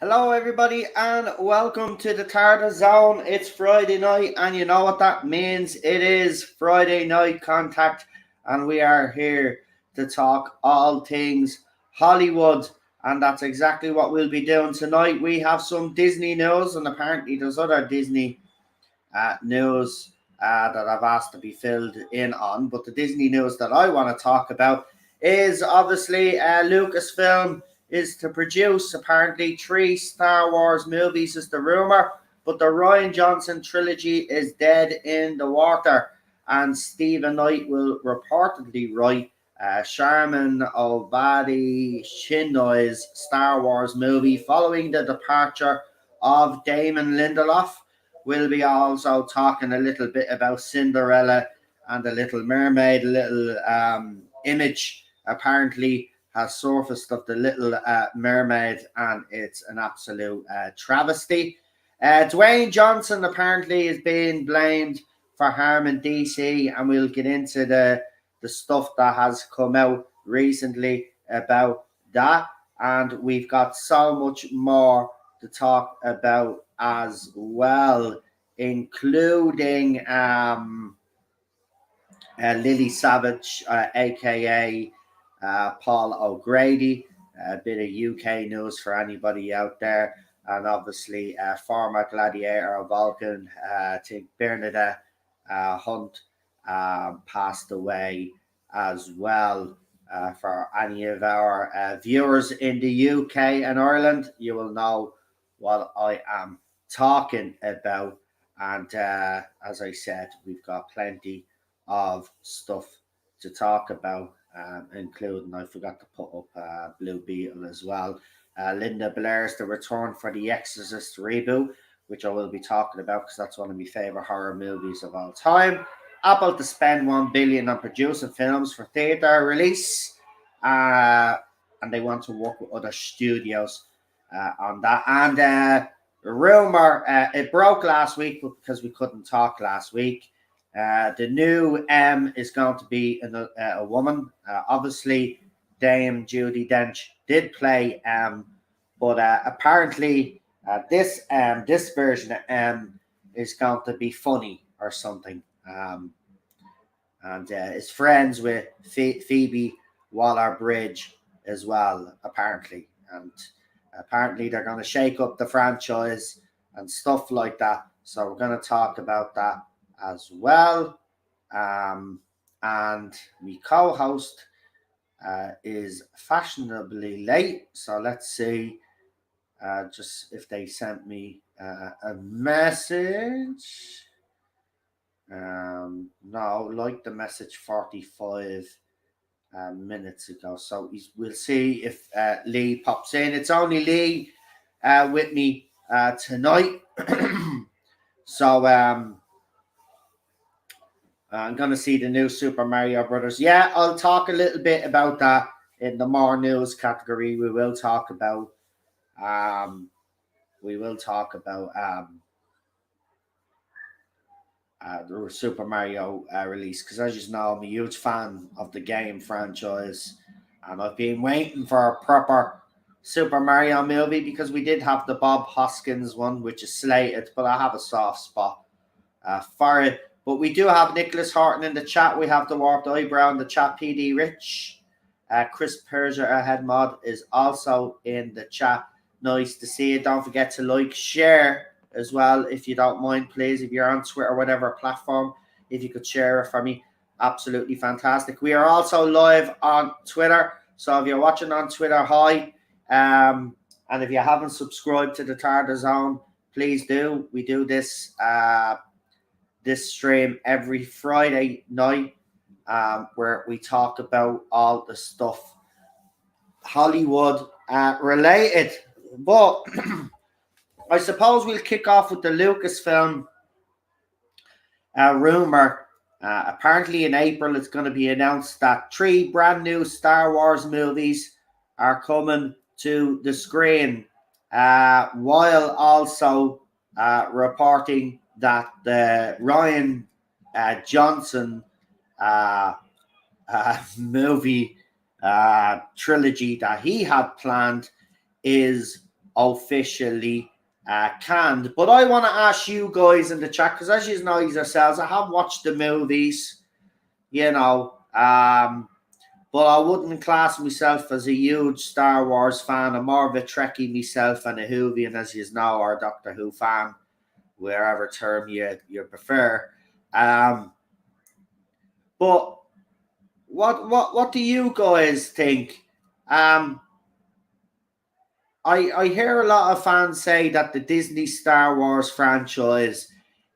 Hello, everybody, and welcome to the Tartar Zone. It's Friday night, and you know what that means. It is Friday night contact, and we are here to talk all things Hollywood, and that's exactly what we'll be doing tonight. We have some Disney news, and apparently there's other Disney news that I've asked to be filled in on. But the Disney news that I want to talk about is obviously Lucasfilm is to produce apparently three Star Wars movies, is the rumor. But the Ryan Johnson trilogy is dead in the water, and Stephen Knight will reportedly write Sharman Obadi Chinoy's Star Wars movie following the departure of Damon Lindelof. We'll be also talking a little bit about Cinderella and the Little Mermaid. A little image apparently has surfaced of the Little Mermaid, and it's an absolute travesty. Dwayne Johnson apparently is being blamed for harming DC, and we'll get into the stuff that has come out recently about that. And we've got so much more to talk about as well, including Lily Savage, aka Paul O'Grady, a bit of UK news for anybody out there, and obviously former gladiator of Vulcan, I think Bernadette Hunt passed away as well. For any of our viewers in the UK and Ireland, you will know what I am talking about. And as I said, we've got plenty of stuff to talk about, including I forgot to put up Blue Beetle as well. Linda Blair's The Return for the Exorcist reboot, which I will be talking about because that's one of my favorite horror movies of all time. Apple to spend $1 billion on producing films for theater release, uh, and they want to work with other studios on that. And rumor, it broke last week, but because we couldn't talk last week, the new M is going to be a woman. Obviously, Dame Judy Dench did play M, but apparently this version of M is going to be funny or something. And is friends with Phoebe Waller-Bridge as well, apparently. And apparently they're going to shake up the franchise and stuff like that. So we're going to talk about that as well. And my co-host is fashionably late. So let's see just if they sent me a message. No, like the message 45 minutes ago. So we'll see if Lee pops in. It's only Lee with me tonight. So I'm going to see the new Super Mario Brothers. Yeah, I'll talk a little bit about that in the more news category. We will talk about um, the Super Mario release, because as you know, I'm a huge fan of the game franchise, and I've been waiting for a proper Super Mario movie because we did have the Bob Hoskins one, which is slated, but I have a soft spot for it. But we do have Nicholas Horton in the chat. We have the Warped Eyebrow in the chat. PD Rich, Chris Persia, our head mod, is also in the chat. Nice to see you. Don't forget to like, share as well, if you don't mind, please. If you're on Twitter or whatever platform, if you could share it for me, absolutely fantastic. We are also live on Twitter, so if you're watching on Twitter, hi. And if you haven't subscribed to the Tartar Zone, please do. We do this this stream every Friday night, where we talk about all the stuff Hollywood related. But I suppose we'll kick off with the Lucasfilm rumor. Apparently, in April, it's going to be announced that three brand new Star Wars movies are coming to the screen, while also reporting that the Ryan Johnson movie trilogy that he had planned is officially canned. But I want to ask you guys in the chat, because as you know yourselves, I have watched the movies, you know, but I wouldn't class myself as a huge Star Wars fan. I'm more of a Trekkie myself and a Whovian, as you know, or Doctor Who fan, wherever term you prefer. But what do you guys think? I hear a lot of fans say that the Disney Star Wars franchise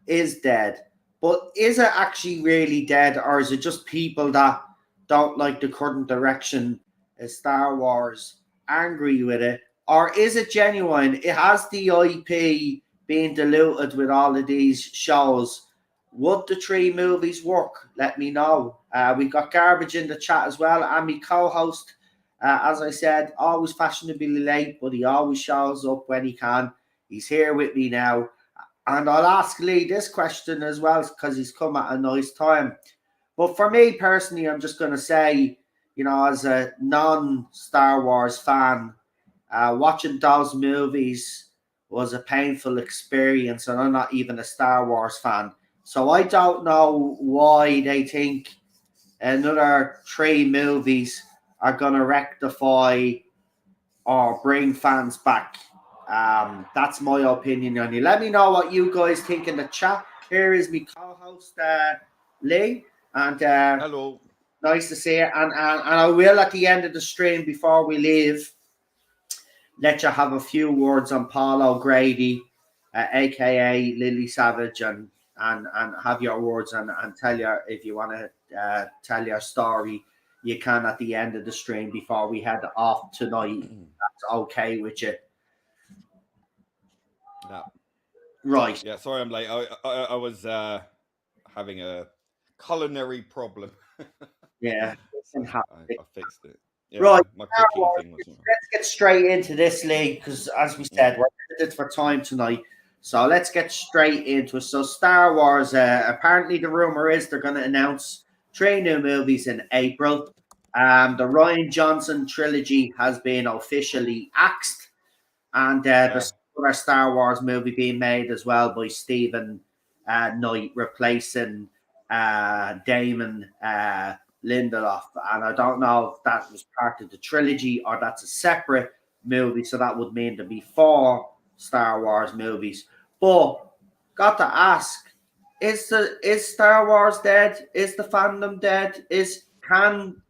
is dead. But is it actually really dead, or is it just people that don't like the current direction of Star Wars angry with it? Or is it genuine? It has the IP being diluted with all of these shows. Would the 3 movies work? Let me know. We got Garbage in the chat as well. And my co-host, as I said, always fashionably late, but he always shows up when he can. He's here with me now. And I'll ask Lee this question as well, because he's come at a nice time. But for me personally, I'm just going to say, you know, as a non-Star Wars fan, watching those movies was a painful experience, and I'm not even a Star Wars fan. So I don't know why they think another 3 movies are going to rectify or bring fans back. That's my opinion on you. Let me know what you guys think in the chat. Here is my co-host Lee, and hello. Nice to see you. And I will at the end of the stream before we leave let you have a few words on Paul O'Grady, aka Lily Savage, and have your words and tell you if you want to tell your story. You can at the end of the stream before we head off tonight. That's okay with you. Yeah. Right. Yeah, sorry I'm late. I was having a culinary problem. Yeah. I fixed it. Yeah, right. My cooking thing wasn't right. Let's get straight into this, Lee, because as we said, we're limited for time tonight. So let's get straight into it. So Star Wars, apparently the rumor is they're going to announce 3 new movies in April. The Rian Johnson trilogy has been officially axed, and there's another Star Wars movie being made as well by Stephen Knight, replacing Damon Lindelof. And I don't know if that was part of the trilogy or that's a separate movie, so that would mean there'd be 4 Star Wars movies. But got to ask, is Star Wars dead? Is the fandom dead? Can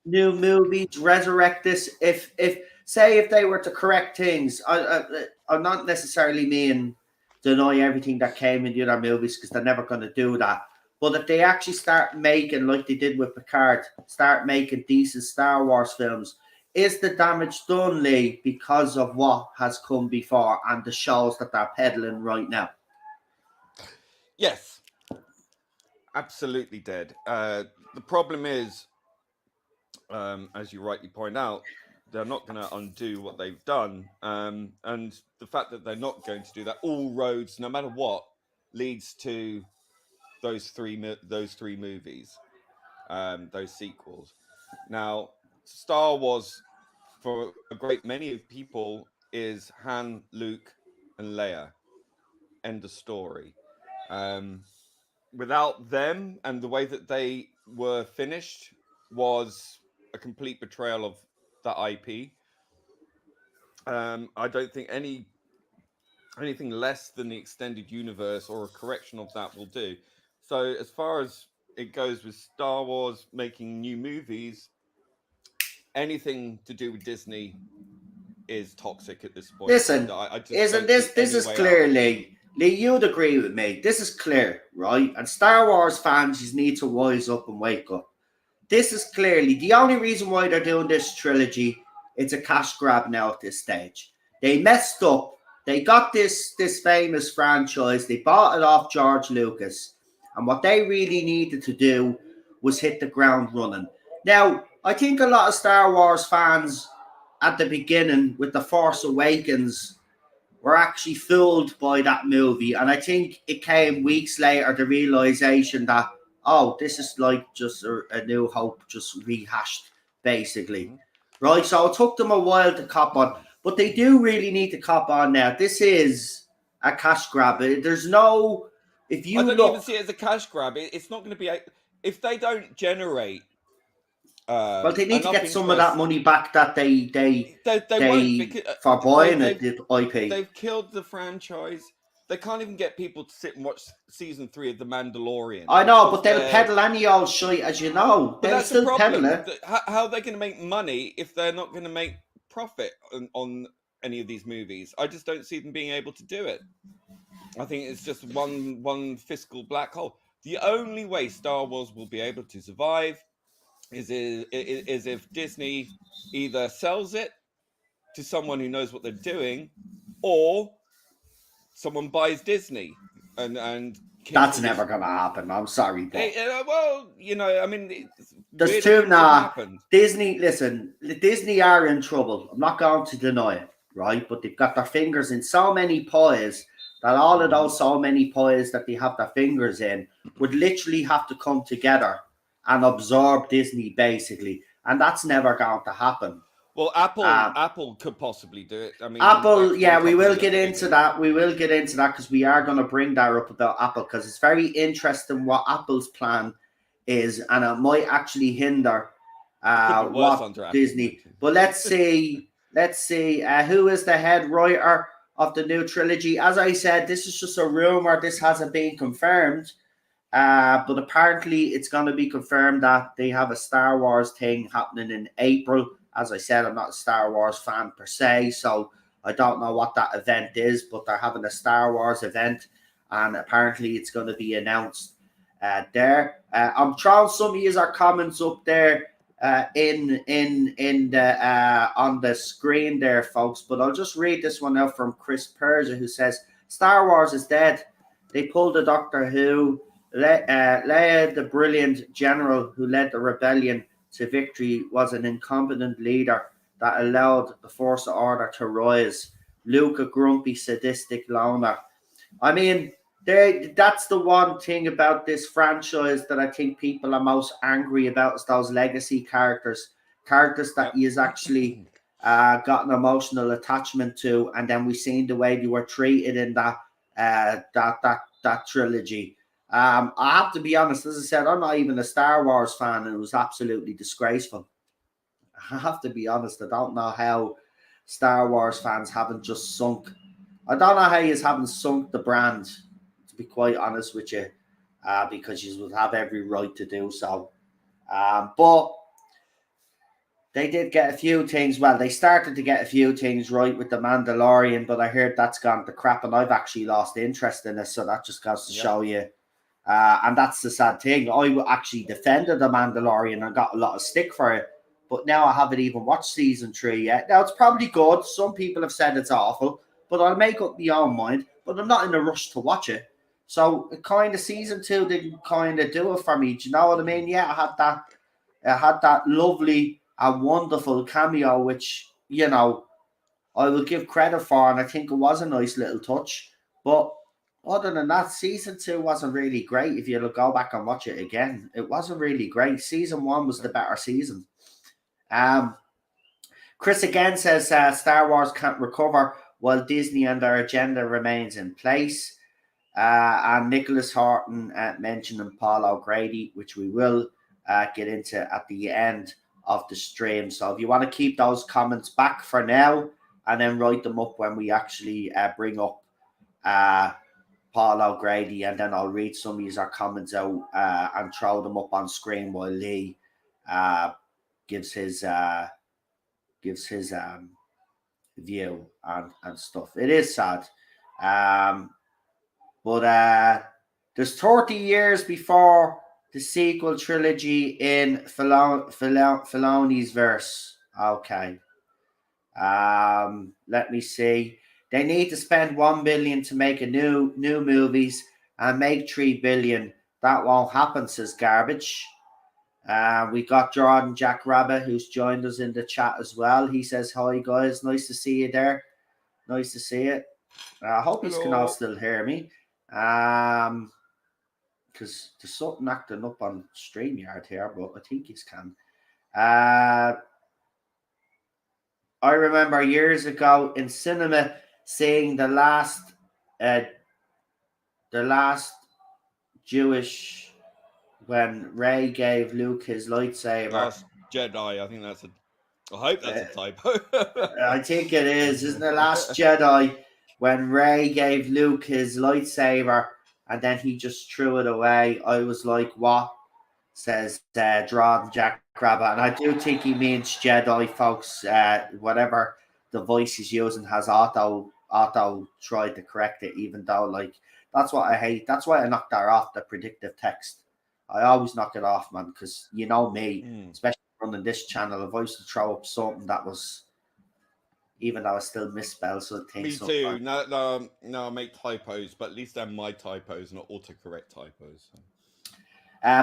new movies resurrect this? If they were to correct things, I'm not necessarily mean deny everything that came in the other movies, because they're never going to do that. But if they actually start making, like they did with Picard, start making decent Star Wars films, is the damage done, Lee, because of what has come before and the shows that they're peddling right now? Yes. Absolutely dead. The problem is, as you rightly point out, they're not going to undo what they've done. And the fact that they're not going to do that, all roads, no matter what, leads to those three movies, those sequels. Now, Star Wars, for a great many people, is Han, Luke, and Leia. End of story. Without them and the way that they were finished was a complete betrayal of that IP. I don't think anything less than the extended universe or a correction of that will do. So as far as it goes with Star Wars making new movies, anything to do with Disney is toxic at this point. Listen, this is clearly, Lee, you'd agree with me. This is clear, right? And Star Wars fans just need to wise up and wake up. This is clearly the only reason why they're doing this trilogy. It's a cash grab now at this stage. They messed up. They got this famous franchise. They bought it off George Lucas. And what they really needed to do was hit the ground running. Now, I think a lot of Star Wars fans at the beginning with The Force Awakens were actually fooled by that movie. And I think it came weeks later, the realization that, oh, this is like just a New Hope, just rehashed, basically. Right? So it took them a while to cop on. But they do really need to cop on now. This is a cash grab. There's no. If you I don't look, even see it as a cash grab. It's not going to be if they don't generate well, they need to enough get some of that interest. money back that they Won't, because for buying it, the IP. they've killed the franchise. They can't even get people to sit and watch season 3 of The Mandalorian. I know, but they'll peddle any old shit, as you know. But They'll that's the still peddle problem. it. How are they going to make money if they're not going to make profit on any of these movies? I just don't see them being able to do it. I think it's just one fiscal black hole. The only way Star Wars will be able to survive is if Disney either sells it to someone who knows what they're doing, or someone buys Disney and that's never gonna happen. I'm sorry, but well, I mean, there's two now. Disney, listen, Disney are in trouble. I'm not going to deny it, right? But they've got their fingers in so many pies that all of those so many pies that they have their fingers in would literally have to come together and absorb Disney, basically, and that's never going to happen. Well, Apple could possibly do it. I mean, Apple, yeah, we will get into that. We will get into that because we are going to bring that up about Apple, because it's very interesting what Apple's plan is, and it might actually hinder what Disney. But let's see. Who is the head writer of the new trilogy? As I said, this is just a rumor. This hasn't been confirmed. But apparently it's going to be confirmed that they have a Star Wars thing happening in April. As I said, I'm not a Star Wars fan per se, so I don't know what that event is, but they're having a Star Wars event, and apparently it's going to be announced there. I'm throwing some of our comments up there in the on the screen there, folks, but I'll just read this one out from Chris Persia, who says, Star Wars is dead. They pulled a Doctor Who. Leia, the brilliant general who led the rebellion to victory, was an incompetent leader that allowed the Force Order to rise. Luke, a grumpy, sadistic loner. I mean, that's the one thing about this franchise that I think people are most angry about, is those legacy characters that he's actually got an emotional attachment to, and then we've seen the way they were treated in that trilogy. I have to be honest, as I said, I'm not even a Star Wars fan, and it was absolutely disgraceful. I have to be honest, I don't know how Star Wars fans haven't just sunk. I don't know how you haven't sunk the brand, to be quite honest with you, because you would have every right to do so. But they did get a few things. Well, they started to get a few things right with The Mandalorian, but I heard that's gone to crap, and I've actually lost interest in it, so that just goes to show you. And that's the sad thing. I actually defended The Mandalorian and got a lot of stick for it, but now I haven't even watched season 3 yet. Now, it's probably good. Some people have said it's awful, but I'll make up my own mind. But I'm not in a rush to watch it. So, kind of season 2 didn't kind of do it for me. Do you know what I mean? Yeah, I had that lovely and wonderful cameo, which, I will give credit for, and I think it was a nice little touch. But other than that, season 2 wasn't really great. If you go back and watch it again, it wasn't really great. Season 1 was the better season. Chris again says Star Wars can't recover while Disney and their agenda remains in place. And Nicholas Horton mentioning Paul O'Grady, which we will get into at the end of the stream. So if you want to keep those comments back for now and then write them up when we actually bring up Paul O'Grady, and then I'll read some of our comments out and throw them up on screen while Lee gives his view and stuff. It is sad, but there's 30 years before the sequel trilogy in Filoni's verse. Okay, let me see. They need to spend $1 billion to make a new movies and make $3 billion. That won't happen, says Garbage. We got Jordan Jack Rabbit, who's joined us in the chat as well. He says, hi, guys. Nice to see you there. Nice to see it. I hope you can all still hear me. Because there's something acting up on StreamYard here, but I think you can. I remember years ago in cinema seeing uh, the last Jewish when Ray gave Luke his lightsaber. Last Jedi. I think that's a. I hope that's a typo. I think it is, isn't it? Last Jedi when Ray gave Luke his lightsaber and then he just threw it away. I was like, "What?" Says Drawn Jack Rabbit, and I do think he means Jedi, folks. Whatever the voice he's using has auto tried to correct it, even though like that's what I hate. That's why I knocked that off the predictive text. I always knock it off, man, because you know me, especially running this channel. If I used to throw up something that was, even though I still misspell some things. Me too. No, I make typos, but at least they're my typos, not autocorrect typos.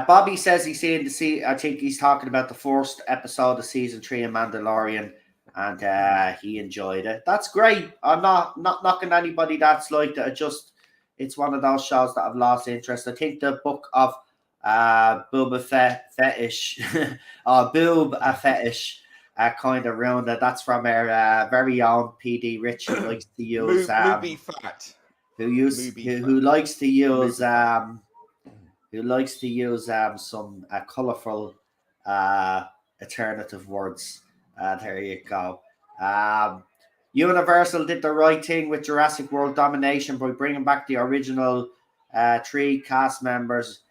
Bobby says he's seeing I think he's talking about the first episode of season 3 of Mandalorian, and he enjoyed it. That's great. I'm not knocking anybody that's like that. It's one of those shows that I've lost interest. I think the book of Boob Fetish or Boob a Fetish kind of ruined it. That's from our very own PD Rich, who likes to use Movie Fat. Who likes to use who likes to use some colourful alternative words. There you go. Universal did the right thing with Jurassic World Domination by bringing back the original 3 cast members,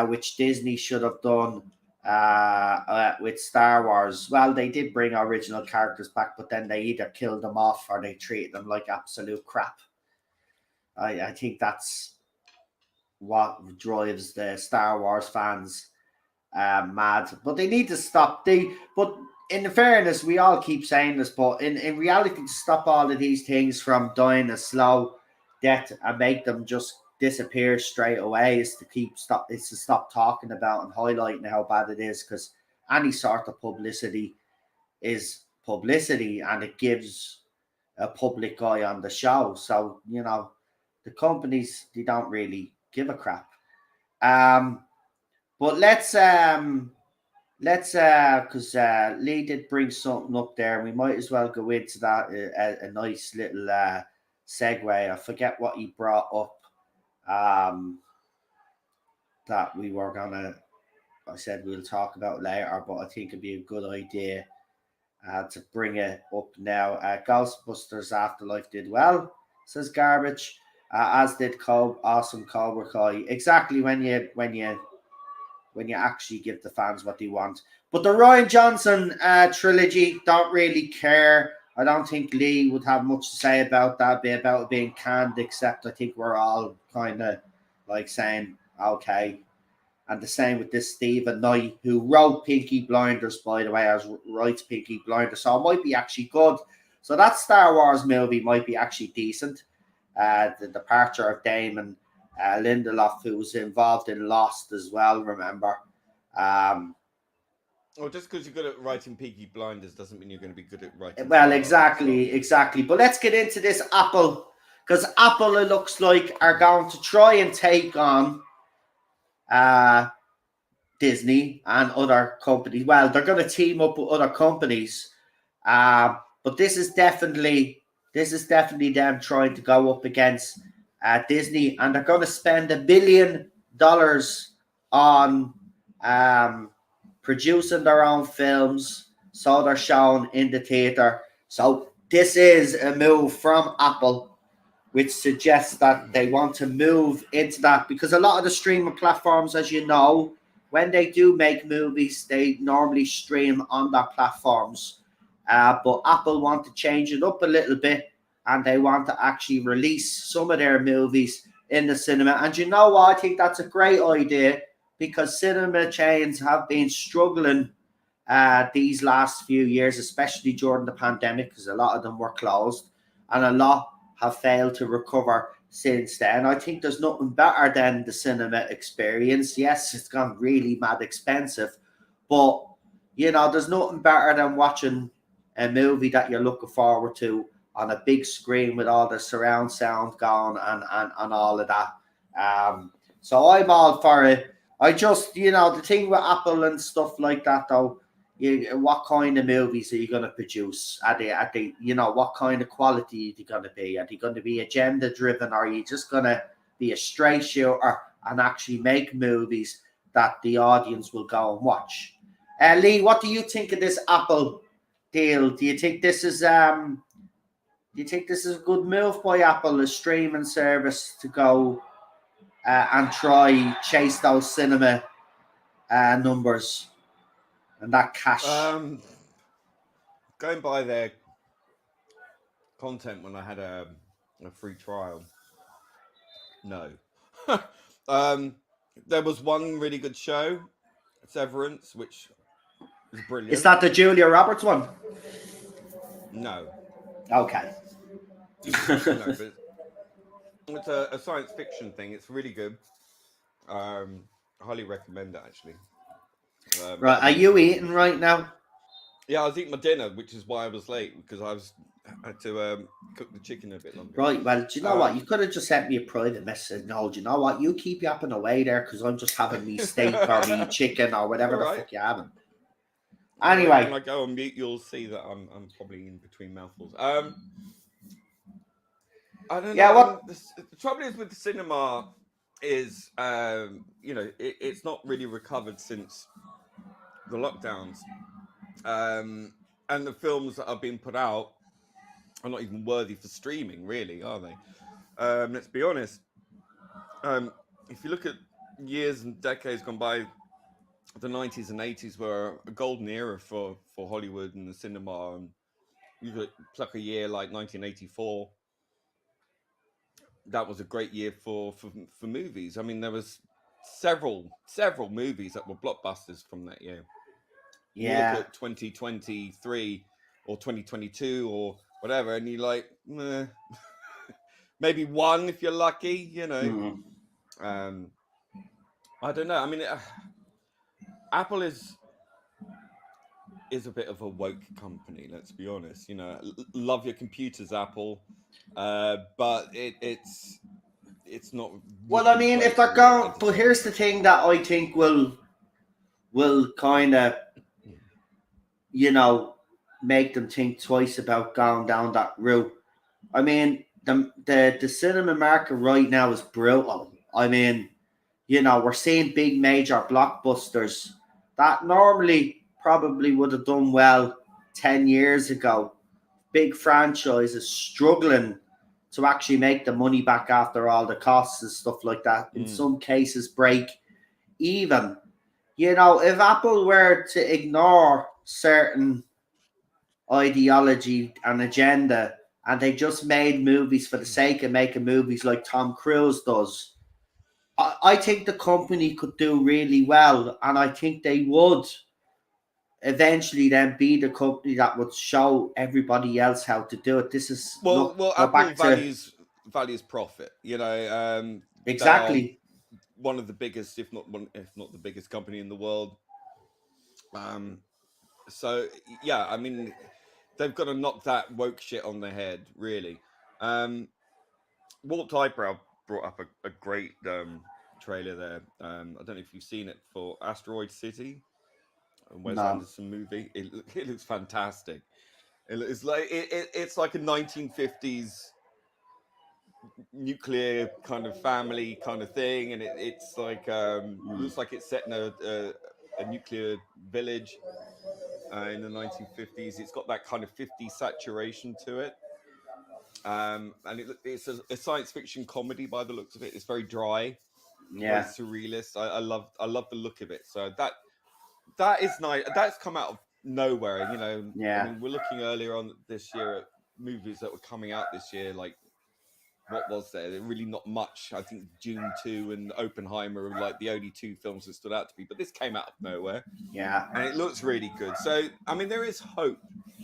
which Disney should have done with Star Wars. Well, they did bring original characters back, but then they either killed them off or they treated them like absolute crap. I think that's what drives the Star Wars fans mad. But they need to stop. But in fairness, we all keep saying this, but in reality, to stop all of these things from dying a slow death and make them just disappear straight away is to stop talking about and highlighting how bad it is, because any sort of publicity is publicity and it gives a public eye on the show. So, the companies, they don't really give a crap. But let's because Lee did bring something up there. We might as well go into that. A nice little segue. I forget what he brought up. That we were gonna. I said we'll talk about later, but I think it'd be a good idea to bring it up now. Ghostbusters Afterlife did well, says Garbage. As did awesome Cobra Kai. Exactly when you actually give the fans what they want. But the Rian Johnson trilogy, don't really care. I don't think Lee would have much to say about that, about it being canned, except I think we're all kind of like saying, okay. And the same with this Stephen Knight, who wrote Pinky Blinders, by the way, as writes Pinky Blinders. So it might be actually good. So that Star Wars movie might be actually decent. The departure of Damon Lindelof, who was involved in Lost as well, remember. Well, just because you're good at writing Peaky Blinders doesn't mean you're going to be good at writing. Well, exactly. But let's get into this Apple, because Apple, it looks like, are going to try and take on Disney and other companies. Well, they're going to team up with other companies. But this is definitely them trying to go up against Disney, and they're going to spend $1 billion on producing their own films, so they're shown in the theater. So this is a move from Apple, which suggests that they want to move into that, because a lot of the streaming platforms, as you know, when they do make movies, they normally stream on their platforms. But Apple want to change it up a little bit, and they want to actually release some of their movies in the cinema. And you know what? I think that's a great idea, because cinema chains have been struggling these last few years, especially during the pandemic, because a lot of them were closed, and a lot have failed to recover since then. I think there's nothing better than the cinema experience. Yes, it's gone really mad expensive, but there's nothing better than watching a movie that you're looking forward to on a big screen with all the surround sound going and all of that. So I'm all for it. I just, the thing with Apple and stuff like that, though, what kind of movies are you going to produce? Are they, what kind of quality are they going to be? Are they going to be agenda driven, or are you just going to be a straight shooter and actually make movies that the audience will go and watch? Lee, what do you think of this Apple deal? Do you think this is a good move by Apple, a streaming service, to go and try chase those cinema numbers and that cash? Going by their content when I had a free trial, no. There was one really good show, Severance, which was brilliant. Is that the Julia Roberts one? No. Okay. No, but it's a science fiction thing. It's really good. Highly recommend it, actually. Right, are you eating right now? Yeah, I was eating my dinner, which is why I was late, because I had to cook the chicken a bit longer. Right, well, do you know what? You could have just sent me a private message. No, do you know what? You keep yapping away there, because I'm just having me steak or me chicken or whatever the fuck you're having. Anyway. When I go on mute, you'll see that I'm probably in between mouthfuls. I don't know. Yeah, The trouble is with the cinema is, it's not really recovered since the lockdowns. And the films that are being put out are not even worthy for streaming, really, are they? Let's be honest. If you look at years and decades gone by, the 90s and 80s were a golden era for Hollywood and the cinema. And you could pluck a year like 1984. That was a great year for movies. I mean, there was several movies that were blockbusters from that year. Yeah. You look at 2023 or 2022 or whatever, and you're like, maybe one if you're lucky, Mm-hmm. I don't know. I mean, Apple is a bit of a woke company. Let's be honest. Love your computers, Apple, but it's not. Well, I mean, if they're going, but here's the thing that I think will kind of, make them think twice about going down that route. I mean, the cinema market right now is brutal. I mean, we're seeing big major blockbusters that normally probably would have done well 10 years ago. Big franchises struggling to actually make the money back after all the costs and stuff like that. In some cases, break even. If Apple were to ignore certain ideology and agenda, and they just made movies for the sake of making movies like Tom Cruise does, I think the company could do really well, and I think they would eventually then be the company that would show everybody else how to do it. This is Apple values profit. Exactly. One of the biggest, if not the biggest company in the world. So yeah, I mean, they've got to knock that woke shit on the head, really. Walt Eyebrow brought up a great trailer there. I don't know if you've seen it, for Asteroid City, a Wes Anderson movie. It looks fantastic. It's like it's like a 1950s nuclear kind of family kind of thing, and it's like looks like it's set in a nuclear village in the 1950s. It's got that kind of 50s saturation to it, and it's a science fiction comedy by the looks of it. It's very dry, very surrealist. I love the look of it. So that is nice. That's come out of nowhere, I mean, we're looking earlier on this year at movies that were coming out this year, like, what was there? Really not much. I think Dune 2 and Oppenheimer are like the only two films that stood out to me, but this came out of nowhere. Yeah. And it looks really good. So, I mean, there is hope.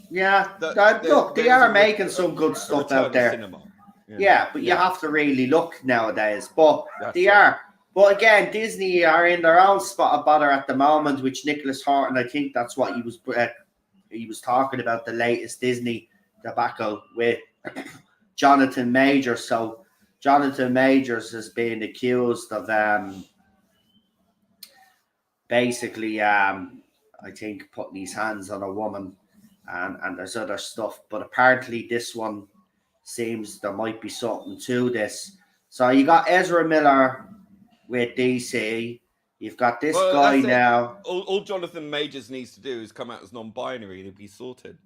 Yeah. Look, they are making some good stuff out there. Cinema, Yeah, but you have to really look nowadays. But they are. But again, Disney are in their own spot of bother at the moment, which Nicholas Horton, I think that's what he was talking about, the latest Disney debacle with Jonathan Majors. So Jonathan Majors has been accused of basically I think, putting his hands on a woman, and there's other stuff. But apparently, this one seems there might be something to this. So you got Ezra Miller with DC. You've got this guy that's it. now. All Jonathan Majors needs to do is come out as non-binary and it'll be sorted.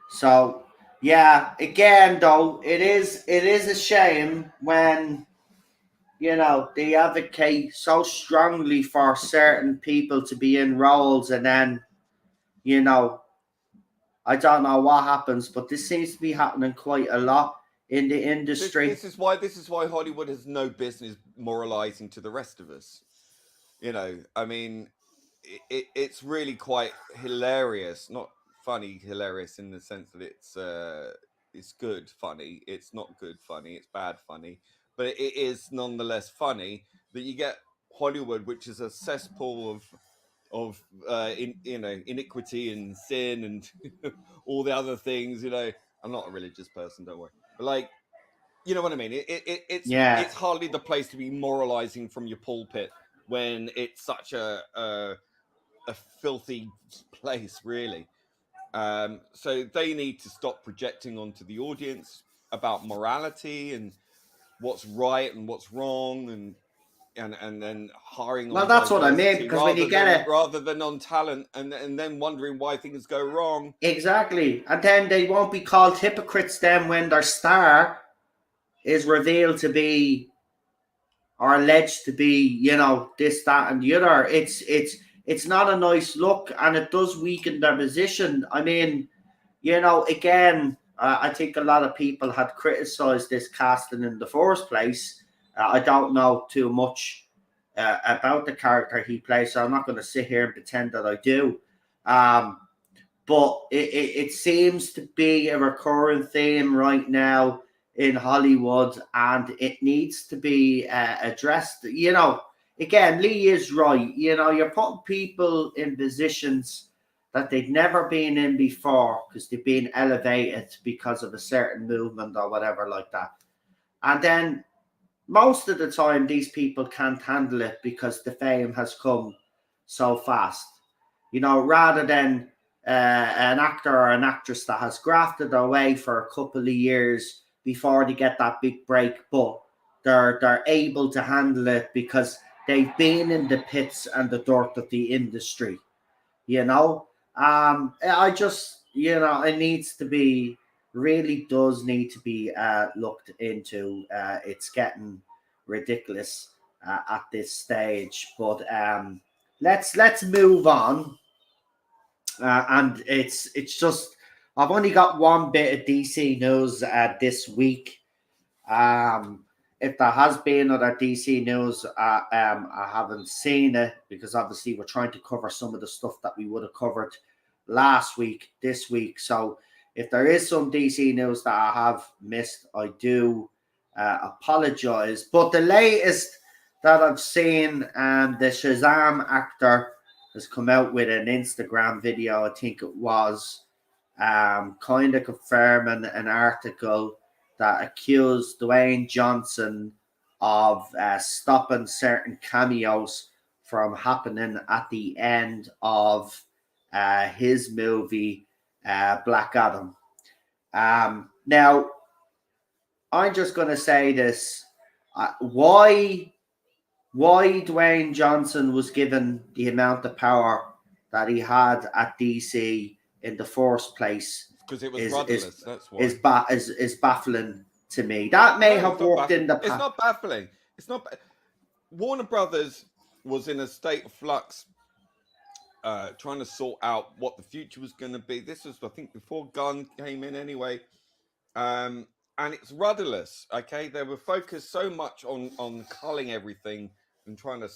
So yeah, again though, it is a shame when they advocate so strongly for certain people to be in roles, and then I don't know what happens, but this seems to be happening quite a lot in the industry. This is why Hollywood has no business moralizing to the rest of us. I mean, it's really quite hilarious, not funny hilarious in the sense that it's good funny. It's not good funny. It's bad funny, but it is nonetheless funny that you get Hollywood, which is a cesspool of iniquity and sin and all the other things. I'm not a religious person, don't worry, but you know what I mean. It's hardly the place to be moralizing from your pulpit when it's such a filthy place, really. So they need to stop projecting onto the audience about morality and what's right and what's wrong, and then hiring. Well, that's what I mean, because when you get it, rather than on talent, and then wondering why things go wrong. Exactly, and then they won't be called hypocrites then when their star is revealed to be, or alleged to be, this, that, and the other. It's not a nice look, and it does weaken their position. I mean, again, I think a lot of people had criticized this casting in the first place. I don't know too much about the character he plays, so I'm not going to sit here and pretend that I do. But it seems to be a recurring theme right now in Hollywood, and it needs to be addressed. Again, Lee is right. You're putting people in positions that they've never been in before because they've been elevated because of a certain movement or whatever like that. And then most of the time, these people can't handle it because the fame has come so fast. Rather than an actor or an actress that has grafted their way for a couple of years before they get that big break, but they're able to handle it because they've been in the pits and the dirt of the industry. I just, it needs to be, really does need to be looked into. It's getting ridiculous at this stage, but let's move on. And it's just, I've only got one bit of DC news this week. If there has been other DC news, I haven't seen it because obviously we're trying to cover some of the stuff that we would have covered last week, this week. So if there is some DC news that I have missed, I do apologize. But the latest that I've seen, the Shazam actor has come out with an Instagram video, I think it was, kind of confirming an article that accused Dwayne Johnson of stopping certain cameos from happening at the end of his movie, Black Adam. Now, I'm just going to say this. Why Dwayne Johnson was given the amount of power that he had at DC in the first place, because it was rudderless. That's why is baffling to me. That may have worked in the past. It's not baffling. It's not. Warner Brothers was in a state of flux, trying to sort out what the future was going to be. This was, I think, before Gunn came in anyway. And it's rudderless. Okay, they were focused so much on culling everything and trying to,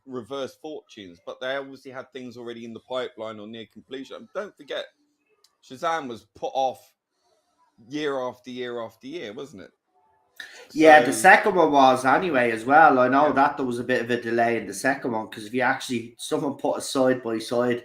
reverse fortunes, but they obviously had things already in the pipeline or near completion. And don't forget, Shazam was put off year after year after year, wasn't it? Yeah, the second one was anyway as well. I know that there was a bit of a delay in the second one because if you actually, someone put a side-by-side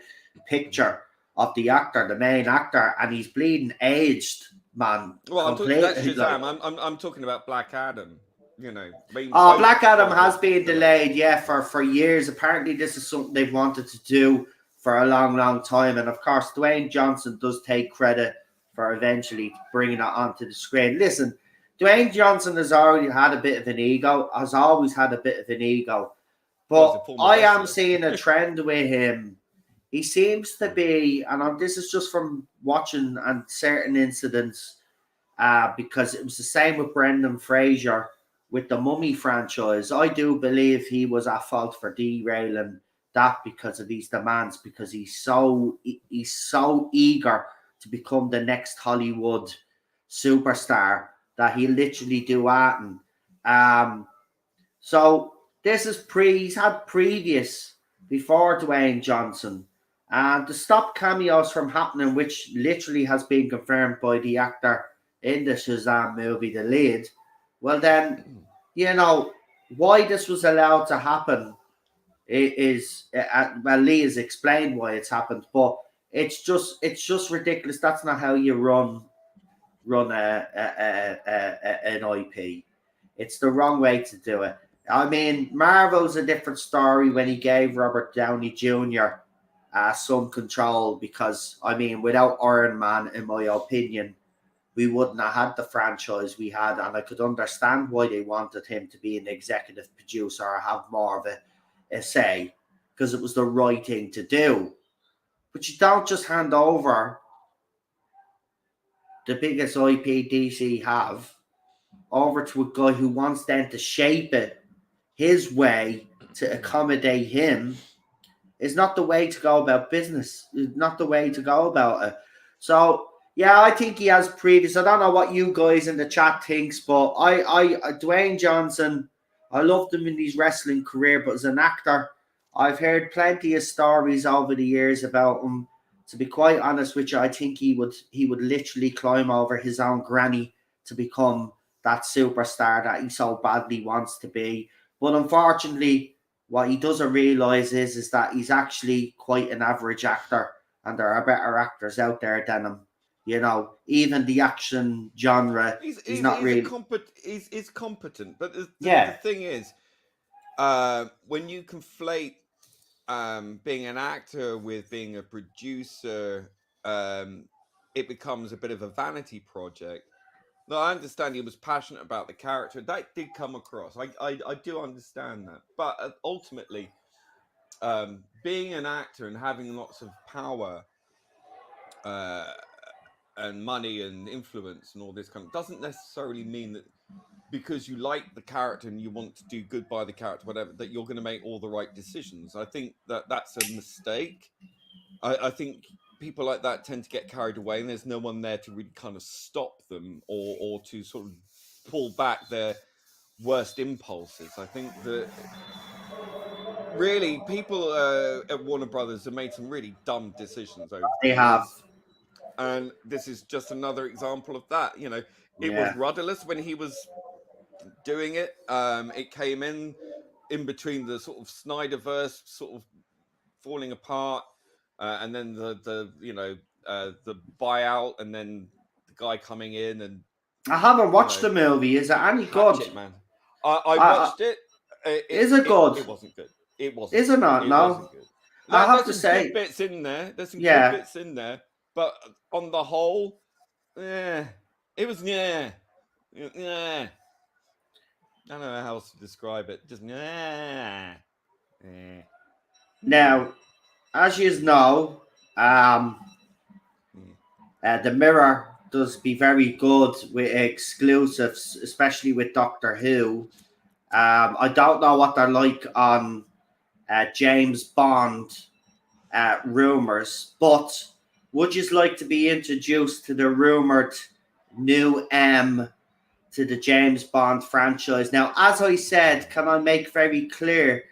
picture of the actor, the main actor, and he's bleeding aged, man. Well, I'm talking about Shazam. I'm talking about Black Adam. Black Adam has been delayed, for years. Apparently, this is something they've wanted to do for a long, long time. And of course, Dwayne Johnson does take credit for eventually bringing it onto the screen. Listen, Dwayne Johnson has already had a bit of an ego, has always had a bit of an ego. But I am seeing a trend with him. He seems to be, and this is just from watching and certain incidents, because it was the same with Brendan Fraser with the Mummy franchise. I do believe he was at fault for derailing that because of these demands, because he's so eager to become the next Hollywood superstar that he literally do acting. So this is he's had previous before Dwayne Johnson. And to stop cameos from happening, which literally has been confirmed by the actor in the Shazam movie, the lead, well then, why this was allowed to happen is well, Lee has explained why it's happened, but it's just ridiculous. That's not how you run an IP. It's the wrong way to do it. I mean, Marvel's a different story when he gave Robert Downey Jr. Some control, because I mean, without Iron Man, in my opinion, we wouldn't have had the franchise we had, and I could understand why they wanted him to be an executive producer or have more of a say, because it was the right thing to do. But you don't just hand over the biggest IP DC have over to a guy who wants them to shape it his way to accommodate him. Is not the way to go about business. It's not the way to go about it. So yeah, I think he has previous. I don't know what you guys in the chat thinks, but I Dwayne Johnson, I loved him in his wrestling career, but as an actor, I've heard plenty of stories over the years about him. To be quite honest with you, I think he would literally climb over his own granny to become that superstar that he so badly wants to be. But unfortunately, what he doesn't realize is that he's actually quite an average actor, and there are better actors out there than him. Even the action genre, he's not really he's competent. But the thing is, when you conflate being an actor with being a producer, it becomes a bit of a vanity project. No, I understand he was passionate about the character. That did come across. I do understand that. But ultimately, being an actor and having lots of power and money and influence and all this kind of doesn't necessarily mean that because you like the character and you want to do good by the character, whatever, that you're going to make all the right decisions. I think that's a mistake. I think people like that tend to get carried away, and there's no one there to really kind of stop them or to sort of pull back their worst impulses. I think that really people at Warner Brothers have made some really dumb decisions over the years. Have. And this is just another example of that. It was rudderless when he was doing it. It came in between the sort of Snyderverse sort of falling apart, and then the buyout, and then the guy coming in. And I haven't watched the movie. Is it any good? It, man. I watched it. Is it good? It wasn't good. It wasn't. Is it not? No. I have to say, good bits in there. There's some good bits in there, but on the whole, it was yeah. I don't know how else to describe it. Just yeah. Now, as you know, the Mirror does be very good with exclusives, especially with Doctor Who. I don't know what they're like on James Bond rumors, but would you like to be introduced to the rumored new M to the James Bond franchise? Now, as I said, can I make very clear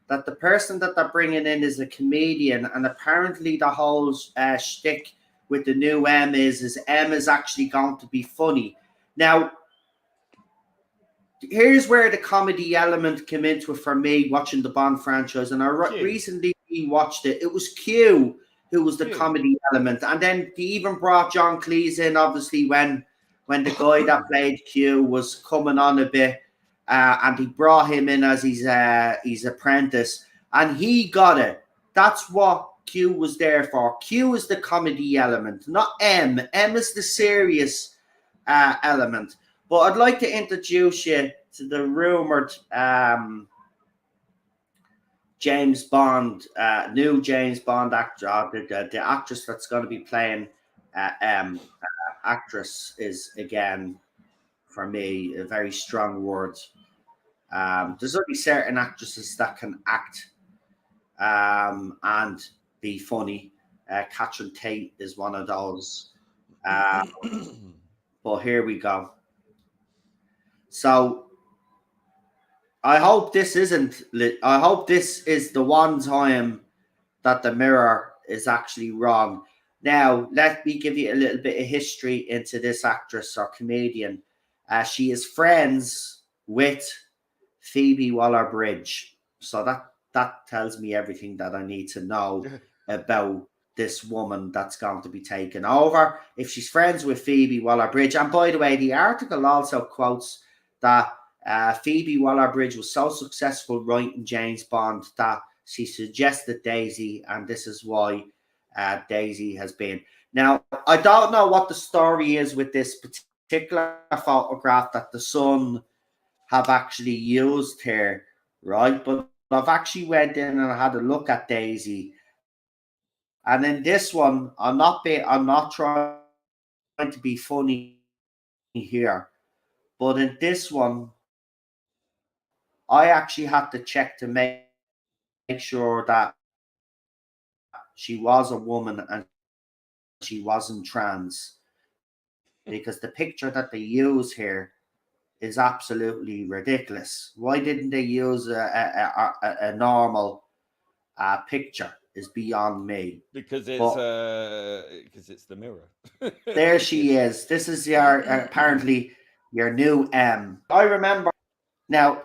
that the person that they're bringing in is a comedian, and apparently the whole shtick with the new M is M is actually going to be funny. Now, here's where the comedy element came into it for me watching the Bond franchise, and I recently watched it. It was Q who was the comedy element, and then they even brought John Cleese in, obviously, when the guy that played Q was coming on a bit, and he brought him in as his apprentice, and he got it. That's what Q was there for. Q is the comedy element, not M. M is the serious element. But I'd like to introduce you to the rumored James Bond, new James Bond actor, the actress that's going to be playing actress is, again, for me, a very strong word. There's only certain actresses that can act and be funny. Catherine Tate is one of those. But here we go. So I hope this isn't. I hope this is the one time that the Mirror is actually wrong. Now, let me give you a little bit of history into this actress or comedian. She is friends with Phoebe Waller-Bridge, so that tells me everything that I need to know about this woman that's going to be taken over. If she's friends with Phoebe Waller-Bridge, and by the way, the article also quotes that Phoebe Waller-Bridge was so successful writing James Bond that she suggested Daisy, and this is why Daisy has been. Now, I don't know what the story is with this particular photograph that the Sun have actually used here, right? But I've actually went in and had a look at Daisy, and in this one, I'm not trying to be funny here, but in this one, I actually had to check to make sure that she was a woman and she wasn't trans, because the picture that they use here is absolutely ridiculous. Why didn't they use a normal picture? Is beyond me. Because it's the Mirror. There she is. This is your apparently your new M. I remember now.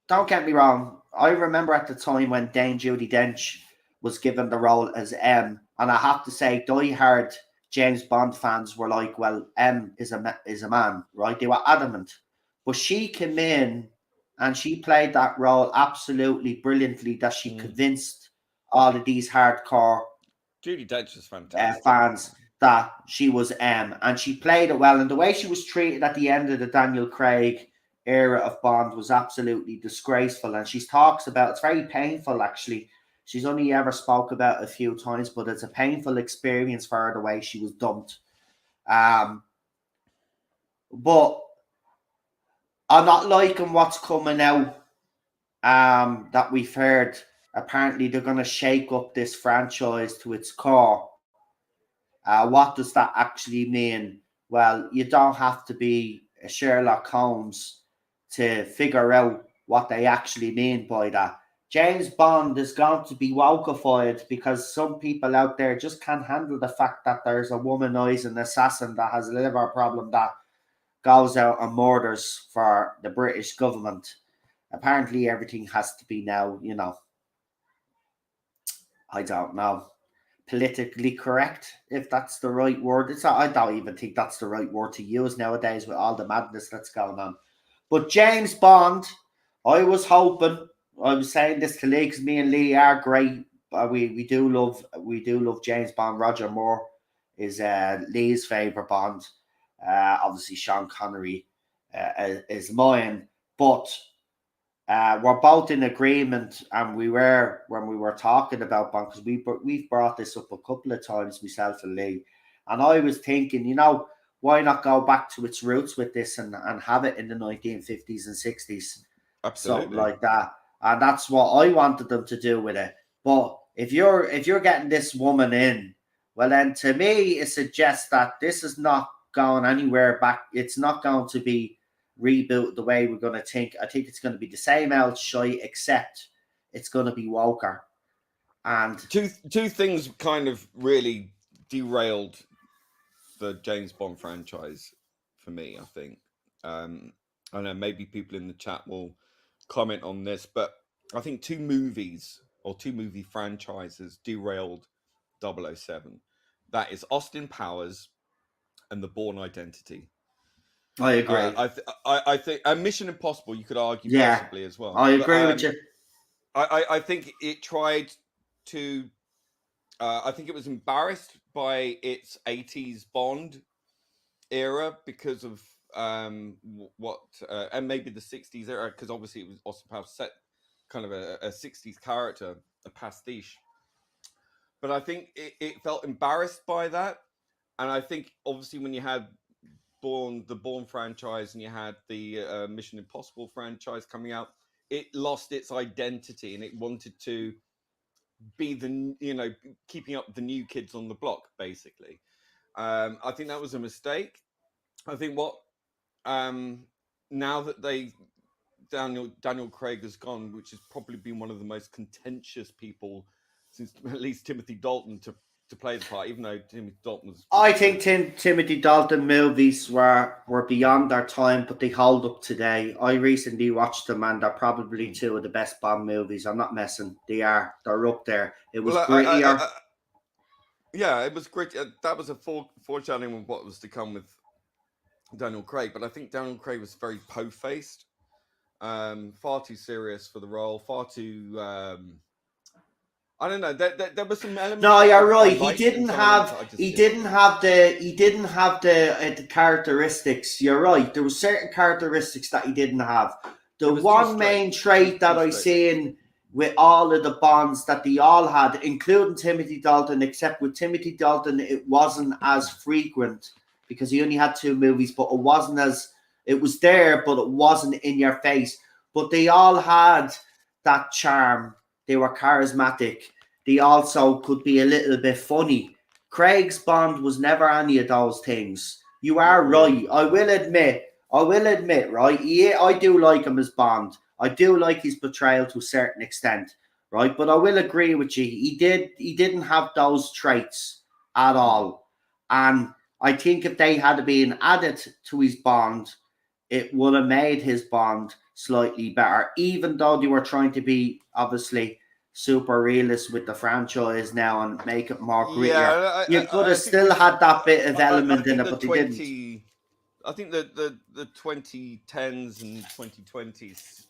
Don't get me wrong. I remember at the time when Dame Judi Dench was given the role as M, and I have to say, die-hard James Bond fans were like, "Well, M is a man, right?" They were adamant, but she came in and she played that role absolutely brilliantly. That she convinced all of these hardcore Judi Dench was fantastic. Fans that she was M, and she played it well. And the way she was treated at the end of the Daniel Craig era of Bond was absolutely disgraceful. And she talks about, it's very painful actually. She's only ever spoke about it a few times, but it's a painful experience for her the way she was dumped. But I'm not liking what's coming out that we've heard. Apparently they're going to shake up this franchise to its core. What does that actually mean? Well, you don't have to be a Sherlock Holmes to figure out what they actually mean by that. James Bond is going to be wokeified because some people out there just can't handle the fact that there's a womanizing assassin that has a liver problem that goes out and murders for the British government. Apparently everything has to be now, I don't know, politically correct, if that's the right word. I don't even think that's the right word to use nowadays with all the madness that's going on. But James Bond, I was saying this to Lee because me and Lee are great. We do love James Bond. Roger Moore is Lee's favorite Bond. Obviously Sean Connery is mine, but we're both in agreement, and we were when we were talking about Bond, because we've brought this up a couple of times, myself and Lee, and I was thinking, why not go back to its roots with this and have it in the 1950s and 60s, absolutely, something like that, and that's what I wanted them to do with it. But if you're getting this woman in, well, then to me it suggests that this is not going anywhere back. It's not going to be reboot the way we're going to think. I think it's going to be the same old shite, except it's going to be woker. And two things kind of really derailed the James Bond franchise for me, I think. I know maybe people in the chat will comment on this, but I think two movie franchises derailed 007. That is Austin Powers and The Bourne Identity. I agree. I think Mission Impossible, you could argue possibly as well. I agree with you. I think it tried to I think it was embarrassed by its 80s Bond era because of what and maybe the 60s era, because obviously it was Austin Powers set kind of a 60s character, a pastiche. But I think it felt embarrassed by that. And I think obviously when you had the Bourne franchise and you had the Mission Impossible franchise coming out, it lost its identity and it wanted to be keeping up the new kids on the block, basically. I think that was a mistake. I think what now that Daniel Craig has gone, which has probably been one of the most contentious people since at least Timothy Dalton to play the part, even though Timothy Dalton was. I think Timothy Dalton movies were beyond their time, but they hold up today. I recently watched them, and they're probably two of the best Bond movies. I'm not messing. They are. They're up there. It was grittier. Yeah, it was great. That was a foreshadowing of what was to come with Daniel Craig, but I think Daniel Craig was very po-faced, far too serious for the role, far too. I don't know. There was some elements. No, you're right. He didn't have the characteristics. You're right. There were certain characteristics that he didn't have. The one main trait that I seen with all of the Bonds that they all had, including Timothy Dalton, except with Timothy Dalton, it wasn't as frequent because he only had 2 movies, but it was there, but it wasn't in your face. But they all had that charm. They were charismatic. They also could be a little bit funny. Craig's Bond was never any of those things. You are right. I will admit, right? Yeah, I do like him as Bond. I do like his portrayal to a certain extent, right? But I will agree with you. He didn't have those traits at all. And I think if they had been added to his Bond, it would have made his Bond slightly better, even though they were trying to be obviously super realist with the franchise now and make it more grittier. Yeah, you could have still had that bit of element in it, but they didn't. I think that the 2010s and 2020s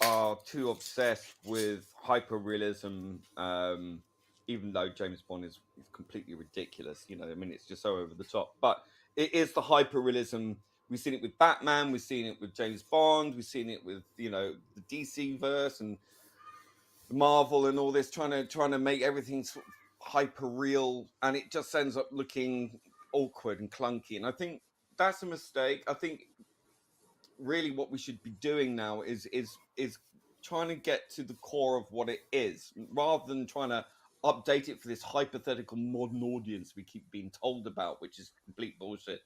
are too obsessed with hyper-realism, even though James Bond is completely ridiculous. I mean, it's just so over the top. But it is the hyper-realism. We've seen it with Batman. We've seen it with James Bond. We've seen it with, the DC verse and Marvel and all this, trying to make everything sort of hyper-real. And it just ends up looking awkward and clunky. And I think that's a mistake. I think really what we should be doing now is trying to get to the core of what it is, rather than trying to update it for this hypothetical modern audience we keep being told about, which is complete bullshit.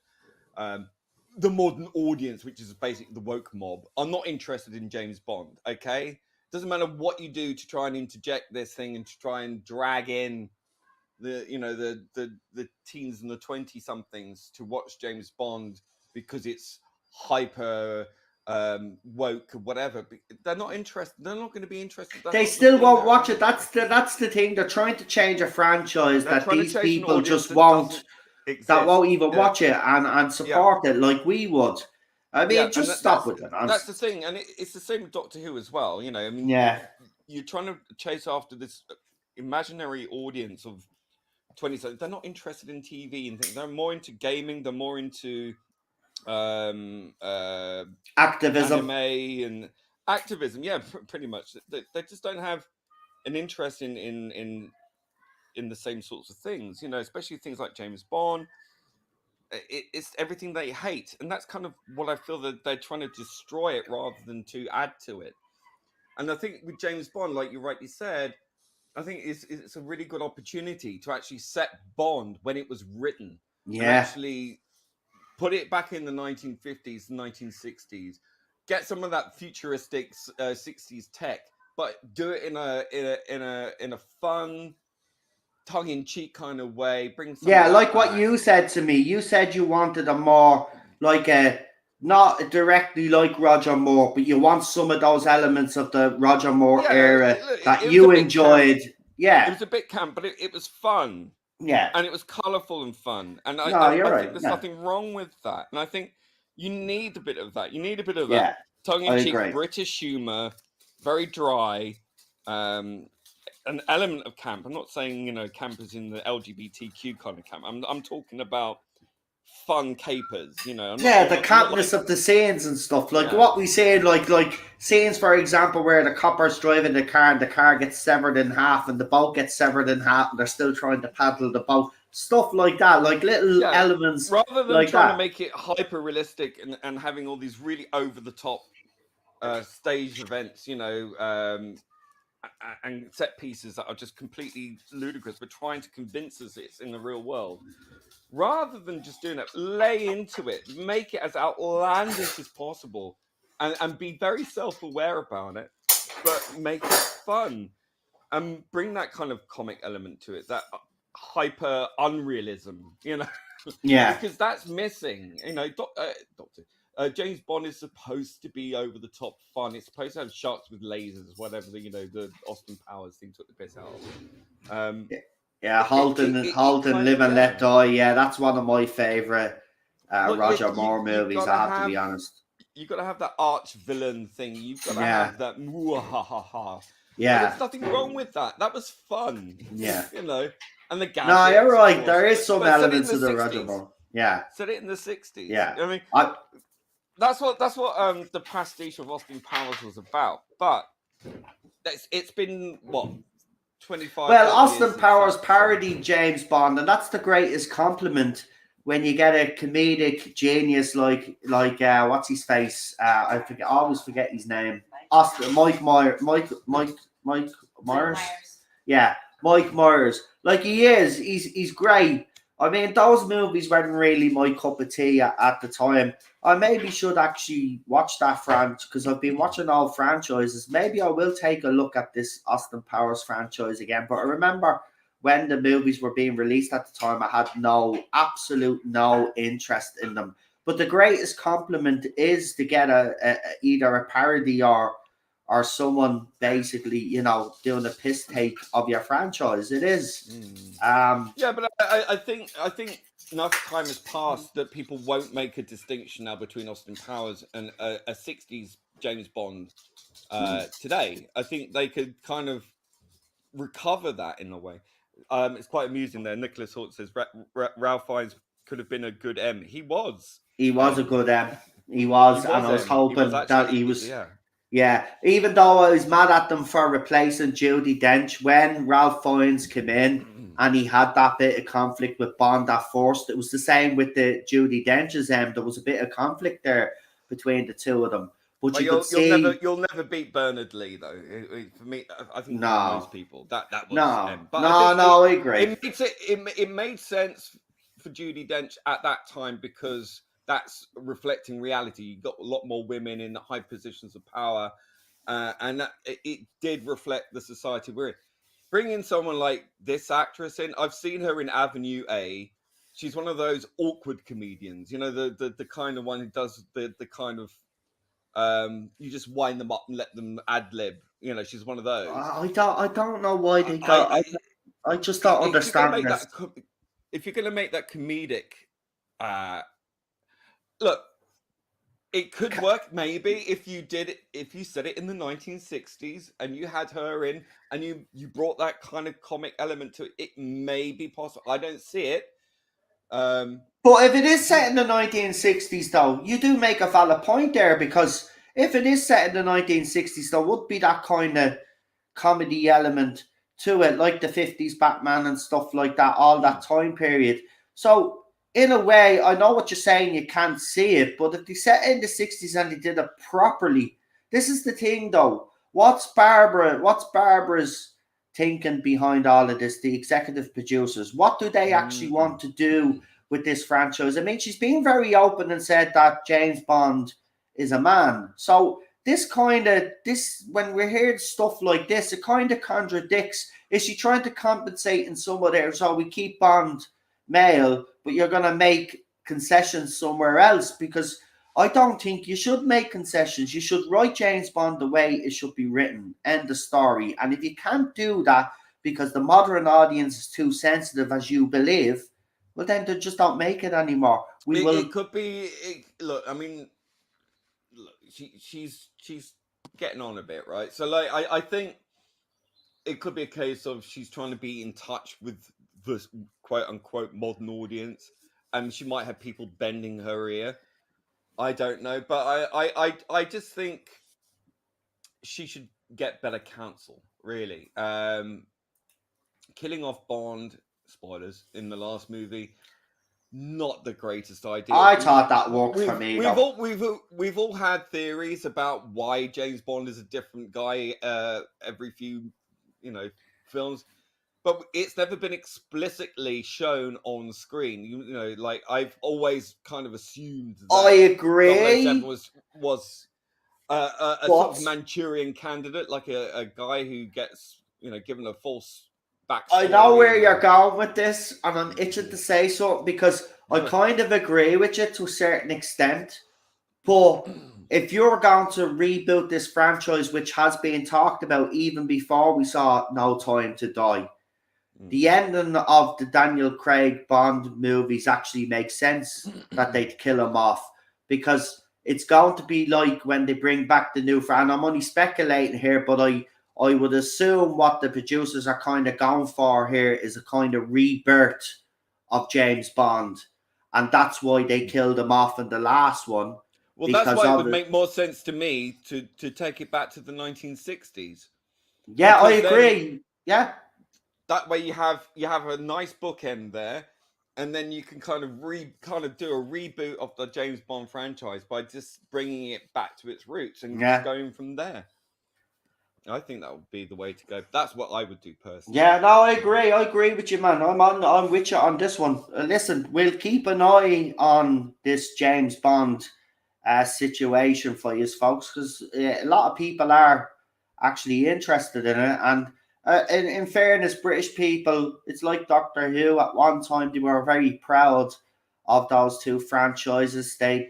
The modern audience, which is basically the woke mob, are not interested in James Bond. Okay, doesn't matter what you do to try and interject this thing and to try and drag in the teens and the 20-somethings to watch James Bond because it's hyper woke or whatever. They're not interested. They're not going to be interested. They still won't watch it. That's the thing. They're trying to change a franchise that these people just won't. That won't even watch it and support it like we would. I mean, just stop with it. That's the thing, and it's the same with Doctor Who as well. I mean, you're trying to chase after this imaginary audience of 20. They're not interested in TV and things. They're more into gaming. They're more into activism, anime and activism. Yeah, pretty much. They just don't have an interest in the same sorts of things. Especially things like James Bond. It's everything they hate, and that's kind of what I feel that they're trying to destroy it rather than to add to it. And I think with James Bond, like you rightly said, I think it's a really good opportunity to actually set Bond when it was written. And actually put it back in the 1950s, 1960s. Get some of that futuristic 60s tech, but do it in a fun, tongue-in-cheek kind of way. Bring some like back. What you said to me. You said you wanted a more like not directly like Roger Moore, but you want some of those elements of the Roger Moore era that you enjoyed. Camp. It was a bit camp, but it was fun. Yeah. And it was colourful and fun. And I think there's nothing wrong with that. And I think you need a bit of that. You need a bit of that tongue-in-cheek British humour, very dry, an element of camp. I'm not saying, you know, camp is in the LGBTQ kind of camp. I'm talking about fun capers, you know. Yeah, the Not campness like, of the scenes and stuff, like yeah, what we said, like scenes, for example, where the copper's driving the car and the car gets severed in half and the boat gets severed in half and they're still trying to paddle the boat, stuff like that, like little yeah. elements Rather than like trying to that. make it hyper realistic and having all these really over the top stage events, you know, and set pieces that are just completely ludicrous, but trying to convince us it's in the real world. Rather than just doing it, lay into it, make it as outlandish as possible, and be very self-aware about it, but make it fun and bring that kind of comic element to it, that hyper unrealism, you know, Yeah. because that's missing. You know, Doctor James Bond is supposed to be over the top fun. It's supposed to have sharks with lasers, whatever the Austin Powers thing took the piss out of. Yeah, It Halton, kind Live of, and Let yeah. Die. Yeah, that's one of my favorite Look, Roger Moore you've movies. got to I have to be have honest. you've got to have that arch villain thing. You've got to Yeah, have that ha. And yeah, there's nothing wrong with that. That was fun, yeah. you know. And the No, you're gadgets, of right. course. There is some But set it in elements the of the Roger '60s. Moore. Yeah, Set it in the '60s. yeah. I mean, I that's what the pastiche of Austin Powers was about. But it's been what 25, Well, 30 years Austin since Powers that. So parodied James Bond, and that's the greatest compliment when you get a comedic genius like what's his face? I always forget his name. Austin Mike Myers. Yeah, Mike Myers. Like he is, he's great. I mean, those movies weren't really my cup of tea at the time. I maybe should actually watch that franchise because I've been watching all franchises. Maybe I will take a look at this Austin Powers franchise again. But I remember when the movies were being released at the time, I had absolute no interest in them. But the greatest compliment is to get either a parody or someone basically, doing a piss take of your franchise. It is. yeah, but I think enough time has passed that people won't make a distinction now between Austin Powers and a '60s James Bond today. I think they could kind of recover that in a way. It's quite amusing there. Nicholas Holt says Ralph Fiennes could have been a good M. He was. He was a M. good M. He He was, and was I was M. He was hoping that actually, he was. yeah. Yeah, even though I was mad at them for replacing Judi Dench when Ralph Fiennes came in and he had that bit of conflict with Bond at first. It was the same with the Judi Dench's there was a bit of conflict there between the two of them. But Well, you could see you'll never beat Bernard Lee though. For me, I think for no, most people that was no, M. But I no, think no, I agree. it made sense for Judi Dench at that time because that's reflecting reality. You got a lot more women in high positions of power, and it did reflect the society we're in. Bringing someone like this actress in, I've seen her in Avenue A. She's one of those awkward comedians, you know, the kind of one who does the kind of you just wind them up and let them ad lib. You know, she's one of those. I don't know why they got. I just don't If you're gonna understand make this. if you're gonna make that comedic, look, it could work maybe if you said it in the 1960s and you had her in and you brought that kind of comic element to it. It may be possible. I don't see it. But if it is set in the 1960s, though, you do make a valid point there because if it is set in the 1960s, there would be that kind of comedy element to it, like the 50s Batman and stuff like that, all that time period. So, in a way, I know what you're saying, you can't see it, but if they set it in the 60s and they did it properly, this is the thing, though. What's Barbara's thinking behind all of this, the executive producers? What do they actually want to do with this franchise? I mean, she's been very open and said that James Bond is a man. So when we're hearing stuff like this, it kind of contradicts. Is she trying to compensate in some way? So we keep Bond male, but you're going to make concessions somewhere else? Because I don't think you should make concessions. You should write James Bond the way it should be written. End the story. And if you can't do that because the modern audience is too sensitive, as you believe, well, then they just don't make it anymore. It could be. Look, I mean, look, she's getting on a bit, right? So, like, I think it could be a case of she's trying to be in touch with the quote unquote modern audience, and she might have people bending her ear. I don't know, but I just think she should get better counsel. Really, killing off Bond, spoilers, in the last movie, not the greatest idea. I thought that worked for me. We've all had theories about why James Bond is a different guy every few films, but it's never been explicitly shown on screen. You know, like I've always kind of assumed that I agree. 007 was a sort of Manchurian candidate, like a guy who gets given a false backstory. I know where you're going with this, and I'm itching to say so because I kind of agree with you to a certain extent. But if you're going to reboot this franchise, which has been talked about even before we saw No Time to Die, the ending of the Daniel Craig Bond movies actually makes sense that they'd kill him off, because it's going to be like when they bring back the new and I'm only speculating here, but I would assume what the producers are kind of going for here is a kind of rebirth of James Bond, and that's why they killed him off in the last one. Well, that's why it would make more sense to me to take it back to the 1960s. Yeah, I agree. Yeah. That way you have a nice bookend there, and then you can kind of do a reboot of the James Bond franchise by just bringing it back to its roots and just going from there. I think that would be the way to go. That's what I would do personally. Yeah, no, I agree with you, man. I'm with you on this one. Listen, we'll keep an eye on this James Bond situation for you folks, because a lot of people are actually interested in it, and in fairness, British people, it's like Doctor Who. At one time, they were very proud of those two franchises. They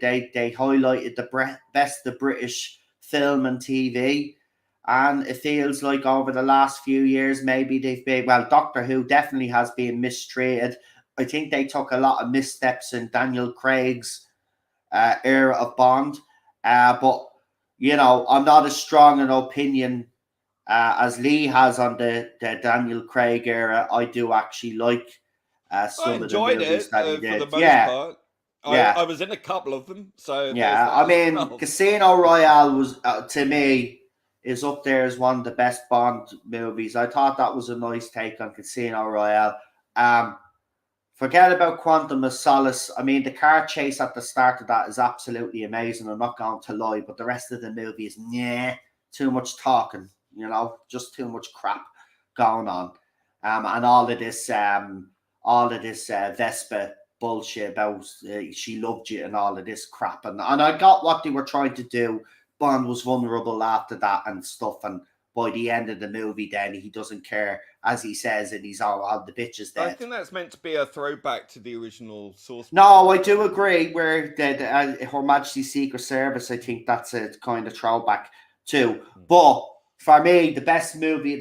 highlighted the best of British film and TV, and it feels like over the last few years, maybe they've been, well, Doctor Who definitely has been mistreated. I think they took a lot of missteps in Daniel Craig's era of Bond, but I'm not as strong an opinion as Lee has on the Daniel Craig era. I do actually like some of the movies that he did. For the most part. I was in a couple of them, so yeah. I mean, Casino Royale was to me is up there as one of the best Bond movies. I thought that was a nice take on Casino Royale. Forget about Quantum of Solace. I mean, the car chase at the start of that is absolutely amazing. I'm not going to lie, but the rest of the movie is too much talking. Just too much crap going on, and all of this Vespa bullshit about she loved you and all of this crap, and I got what they were trying to do. Bond was vulnerable after that and stuff, and by the end of the movie, then he doesn't care, as he says, and he's all the bitches dead. I think that's meant to be a throwback to the original source. No, I do agree. Where Her Majesty's Secret Service, I think that's a kind of throwback too, but. For me, the best movie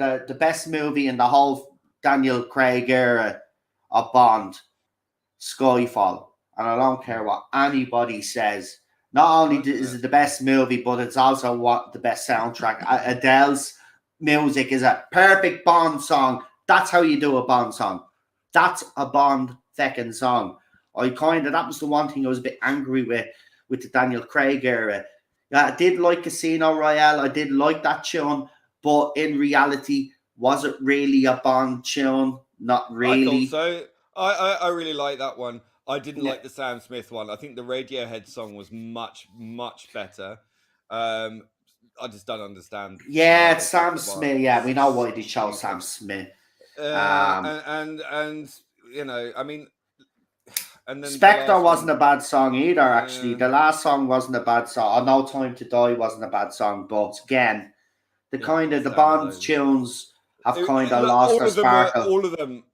in the whole Daniel Craig era of Bond, Skyfall. And I don't care what anybody says. Not only is it the best movie, but it's also the best soundtrack. Adele's music is a perfect Bond song. That's how you do a Bond song. That's a Bond feckin' song. That was the one thing I was a bit angry with the Daniel Craig era. I did like Casino Royale. I did like that tune, but in reality, was it really a Bond tune? Not really. I thought so. I really like that one. I didn't like the Sam Smith one. I think the Radiohead song was much, much better. I just don't understand. Yeah, it's Sam Smith. Yeah, we know why they chose Sam Smith. And I mean. And then Spectre wasn't a bad song either, actually. The last song wasn't a bad song. No Time to Die wasn't a bad song, but again, the Bond tunes have kind of lost their sparkle.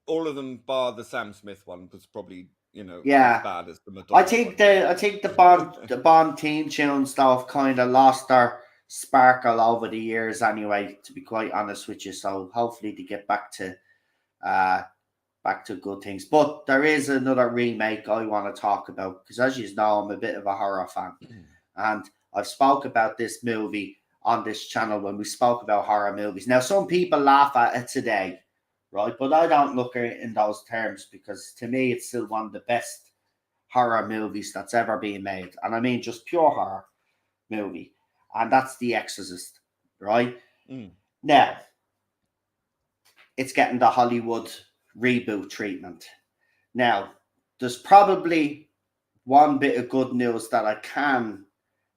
All of them bar the Sam Smith one was probably as bad as the Madonna. I think the Bond theme tunes though have kind of lost their sparkle over the years anyway, to be quite honest with you. So hopefully they get back to good things. But there is another remake I want to talk about, because as you know, I'm a bit of a horror fan. And I've spoke about this movie on this channel when we spoke about horror movies. Now, some people laugh at it today, right? But I don't look at it in those terms because to me, it's still one of the best horror movies that's ever been made. And I mean, just pure horror movie. And that's The Exorcist, right? Now, it's getting the Hollywood reboot treatment. Now, there's probably one bit of good news that I can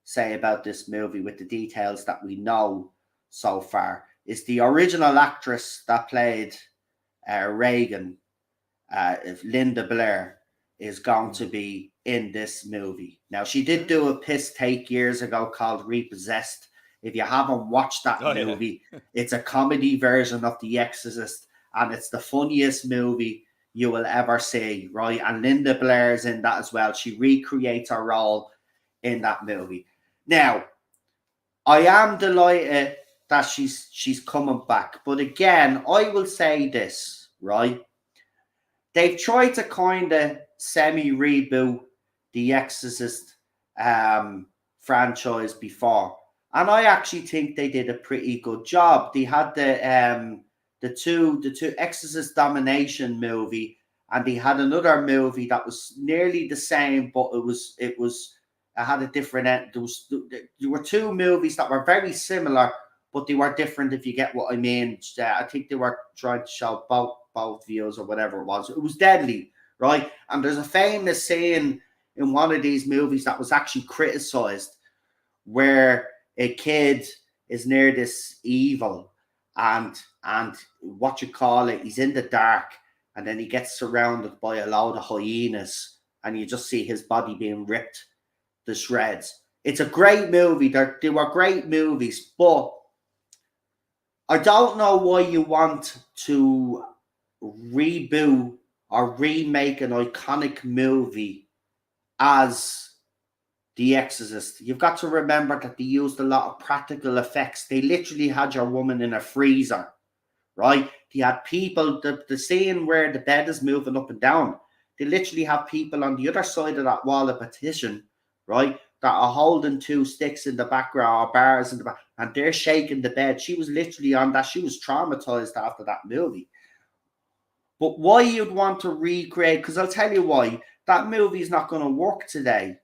say about this movie with the details that we know so far is the original actress that played Reagan, Linda Blair, is going to be in this movie. Now, she did do a piss take years ago called Repossessed. If you haven't watched that movie, it's a comedy version of The Exorcist, and it's the funniest movie you will ever see, right? And Linda Blair's in that as well. She recreates her role in that movie. Now, I am delighted that she's coming back. But again, I will say this, right? They've tried to kind of semi-reboot the Exorcist franchise before. And I actually think they did a pretty good job. They had the two Exorcist Domination movie, and they had another movie that was nearly the same, but it had a different end. There were two movies that were very similar, but they were different, if you get what I mean. I think they were trying to show both views or whatever it was. It was deadly, right? And there's a famous scene in one of these movies that was actually criticized where a kid is near this evil and what you call it, he's in the dark, and then he gets surrounded by a load of hyenas, and you just see his body being ripped to shreds. It's a great movie. They were great movies, but I don't know why you want to reboot or remake an iconic movie as The Exorcist. You've got to remember that they used a lot of practical effects. They literally had your woman in a freezer, right? They had people, the scene where the bed is moving up and down, they literally have people on the other side of that wall of partition, right, that are holding two sticks in the background or bars in the back, and they're shaking the bed. She was literally on that. She was traumatized after that movie. But why you'd want to recreate, because I'll tell you why, that movie is not going to work today,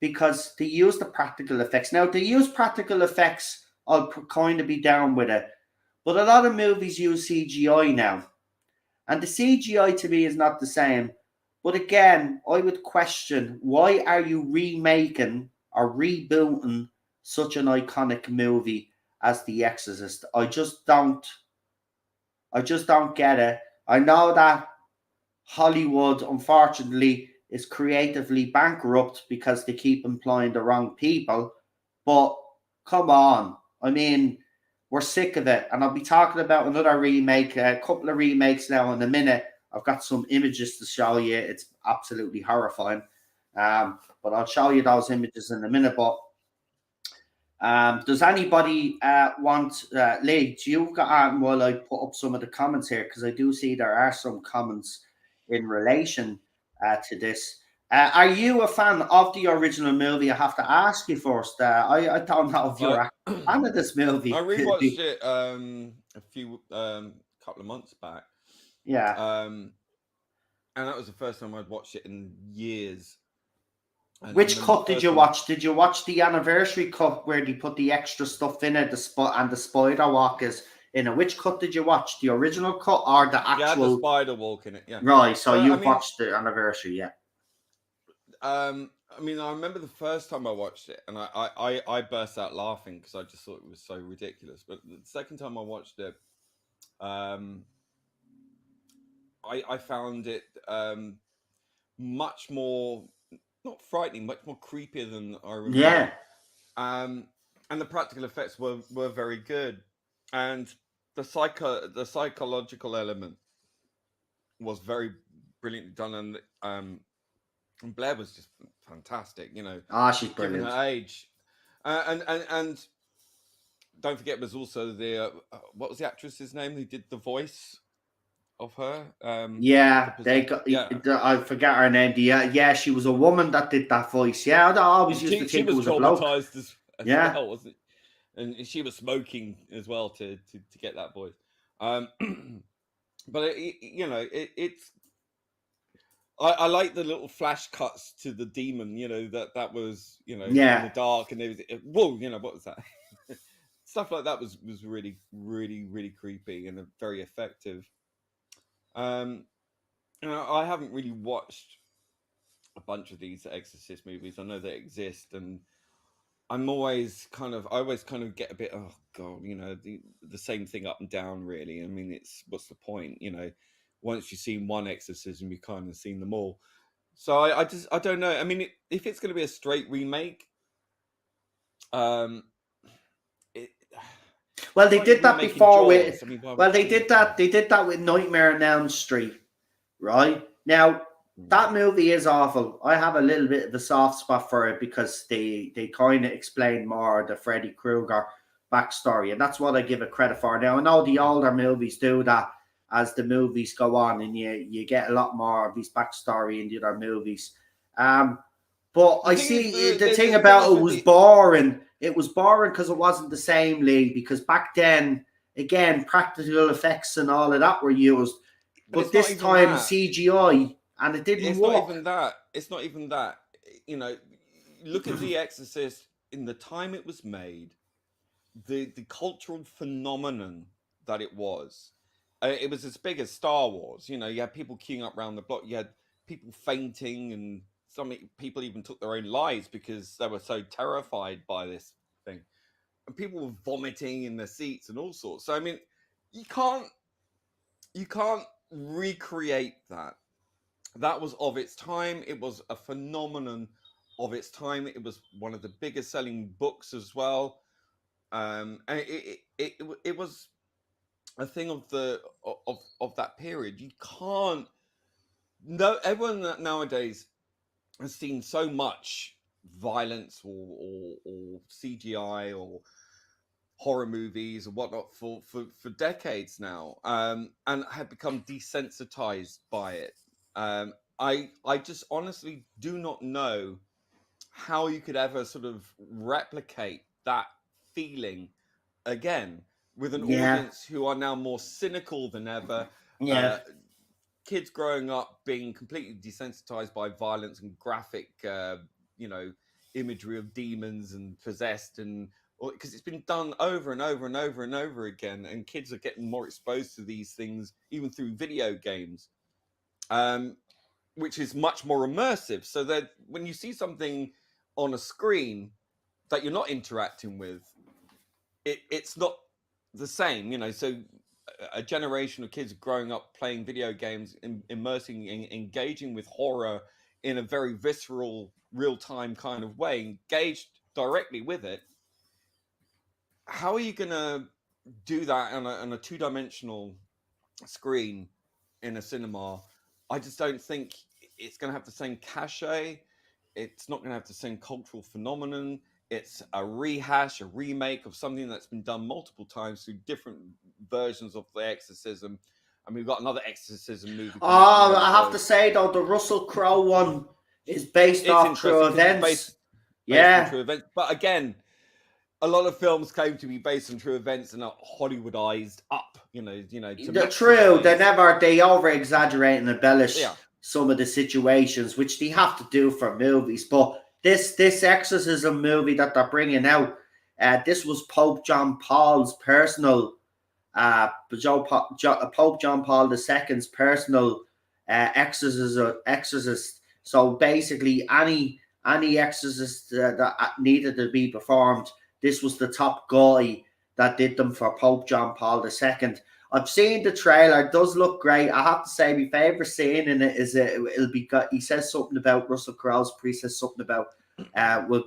because they use the practical effects. Now, they use practical effects, I'll kind of be down with it. But a lot of movies use CGI now. And the CGI to me is not the same. But again, I would question, why are you remaking or rebooting such an iconic movie as The Exorcist? I just don't get it. I know that Hollywood, unfortunately, is creatively bankrupt because they keep employing the wrong people. But come on. I mean, we're sick of it. And I'll be talking about another remake, a couple of remakes now in a minute. I've got some images to show you. It's absolutely horrifying. But I'll show you those images in a minute. But does anybody want, Lee, do you got on while I put up some of the comments here? Because I do see there are some comments in relation to this. Are you a fan of the original movie? I have to ask you first. I don't know if you're a fan of this movie. I rewatched it a few couple of months back. Yeah. And that was the first time I'd watched it in years. And which cut did you watch? Did you watch the anniversary cut where they put the extra stuff in it, the spider walk is in it? Which cut did you watch? The original cut or the actual? Yeah, the spider walk in it. Yeah. Right. So you watched the anniversary, yeah. I mean, I remember the first time I watched it, and I burst out laughing because I just thought it was so ridiculous. But the second time I watched it, I found it much more, not frightening, much more creepier than I remember. Yeah. And the practical effects were very good, and the psychological element was very brilliantly done, and Blair was just fantastic, you know. She's brilliant. Given her age, and don't forget, there's also the what was the actress's name who did the voice of her? I forget her name. Yeah, she was a woman that did that voice. Yeah, I always used to think it was a bloke. Well, wasn't it? and she was smoking as well to get that voice. But it's I like the little flash cuts to the demon. That was in the dark, and there was whoa, what was that? Stuff like that was really, really, really creepy and very effective. I haven't really watched a bunch of these Exorcist movies. I know they exist, and I always kind of get a bit, oh god, the same thing up and down. Really, I mean, what's the point? Once you've seen one exorcism, you've kind of seen them all. So I don't know. I mean, if it's going to be a straight remake, well, they did that before with. They did that. They did that with Nightmare on Elm Street, right? Now that movie is awful. I have a little bit of a soft spot for it because they kind of explain more the Freddy Krueger backstory, and that's what I give it credit for. Now I know the older movies do that as the movies go on, and you get a lot more of his backstory in the other movies. But I see the thing about it was boring. It was boring because it wasn't the same, Lee, because back then, again, practical effects and all of that were used. But this time, CGI, and it didn't work. It's not even that. Look at The Exorcist in the time it was made, the cultural phenomenon that it was. It was as big as Star Wars. You had people queuing up around the block. You had people fainting, and some people even took their own lives because they were so terrified by this thing. And people were vomiting in their seats and all sorts. So I mean, you can't recreate that. That was of its time. It was a phenomenon of its time. It was one of the biggest selling books as well. And it was a thing of that period. You can't. No, everyone nowadays has seen so much violence or CGI or horror movies or whatnot for decades now, and have become desensitized by it. I just honestly do not know how you could ever sort of replicate that feeling again with an audience who are now more cynical than ever. Kids growing up being completely desensitized by violence and graphic, imagery of demons and possessed, and because it's been done over and over and over and over again, and kids are getting more exposed to these things even through video games, which is much more immersive. So that when you see something on a screen that you're not interacting with, it's not the same, So a generation of kids growing up playing video games, immersing, engaging with horror in a very visceral, real-time kind of way, engaged directly with it. How are you going to do that on a two-dimensional screen in a cinema? I just don't think it's going to have the same cachet. It's not going to have the same cultural phenomenon. It's a rehash, a remake of something that's been done multiple times through different versions of The Exorcism. And we've got another Exorcism movie. I have to say, though, the Russell Crowe one is based off true events. Based on true events. But again, a lot of films claim to be based on true events and are Hollywoodized up, They're true. They over-exaggerate and embellish some of the situations, which they have to do for movies. But this exorcism movie that they're bringing out, this was Pope John Paul's personal, Pope John Paul II's personal exorcist. So basically, any exorcist that needed to be performed, this was the top guy that did them for Pope John Paul II. I've seen the trailer. It does look great. I have to say, my favorite scene in it is he says something about Russell Crowe's priest says something about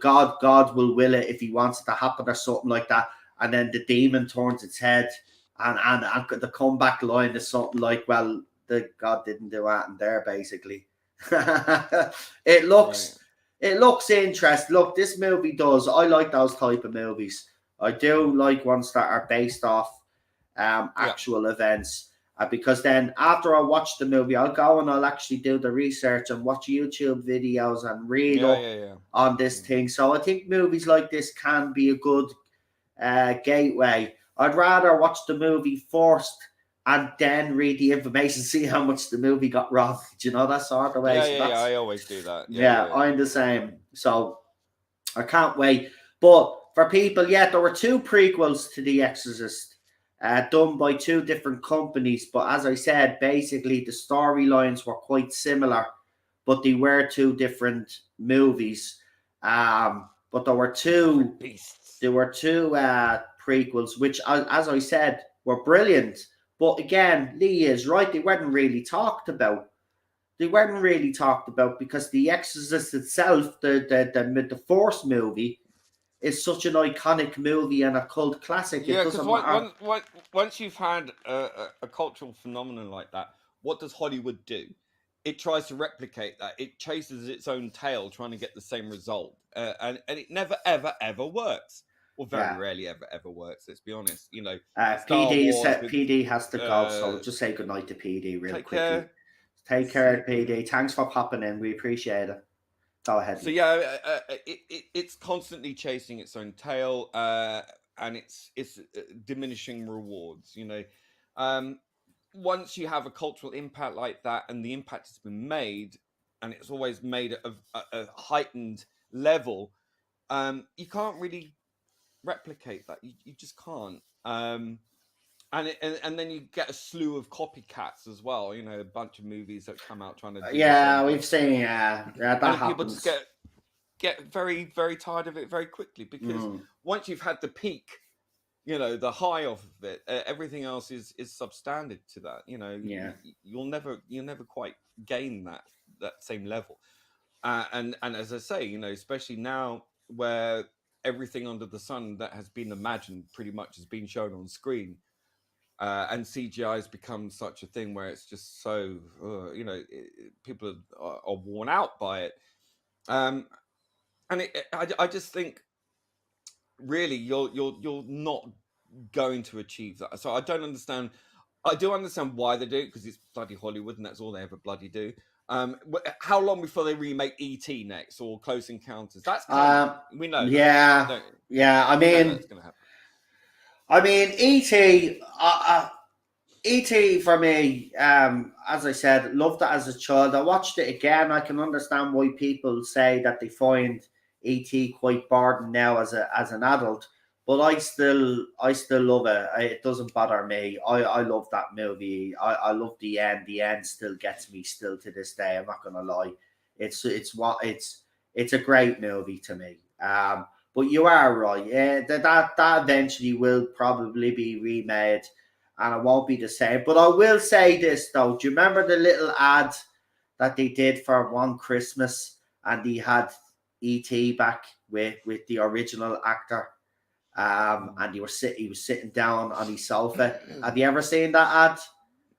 God will will it if he wants it to happen or something like that. And then the demon turns its head, and the comeback line is something like, well, the God didn't do that in there, basically. It looks interesting. Look, this movie does. I like those type of movies. I do like ones that are based off actual events, because then after I watch the movie, I'll go and I'll actually do the research and watch YouTube videos and read up on this thing. So I think movies like this can be a good gateway. I'd rather watch the movie first and then read the information, see how much the movie got wrong. Do you know that sort of way? Yeah. I always do that. Yeah, I'm the same. So I can't wait. But for people, there were 2 prequels to The Exorcist, done by 2 different companies. But as I said, basically the storylines were quite similar, but they were 2 different movies. But there were 2 beasts. There were 2 prequels, which, as I said, were brilliant. But again, Lee is right. They weren't really talked about. Because The Exorcist itself, the first movie, is such an iconic movie and a cult classic. Yeah, because once you've had a cultural phenomenon like that, what does Hollywood do? It tries to replicate that. It chases its own tail, trying to get the same result, and it never, ever works. Or very rarely ever works. Let's be honest. You know, PD has to go, so just say goodnight to PD real quickly. Take care, PD. Thanks for popping in. We appreciate it. Go ahead. So it's constantly chasing its own tail, and it's diminishing rewards. You know, once you have a cultural impact like that, and the impact has been made, and it's always made at a heightened level, you can't really replicate that. You just can't. And then you get a slew of copycats as well. You know, a bunch of movies that come out trying to. We've seen. That happens. People just get very, very tired of it very quickly, because once you've had the peak, you know, the high of it, everything else is substandard to that. You know, you'll never quite gain that same level. And as I say, you know, especially now where everything under the sun that has been imagined pretty much has been shown on screen. And CGI has become such a thing where it's just so, you know, people are worn out by it. And I just think, really, you're not going to achieve that. So I don't understand. I do understand why they do it, because it's bloody Hollywood and that's all they ever bloody do. How long before they remake E.T. next, or Close Encounters? That's we know. Yeah. I mean, that's going to happen. I mean, E.T. for me, as I said, loved it as a child. I watched it again. I can understand why people say that they find E.T. quite boring now as an adult, but I still love it. It doesn't bother me. I love that movie. I love the end. The end still gets me still to this day. I'm not gonna lie. It's a great movie to me. But you are right. That eventually will probably be remade, and it won't be the same. But I will say this though: do you remember the little ad that they did for one Christmas, and he had E.T. back with the original actor, and he was sitting down on his sofa. Have you ever seen that ad?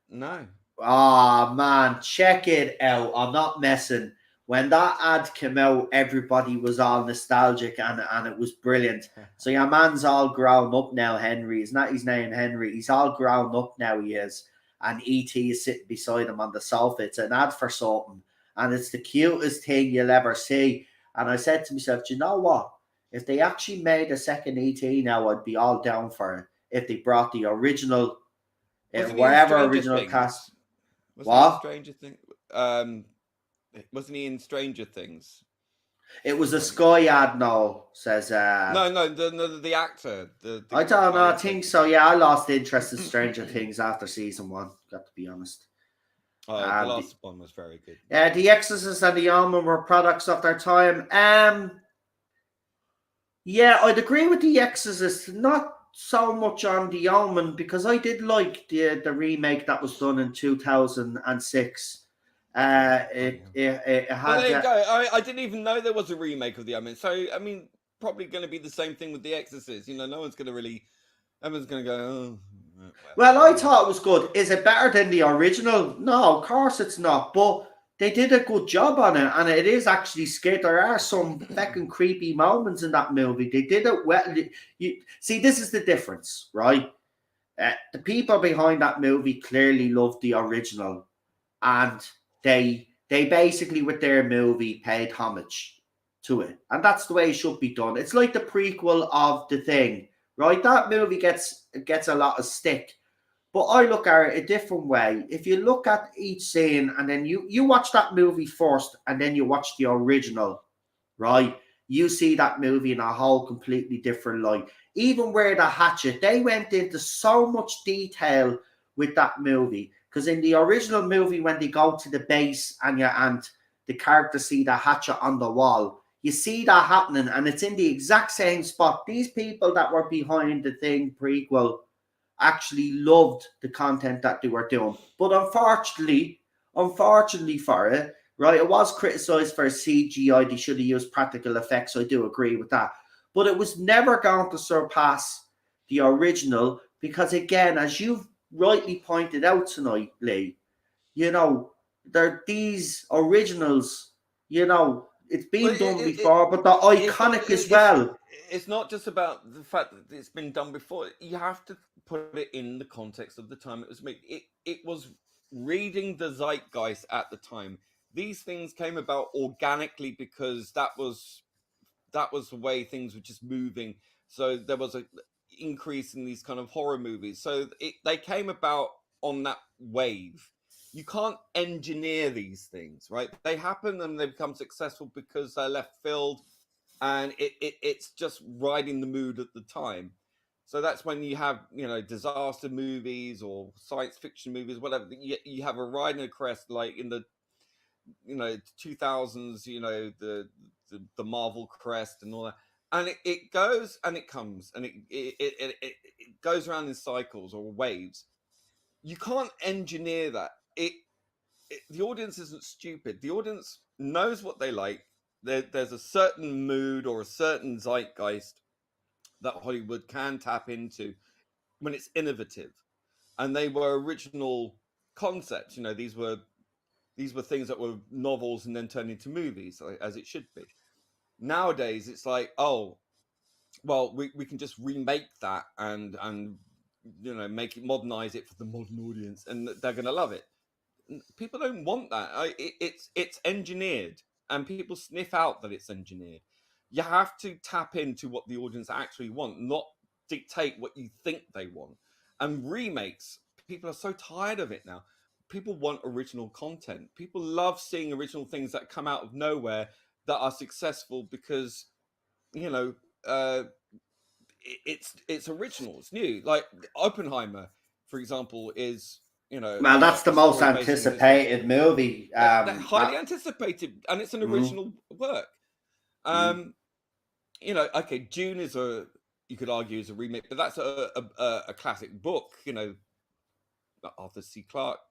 No. Oh man, check it out. I'm not messing. When that ad came out, everybody was all nostalgic, and it was brilliant. So your man's all grown up now, Henry. Isn't that his name, Henry? He's all grown up now, he is. And E.T. is sitting beside him on the sofa. It's an ad for something, and it's the cutest thing you'll ever see. And I said to myself, do you know what? If they actually made a second E.T. now, I'd be all down for it. If they brought the original, whatever original cast. What? Stranger Things. Wasn't he in Stranger Things? It was a Sky ad, no, says... No, the actor. I don't know, I think so. Yeah, I lost interest in Stranger Things after season 1, got to be honest. The last one was very good. Yeah, The Exorcist and The Omen were products of their time. Yeah, I'd agree with The Exorcist. Not so much on The Omen, because I did like the remake that was done in 2006. It had. Well, there you go. I didn't even know there was a remake of The Omen. So I mean, probably going to be the same thing with The Exorcist. You know, everyone's going to go. Oh, well, I thought it was good. Is it better than the original? No, of course it's not. But they did a good job on it, and it is actually scary. There are some fucking creepy moments in that movie. They did it well. You see, this is the difference, right? The people behind that movie clearly loved the original, and they basically, with their movie, paid homage to it. And that's the way it should be done. It's like the prequel of The Thing, right? That movie gets a lot of stick. But I look at it a different way. If you look at each scene and then you watch that movie first and then you watch the original, right? You see that movie in a whole completely different light. Even where the hatchet, they went into so much detail with that movie. Because in the original movie, when they go to the base and the characters see the hatchet on the wall, you see that happening and it's in the exact same spot. These people that were behind the thing prequel actually loved the content that they were doing. But unfortunately for it, right, it was criticized for CGI. They should have used practical effects. I do agree with that. But it was never going to surpass the original because, again, as you've rightly pointed out tonight, Lee, they're these originals, it's been done before, but they're iconic as well. It's not just about the fact that it's been done before. You have to put it in the context of the time it was made. It was reading the zeitgeist at the time. These things came about organically because that was the way things were just moving. So there was a increase in these kind of horror movies. So they came about on that wave. You can't engineer these things, right? They happen and they become successful because they're left field, and it's just riding the mood at the time. So that's when you have disaster movies or science fiction movies, whatever. You have a ride and a crest, like in the 2000s, the Marvel crest and all that, and it goes and it comes and it goes around in cycles or waves. You can't engineer that. The audience isn't stupid. The audience knows what they like. There's a certain mood or a certain zeitgeist that Hollywood can tap into when it's innovative, and they were original concepts. These were things that were novels and then turned into movies, as it should be. Nowadays, it's like, oh, well, we can just remake that and make it, modernize it for the modern audience, and they're going to love it. People don't want that. It's engineered, and people sniff out that it's engineered. You have to tap into what the audience actually want, not dictate what you think they want. And remakes, people are so tired of it now. People want original content. People love seeing original things that come out of nowhere that are successful because it's original, it's new. Like Oppenheimer, for example, is well, that's the most anticipated movie. Highly anticipated, and it's an original work. Okay, Dune is you could argue is a remake, but that's a classic book. Arthur C. Clarke,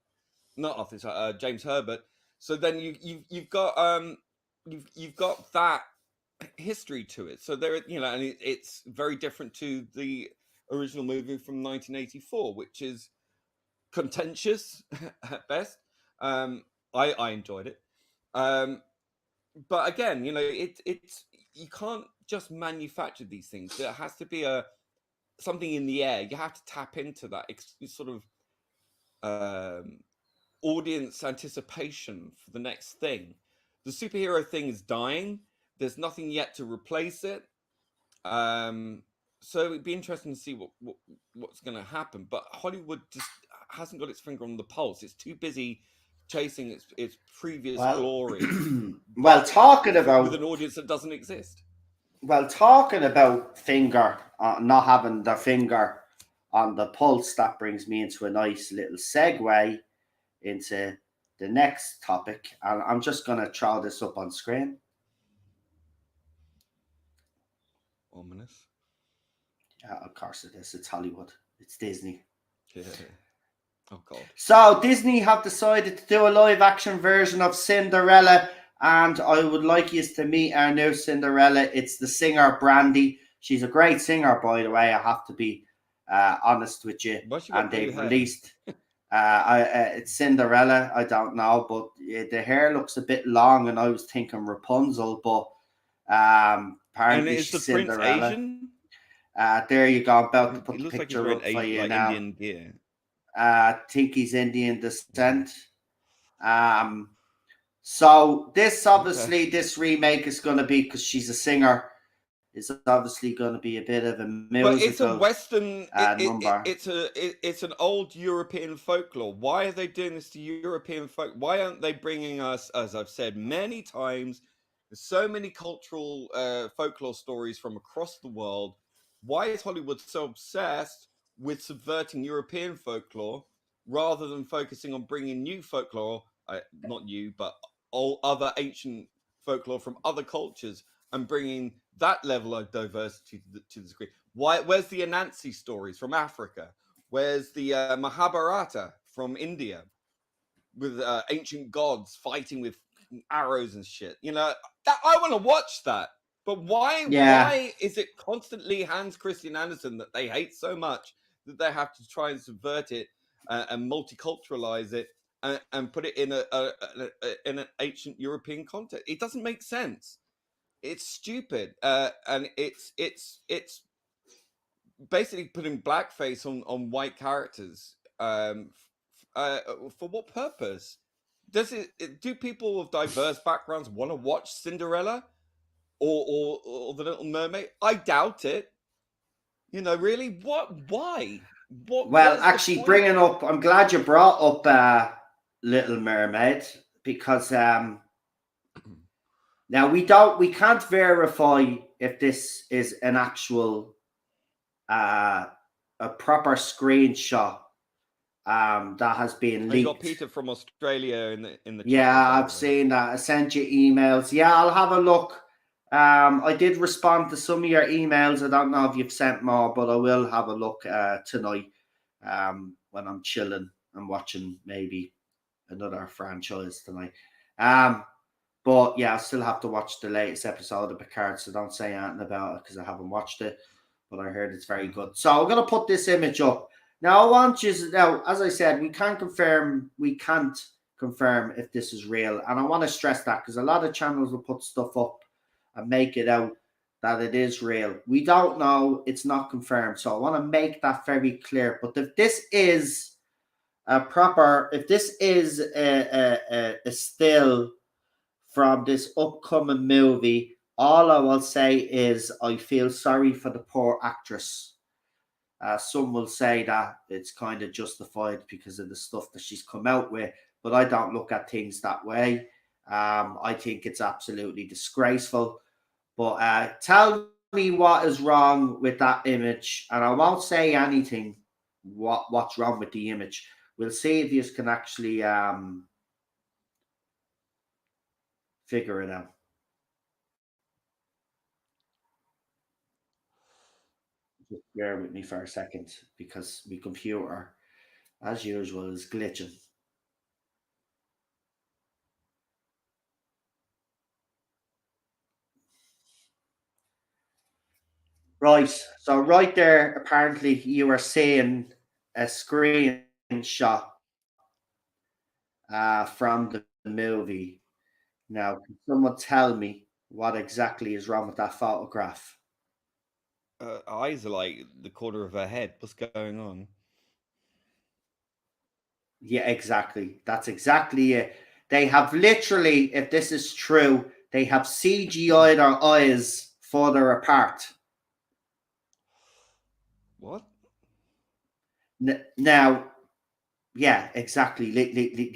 not Arthur, James Herbert. So then you've got that history to it. So there, and it's very different to the original movie from 1984, which is contentious at best. I enjoyed it, but again, it's you can't just manufacture these things. There has to be something in the air. You have to tap into that sort of audience anticipation for the next thing. The superhero thing is dying. There's nothing yet to replace it. So it'd be interesting to see what's going to happen. But Hollywood just hasn't got its finger on the pulse. It's too busy chasing its previous glory. Well, talking about with an audience that doesn't exist. Well, talking about finger, not having their finger on the pulse, that brings me into a nice little segue into the next topic. And I'm just going to throw this up on screen. Ominous. Yeah, of course it is. It's Hollywood. It's Disney. Yeah. Oh, God. So Disney have decided to do a live action version of Cinderella, and I would like you to meet our new Cinderella. It's the singer Brandy. She's a great singer, by the way. I have to be honest with you. And they've released it's Cinderella. I don't know, but the hair looks a bit long, and I was thinking Rapunzel, but apparently she's Cinderella. Prince Asian? There you go. I'm about to put the picture up for you now. Indian gear. Think he's Indian descent. So this obviously this remake is going to be because she's a singer. is obviously going to be a bit of a But it's a musical Western. number. It's an old European folklore. Why are they doing this to European folk? Why aren't they bringing us, as I've said many times, there's so many cultural folklore stories from across the world. Why is Hollywood so obsessed with subverting European folklore rather than focusing on bringing new folklore? Not new, but all other ancient folklore from other cultures and bringing that level of diversity to the screen. Where's the Anansi stories from Africa? Where's the Mahabharata from India with ancient gods fighting with arrows and shit? You know, that I want to watch that. But why is it constantly Hans Christian Andersen that they hate so much that they have to try and subvert it and multiculturalize it and put it in in an ancient European context? It doesn't make sense. It's stupid, and it's basically putting blackface on white characters. For what purpose? Do people with diverse backgrounds want to watch Cinderella or The Little Mermaid? I doubt it. You know, really, what? Why? Well, actually, bringing up, I'm glad you brought up Little Mermaid, because now we can't verify if this is an actual a proper screenshot that has been leaked. You got Peter from Australia in the yeah chat, I've seen that. I sent you emails. Yeah, I'll have a look. I did respond to some of your emails. I don't know if you've sent more, but I will have a look tonight when I'm chilling and watching maybe another franchise tonight. But yeah, I still have to watch the latest episode of Picard, so don't say anything about it because I haven't watched it, but I heard it's very good. So I'm going to put this image up. Now, I want you to, now, as I said, we can't confirm if this is real. And I want to stress that because a lot of channels will put stuff up and make it out that it is real. We don't know. It's not confirmed. So I want to make that very clear. But if this is if this is a still from this upcoming movie, all I will say is I feel sorry for the poor actress. Some will say that it's kind of justified because of the stuff that she's come out with, but I don't look at things that way. I think it's absolutely disgraceful. But tell me what is wrong with that image, and I won't say anything what's wrong with the image. We'll see if you can actually figure it out. Just bear with me for a second because my computer, as usual, is glitching. Right. So right there, apparently you are seeing a screenshot from the movie. Now, can someone tell me what exactly is wrong with that photograph? Eyes are like the corner of her head. What's going on? Yeah, exactly. That's exactly it. They have literally, if this is true, they have CGI'd our eyes further apart. What? Now, yeah, exactly.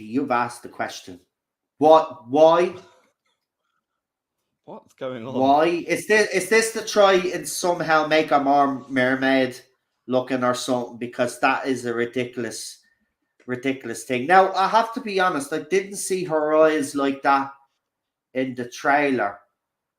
You've asked the question. What? Why? What's going on? Why is this to try and somehow make a more mermaid looking or something? Because that is a ridiculous thing. Now, I have to be honest, I didn't see her eyes like that in the trailer.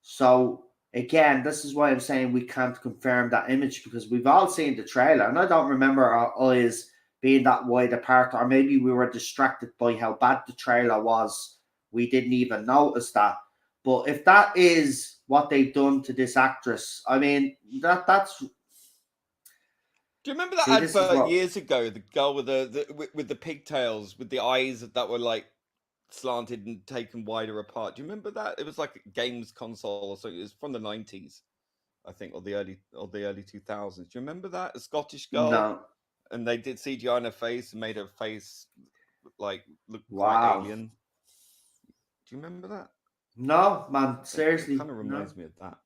So again, this is why I'm saying we can't confirm that image, because we've all seen the trailer and I don't remember our eyes being that wide apart, or maybe we were distracted by how bad the trailer was. We didn't even notice that. But if that is what they've done to this actress, I mean, that's. Do you remember that advert years ago? The girl with the pigtails, with the eyes that were like slanted and taken wider apart. Do you remember that? It was like a games console or something. It was from the 90s, I think, or the early 2000s. Do you remember that? A Scottish girl. No. And they did CGI on her face and made her face like look Wow. quite alien. Do you remember that? No, man. Seriously, it kind of reminds me of that.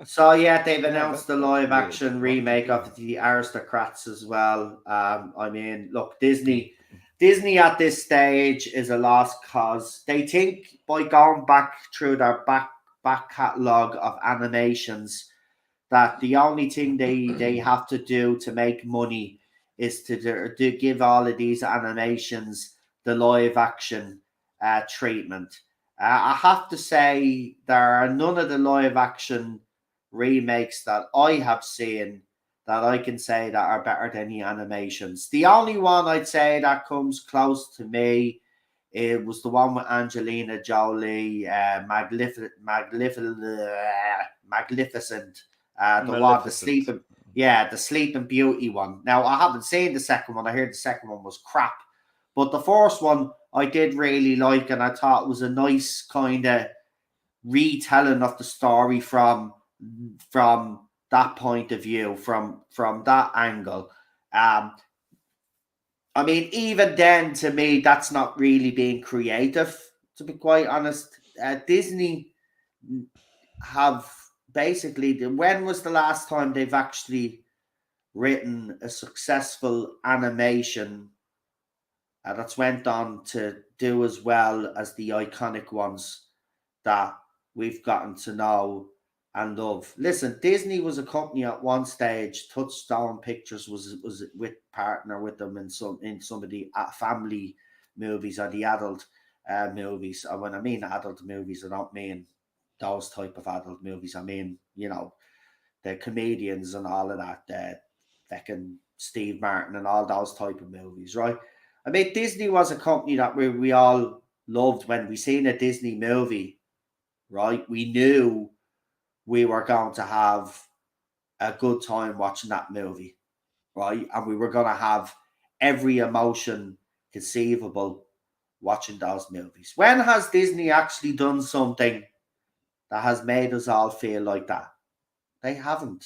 So yeah, they've Yeah, announced the that's live weird. action Why would remake you do of the Aristocrats as well. I mean, look, Disney, that? Disney at this stage is a lost cause. They think by going back through their back catalogue of animations that the only thing they have to do to make money is to give all of these animations the live action treatment. I have to say there are none of the live action remakes that I have seen that I can say that are better than the animations. The only one I'd say that comes close to me, it was the one with Angelina Jolie, Magnificent, the one, Maleficent. the Sleeping Beauty one. Now I haven't seen the second one. I heard the second one was crap, but the first one I did really like, and I thought it was a nice kind of retelling of the story from that point of view, from that angle. Um, I mean, even then, to me, that's not really being creative. To be quite honest, Disney have basically. When was the last time they've actually written a successful animation that's went on to do as well as the iconic ones that we've gotten to know and love? Listen, Disney was a company at one stage. Touchstone Pictures was with partner with them in some of the family movies or the adult movies. And when I mean adult movies, I don't mean those type of adult movies. I mean, the comedians and all of that, fucking Steve Martin and all those type of movies, right? I mean, Disney was a company that we all loved. When we seen a Disney movie, right? We knew we were going to have a good time watching that movie, right? And we were going to have every emotion conceivable watching those movies. When has Disney actually done something that has made us all feel like that? They haven't.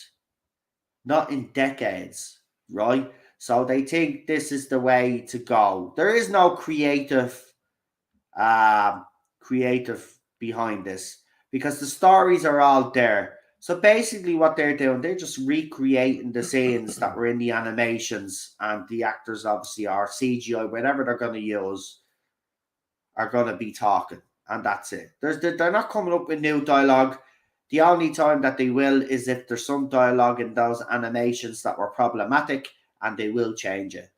Not in decades, right? So they think this is the way to go. There is no creative behind this because the stories are all there. So basically, what they're doing, they're just recreating the scenes that were in the animations, and the actors obviously are CGI, whatever they're going to use, are going to be talking, and that's it. They're not coming up with new dialogue. The only time that they will is if there's some dialogue in those animations that were problematic, and they will change it.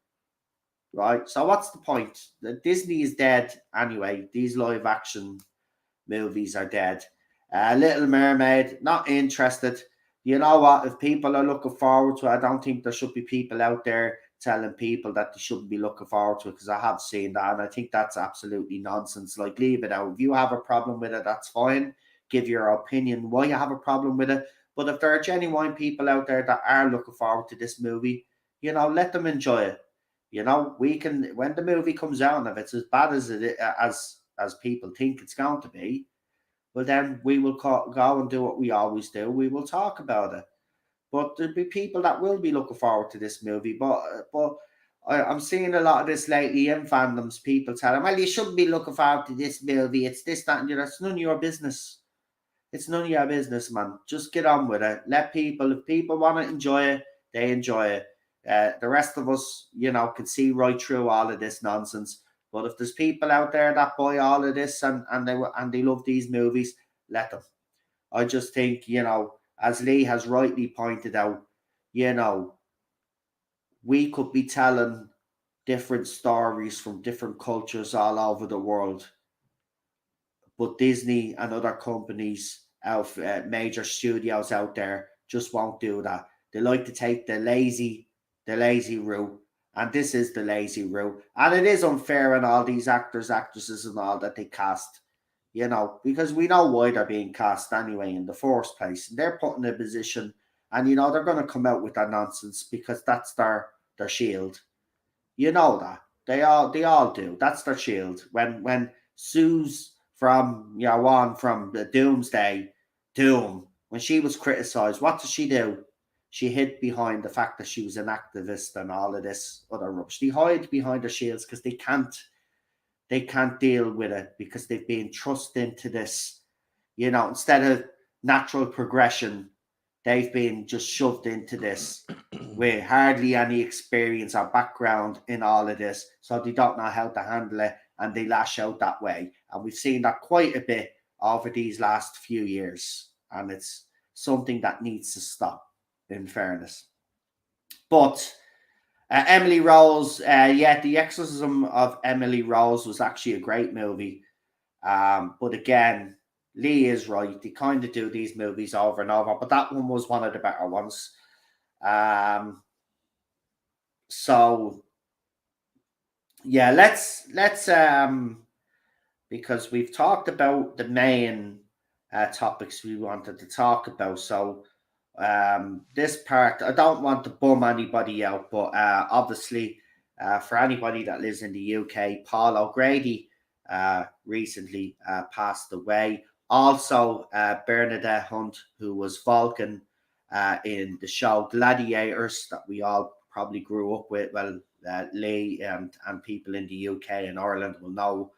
Right? So what's the point? Disney is dead anyway. These live action movies are dead. Little Mermaid, not interested. You know what? If people are looking forward to it, I don't think there should be people out there telling people that they shouldn't be looking forward to it, because I have seen that and I think that's absolutely nonsense. Like, leave it out. If you have a problem with it, that's fine. Give your opinion why you have a problem with it. But if there are genuine people out there that are looking forward to this movie, let them enjoy it. We can, when the movie comes out, and if it's as bad as people think it's going to be, well, then we will go and do what we always do. We will talk about it. But there'll be people that will be looking forward to this movie. But I'm seeing a lot of this lately in fandoms. People telling, well, you shouldn't be looking forward to this movie. It's this, that, and the other. It's none of your business. It's none of your business, man. Just get on with it. Let people, if people want to enjoy it, they enjoy it. The rest of us, can see right through all of this nonsense. But if there's people out there that buy all of this and they love these movies, let them. I just think, as Lee has rightly pointed out, we could be telling different stories from different cultures all over the world, but Disney and other companies, major studios out there, just won't do that. They like to take the lazy route, and this is the lazy route, and it is unfair on all these actors, actresses, and all that they cast. Because we know why they're being cast anyway in the first place. They're put in a position, and they're going to come out with that nonsense because that's their shield. You know that they all do. That's their shield. When Sue's from one from the Doomsday Doom, when she was criticized, what does she do? She hid behind the fact that she was an activist and all of this other rubbish. They hide behind their shields because they can't deal with it because they've been thrust into this, instead of natural progression. they've been just shoved into this with hardly any experience or background in all of this, so they don't know how to handle it and they lash out that way. And we've seen that quite a bit over these last few years, and it's something that needs to stop, in fairness. But Emily Rose, yeah, The Exorcism of Emily Rose was actually a great movie. But again, Lee is right. They kind of do these movies over and over, but that one was one of the better ones. So yeah, let's because we've talked about the main topics we wanted to talk about. So this part, I don't want to bum anybody out, but obviously, for anybody that lives in the UK, Paul O'Grady recently passed away. Also, Bernadette Hunt, who was Vulcan in the show Gladiators, that we all probably grew up with. Well, Lee and people in the UK and Ireland will know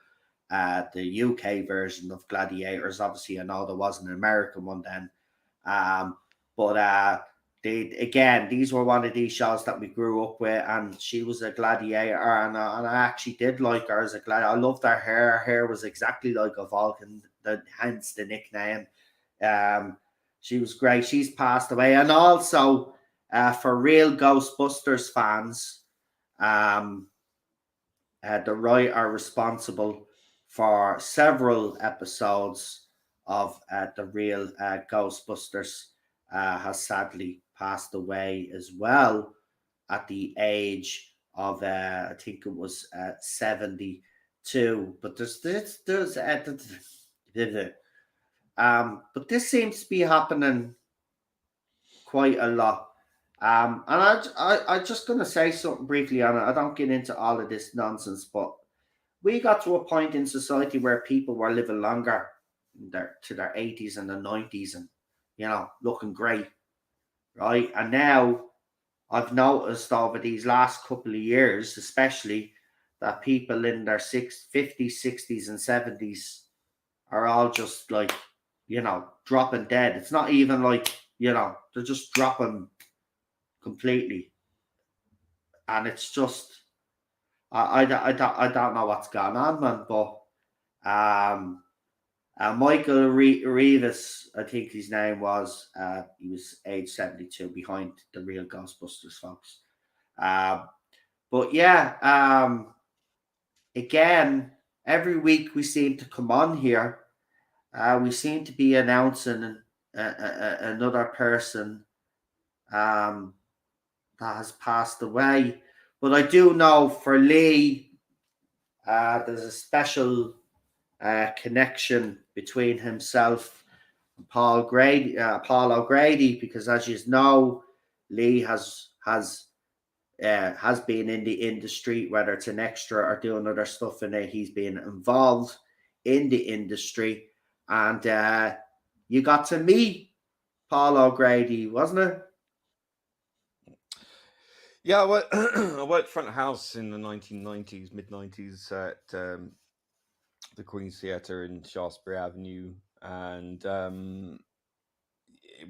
the UK version of Gladiators. Obviously, I know there was an American one then. But these were one of these shows that we grew up with, and she was a gladiator, and I actually did like her as a gladiator. I loved her hair. Her hair was exactly like a Vulcan, hence the nickname. She was great. She's passed away, and also for real Ghostbusters fans, the writer responsible for several episodes of the real Ghostbusters has sadly passed away as well at the age of I think it was 72. But but this seems to be happening quite a lot. And I just gonna say something briefly on it. I don't get into all of this nonsense, but we got to a point in society where people were living longer to their 80s and their 90s, and looking great, right? And now I've noticed over these last couple of years, especially, that people in their 50s, 60s, and 70s are all just like, dropping dead. It's not even like, they're just dropping completely. And it's just, I don't know what's going on, man. But Michael Reeves, I think his name was, he was age 72, behind the real Ghostbusters, folks. But yeah, again, every week we seem to come on here. We seem to be announcing another person that has passed away. But I do know for Lee, there's a special connection between himself and Paul O'Grady, because, as you know, Lee has been in the industry, whether it's an extra or doing other stuff in it. He's been involved in the industry, and you got to meet Paul O'Grady, wasn't it? Yeah, I worked front of house in the 1990s, mid 90s, at the Queen's Theatre in Shaftesbury Avenue, and it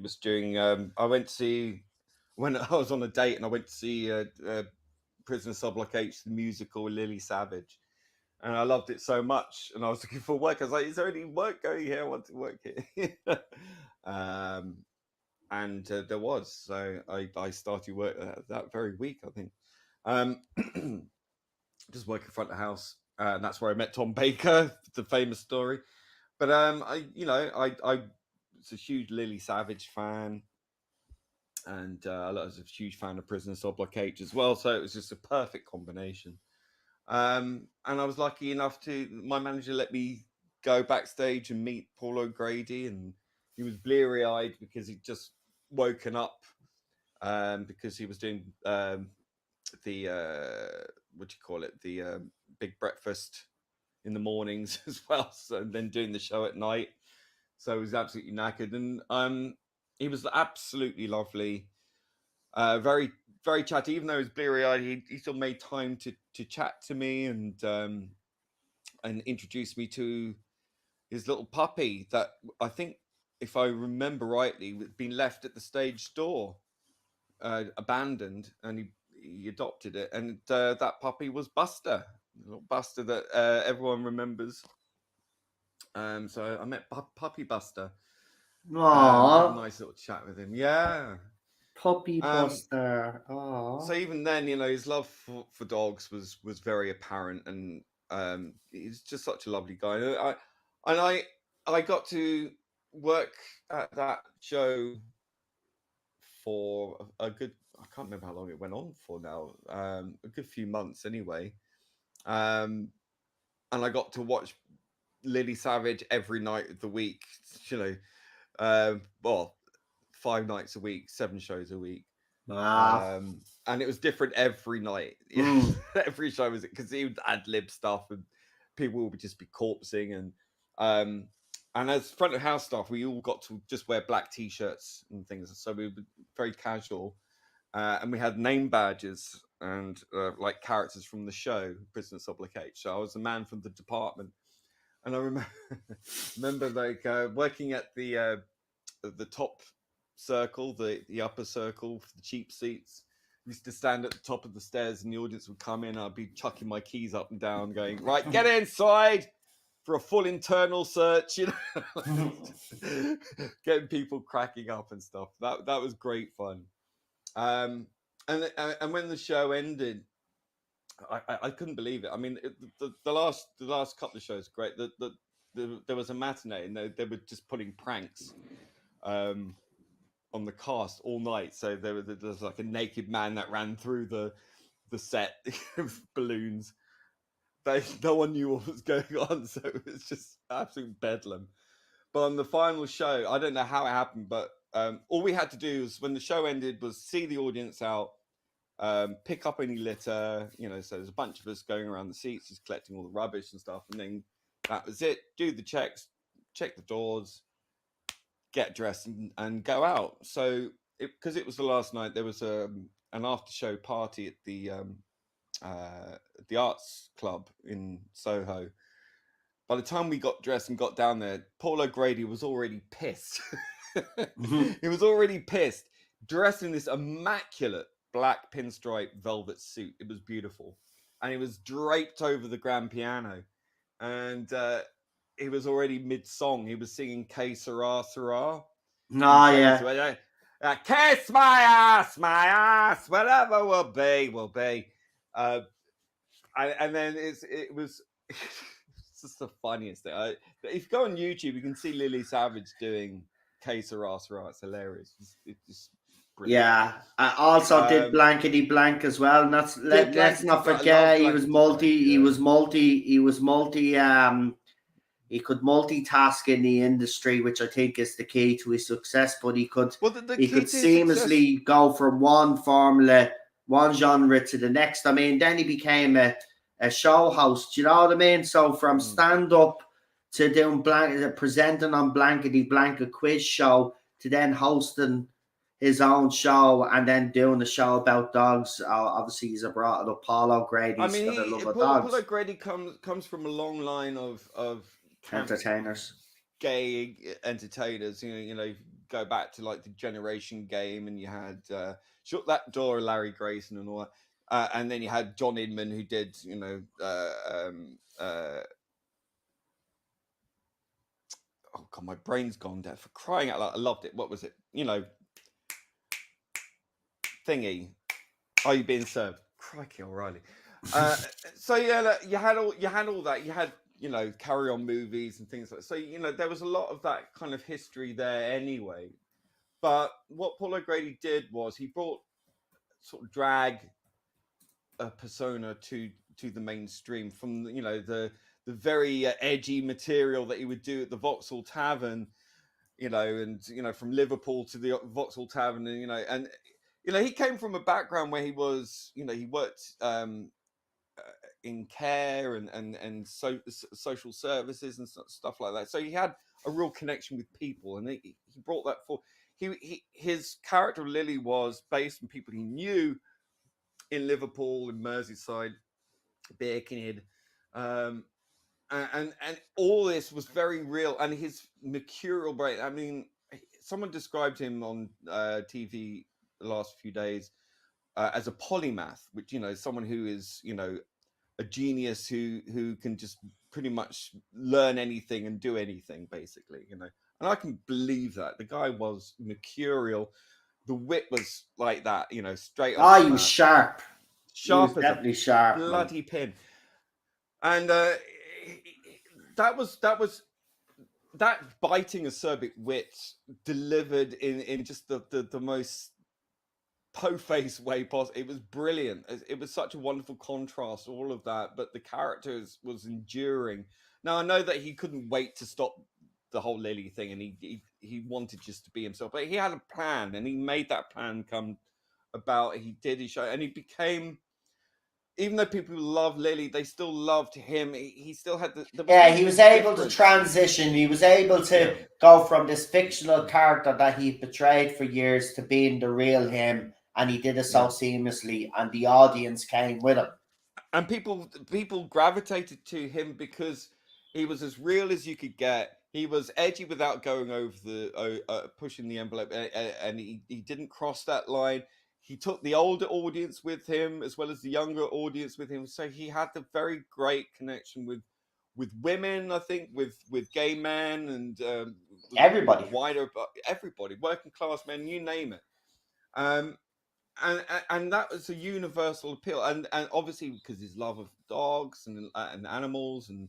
was during I went to see, when I was on a date, and I went to see Prisoner Sublike H, the musical with Lily Savage, and I loved it so much, and I was looking for work. I was like, "Is there any work going here? I want to work here." And there was, so I started work that very week, I think. Just working front of house, and that's where I met Tom Baker, the famous story. But I was a huge Lily Savage fan, and I was a huge fan of Prisoner Sublike H as well. So it was just a perfect combination. And I was lucky enough to my manager let me go backstage and meet Paul O'Grady, and he was bleary eyed because he'd just woken up, because he was doing the what do you call it, the big breakfast in the mornings as well, so, and then doing the show at night. So he was absolutely knackered, and he was absolutely lovely, very very chatty. Even though he was bleary eyed, he still made time to chat to me, and introduce me to his little puppy that I think if I remember rightly, been left at the stage door, abandoned, and he adopted it, and that puppy was Buster, little Buster that everyone remembers. So I met Puppy Buster. Had a Aww, nice little chat with him. Yeah. Puppy Um, Buster. so Aww. even then, his love for dogs was very apparent, and he's just such a lovely guy. I got to work at that show for a good, I can't remember how long it went on for now, a good few months anyway. And I got to watch Lily Savage every night of the week, you know, well, 5 nights a week, 7 shows a week. Ah. And it was different every night. Mm. Every show was, because he would ad lib stuff and people would just be corpsing. And as front of house staff, we all got to just wear black t-shirts and things. So we were very casual. And we had name badges and like characters from the show, Prisoner Supplicate. So I was the man from the department. And I remember like working at the top circle, the upper circle for the cheap seats. I used to stand at the top of the stairs and the audience would come in. I'd be chucking my keys up and down, going, right, get inside for a full internal search, getting people cracking up and stuff. That was great fun. And when the show ended, I couldn't believe it. I mean, the last couple of shows were great. There was a matinee and they were just putting pranks on the cast all night. So there was like a naked man that ran through the set of balloons. No one knew what was going on, so it was just absolute bedlam. But on the final show, I don't know how it happened, but all we had to do was, when the show ended, was see the audience out, pick up any litter, so there's a bunch of us going around the seats, just collecting all the rubbish and stuff, and then that was it. Do the checks, check the doors, get dressed, and go out. So because it was the last night, there was an after show party at the Arts Club in Soho. By the time we got dressed and got down there, Paul O'Grady was already pissed. He was already pissed, dressed in this immaculate black pinstripe velvet suit. It was beautiful. And he was draped over the grand piano. And he was already mid-song. He was singing Que Sera, Sera. No, yeah. Kiss my ass, whatever will be, will be. And then it was it's just the funniest thing. If you go on YouTube, you can see Lily Savage doing Que Sera, Sera. It's hilarious. It's just brilliant. Yeah, I also did Blankety Blank as well. And let's not forget he was multi. He could multitask in the industry, which I think is the key to his success. But he could seamlessly go from one formula, one genre to the next. I mean, then he became a show host. Do you know what I mean? So from stand up to doing presenting on Blankety Blank, a quiz show, to then hosting his own show and then doing a show about dogs. Obviously, he's brought it up. Paul O'Grady. I mean, Paul O'Grady comes from a long line of entertainers, gay entertainers. Go back to like the Generation Game, and you had Shut That Door, Larry Grayson, and all that. And then you had John Inman, who did, oh god, my brain's gone dead. For crying out loud, I loved it. What was it? Thingy. Are you being served? Crikey, O'Reilly. So yeah, you had all that. You had Carry On movies and things like that. So there was a lot of that kind of history there anyway. But what Paul O'Grady did was he brought sort of drag a persona to the mainstream from the very edgy material that he would do at the Vauxhall Tavern, and from Liverpool to the Vauxhall Tavern, and he came from a background where he was, he worked in care and social services and stuff like that. So he had a real connection with people, and he brought that forward. His character Lily was based on people he knew in Liverpool, in Merseyside, Birkenhead, and all this was very real, and his mercurial brain. I mean, someone described him on TV the last few days as a polymath, which, you know, someone who is, you know, a genius who can just pretty much learn anything and do anything, basically, you know. And I can believe that. The guy was mercurial. The wit was like that, you know, straight off. Oh, he was sharp. He was Sharp as definitely a sharp, man. bloody pin. And that was that biting acerbic wit delivered in just the most po-faced way possible. It was brilliant. It was such a wonderful contrast, all of that, but the character was enduring. Now, I know that he couldn't wait to stop the whole Lily thing, and he wanted just to be himself, but he had a plan, and he made that plan come about. He did his show, and he became, even though people love Lily, they still loved him. He still had he was able to transition. He was able to go from this fictional character that he portrayed for years to being the real him, and he did it so seamlessly, and the audience came with him. And people gravitated to him because he was as real as you could get. He was edgy without going over the pushing the envelope, and he didn't cross that line. He took the older audience with him as well as the younger audience with him. So he had a very great connection with women, I think, with gay men, and everybody, everybody, working class men, you name it. And that was a universal appeal, and obviously because his love of dogs and animals and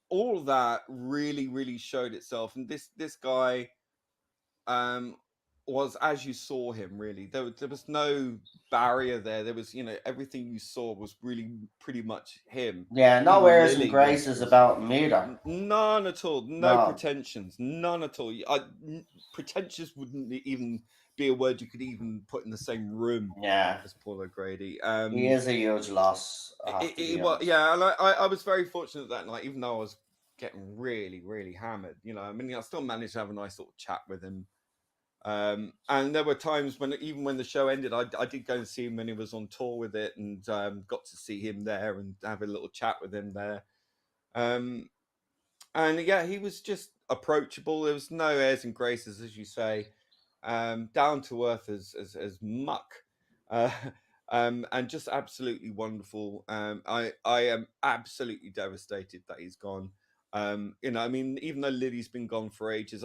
all of that really showed itself. And this guy was, as you saw him, really, there was no barrier there. There was, you know, everything you saw was really pretty much him. Yeah, no airs and graces about him either. None at all. No pretensions. None at all. Pretentious wouldn't even be a word you could even put in the same room as Paul O'Grady. He is a huge loss. Well, yeah, and I was very fortunate that night, even though I was getting really hammered. You know, I mean, I still managed to have a nice little chat with him. And there were times when, even when the show ended, I did go and see him when he was on tour with it, and got to see him there and have a little chat with him there. And yeah, he was just approachable. There was no airs and graces, as you say. Down to earth as muck, and just absolutely wonderful. I am absolutely devastated that he's gone. You know, I mean, even though Lily's been gone for ages,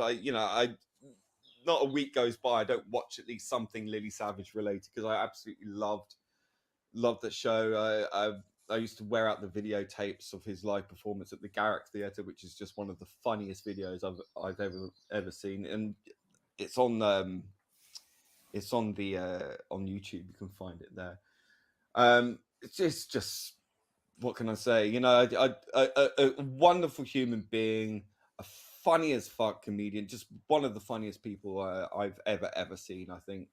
not a week goes by I don't watch at least something Lily Savage related, because I absolutely loved that show. I used to wear out the videotapes of his live performance at the Garrick Theatre, which is just one of the funniest videos I've ever seen, and it's on the on YouTube. You can find it there. It's just what can I say? You know, a wonderful human being, a funny as fuck comedian, just one of the funniest people I've ever seen. I think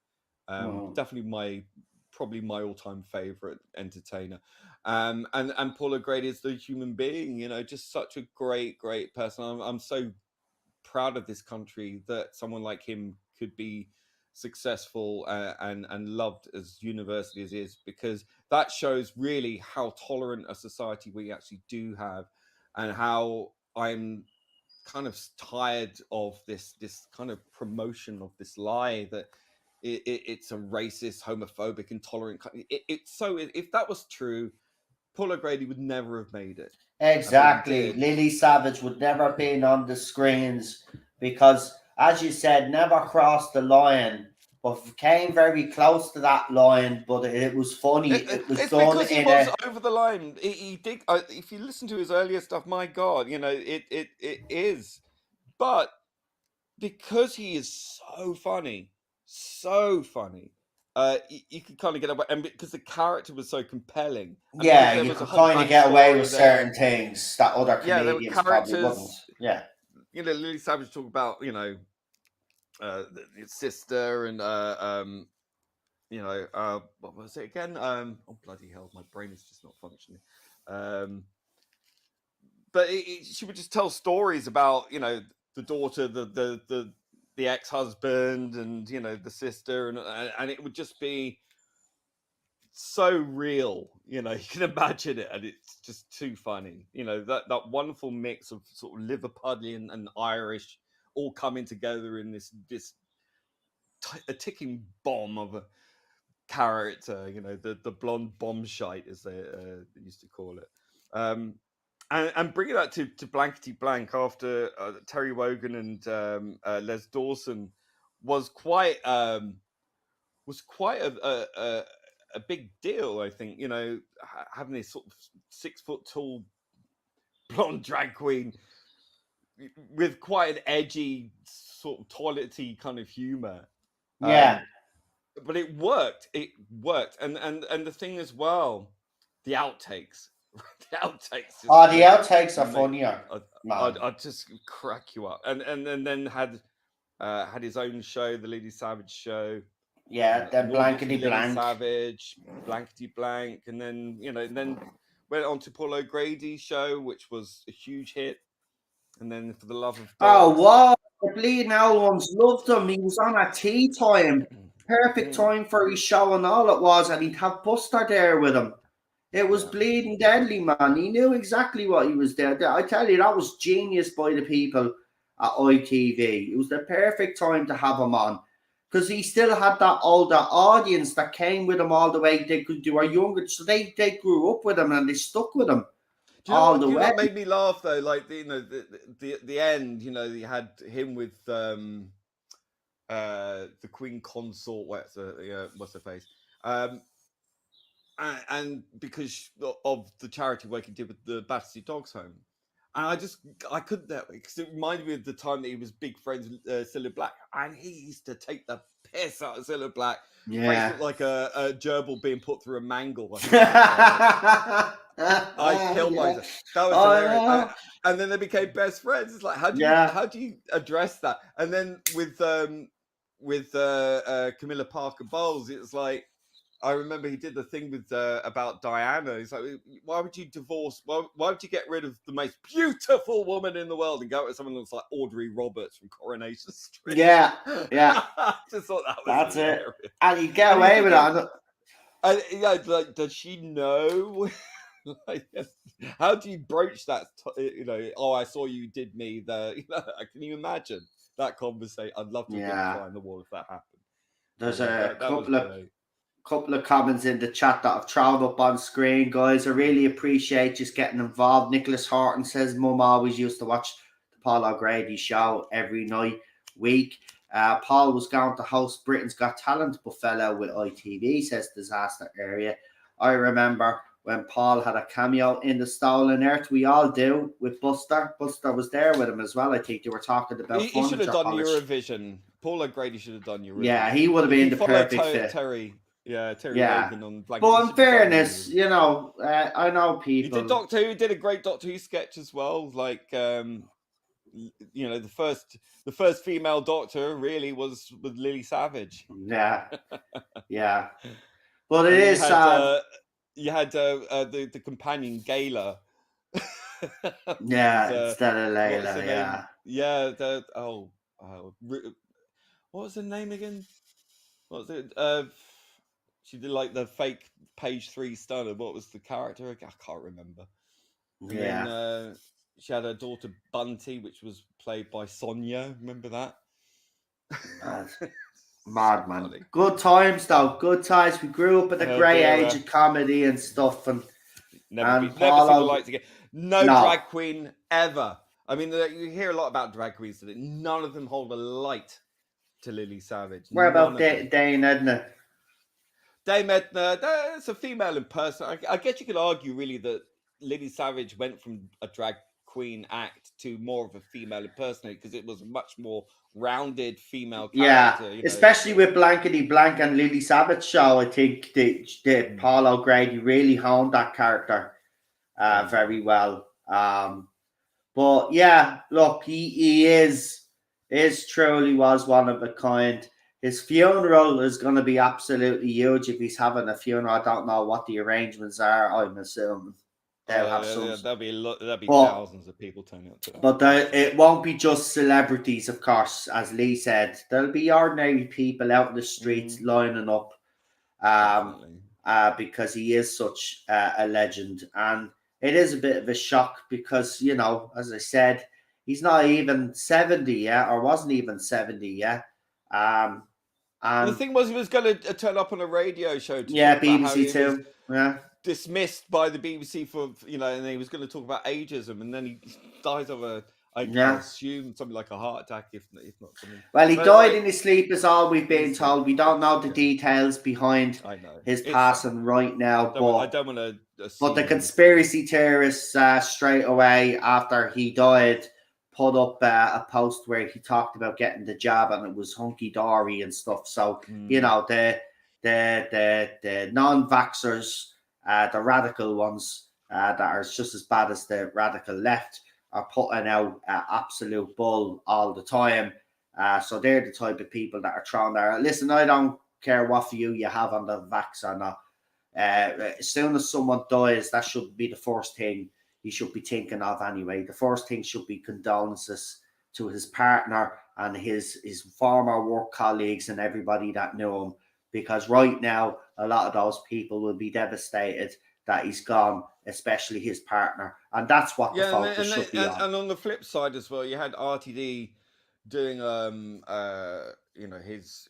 definitely probably my all-time favorite entertainer. And Paul O'Grady is the human being. You know, just such a great person. I'm so proud of this country that someone like him could be successful and loved as universally as he is, because that shows really how tolerant a society we actually do have, and how I'm kind of tired of this kind of promotion of this lie that it's a racist, homophobic, intolerant country. If that was true, Paul O'Grady would never have made it. Exactly. Lily Savage would never have been on the screens because, as you said, never crossed the line, but came very close to that line. But it was funny. It was done because he was over the line. He did. If you listen to his earlier stuff, my God, you know, it is. But because he is so funny, you could kind of get away, and because the character was so compelling. Yeah, you could kind of get away with certain things that other comedians probably wouldn't. Yeah. You know, Lily Savage talked about, you know, his sister, and you know, what was it again? Oh bloody hell, my brain is just not functioning. But she would just tell stories about, you know, the daughter, the ex-husband, and, you know, the sister, and it would just be so real, You know, you can imagine it, and it's just too funny. You know, that wonderful mix of sort of Liverpudlian and Irish all coming together in this a ticking bomb of a character. You know, the blonde bombshite, as they used to call it. And bringing that to Blankety Blank after Terry Wogan and Les Dawson was quite a big deal. I think, you know, having this sort of 6 foot tall blonde drag queen with quite an edgy sort of toilety kind of humor. Yeah. But it worked. It worked, and the thing as well, the outtakes. The outtakes. The outtakes are funnier. I'd just crack you up, and then had his own show, the Lily Savage show. Yeah, then Blankety Blank. Savage, Blankety Blank, and then, you know, then went on to Paul O'Grady's show, which was a huge hit. And then For the Love of Dogs. Oh, wow. The Bleeding Owl Ones loved him. He was on at tea time. Perfect time for his show and all it was. And he'd have Buster there with him. It was bleeding deadly, man. He knew exactly what he was there. I tell you, that was genius by the people at ITV. It was the perfect time to have him on. Because he still had that older audience that came with him all the way. They were younger, so they grew up with him and they stuck with him. Do you know what made me laugh though? Like, you know, the end. You know, you had him with the Queen Consort. What's her face? And because of the charity work he did with the Battersea Dogs Home. And I couldn't that way because it reminded me of the time that he was big friends with Cilla Black, and he used to take the piss out of Cilla Black. Yeah, like a gerbil being put through a mangle. I killed myself. That was hilarious. And then they became best friends. It's like, how do you address that? And then with Camilla Parker Bowles, it's like, I remember he did the thing with about Diana. He's like, why would you divorce? Why would you get rid of the most beautiful woman in the world and go with someone that looks like Audrey Roberts from Coronation Street? Yeah. I just thought that was that's hilarious. It. And you get away with it. And, yeah, like, does she know? Like, how do you broach that? You know, oh, I saw you did me. Can you imagine that conversation? I'd love to be fly in the wall if that happened. There's a couple of comments in the chat that have thrown up on screen, guys. I really appreciate just getting involved. Nicholas Horton says Mum always used to watch the Paul O'Grady show every week. Paul was going to host Britain's Got Talent but fell out with ITV, says Disaster Area. I remember when Paul had a cameo in The Stolen Earth. We all do, with Buster. Buster was there with him as well. I think they were talking about he should have done Eurovision. Paul O'Grady should have done Eurovision. Yeah, he would have been the perfect fit. Terry Wogan on Blank. But in fairness, you know, I know people. He did Doctor Who. Did a great Doctor Who sketch as well. Like, you know, the first female Doctor really was with Lily Savage. Yeah, yeah. But it is sad. You had the companion Gayla. Instead of Layla. Yeah. What was her name again? What was it? She did like the fake Page 3 stunner. What was the character? I can't remember. Yeah. And then, she had her daughter Bunty, which was played by Sonia. Remember that? Mad, man. Funny. Good times, though. Good times. We grew up at the grey age of comedy and stuff. And never seen the lights again. No drag queen ever. I mean, you hear a lot about drag queens today. None of them hold a light to Lily Savage. Where about Dame Edna? Dame Edna, it's a female in person. I guess you could argue, really, that Lily Savage went from a drag queen act to more of a female impersonator because it was a much more rounded female character. Yeah, especially with Blankety Blank and Lily Savage show. I think the Paul O'Grady really honed that character very well. But yeah, look, he is truly was one of a kind. His funeral is going to be absolutely huge if he's having a funeral. I don't know what the arrangements are. I'm assuming they'll have some. There'll be thousands of people turning up to that. But it won't be just celebrities, of course, as Lee said. There'll be ordinary people out in the streets lining up. because he is such a legend. And it is a bit of a shock because, you know, as I said, he's not even 70 yet, or wasn't even 70 yet. The And thing was, he was going to turn up on a radio show to yeah, talk about how BBC he was Two. Yeah. dismissed by the BBC for, you know, and he was going to talk about ageism, and then he dies of I Yeah. assume something like a heart attack, if not something. Well, he But, died like, in his sleep, is all we've been his sleep, told. We don't know the yeah. details behind I know his it's passing right now, I don't want to but the assume conspiracy theorists straight away after he died put up a post where he talked about getting the jab and it was hunky dory and stuff. So you know the non-vaxxers, the radical ones that are just as bad as the radical left, are putting out absolute bull all the time. So they're the type of people that are throwing there. Listen, I don't care what view you have on the vax or not. As soon as someone dies, that should be the first thing you should be thinking of anyway. The first thing should be condolences to his partner and his former work colleagues and everybody that knew him. Because right now, a lot of those people will be devastated that he's gone, especially his partner. And that's what the focus should be on. And on the flip side as well, you had RTD doing you know, his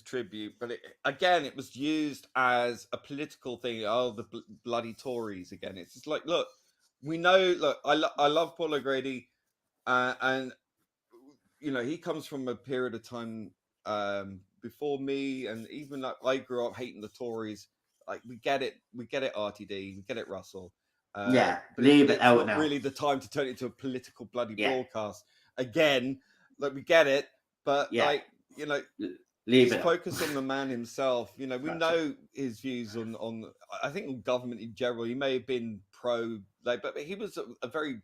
tribute, but again it was used as a political thing. Oh, the bloody Tories again. It's just like, look, we know. Look, I love Paul O'Grady, and you know, he comes from a period of time before me, and even like I grew up hating the Tories. Like, we get it, RTD, we get it, Russell. Yeah, But leave it it's out not now. really the time to turn it into a political bloody Yeah. broadcast again. Like, we get it, but Yeah. like, you know, leave just it. focus on the man himself. You know, we That's know his views on I think on government in general. He may have been pro, like, but he was a very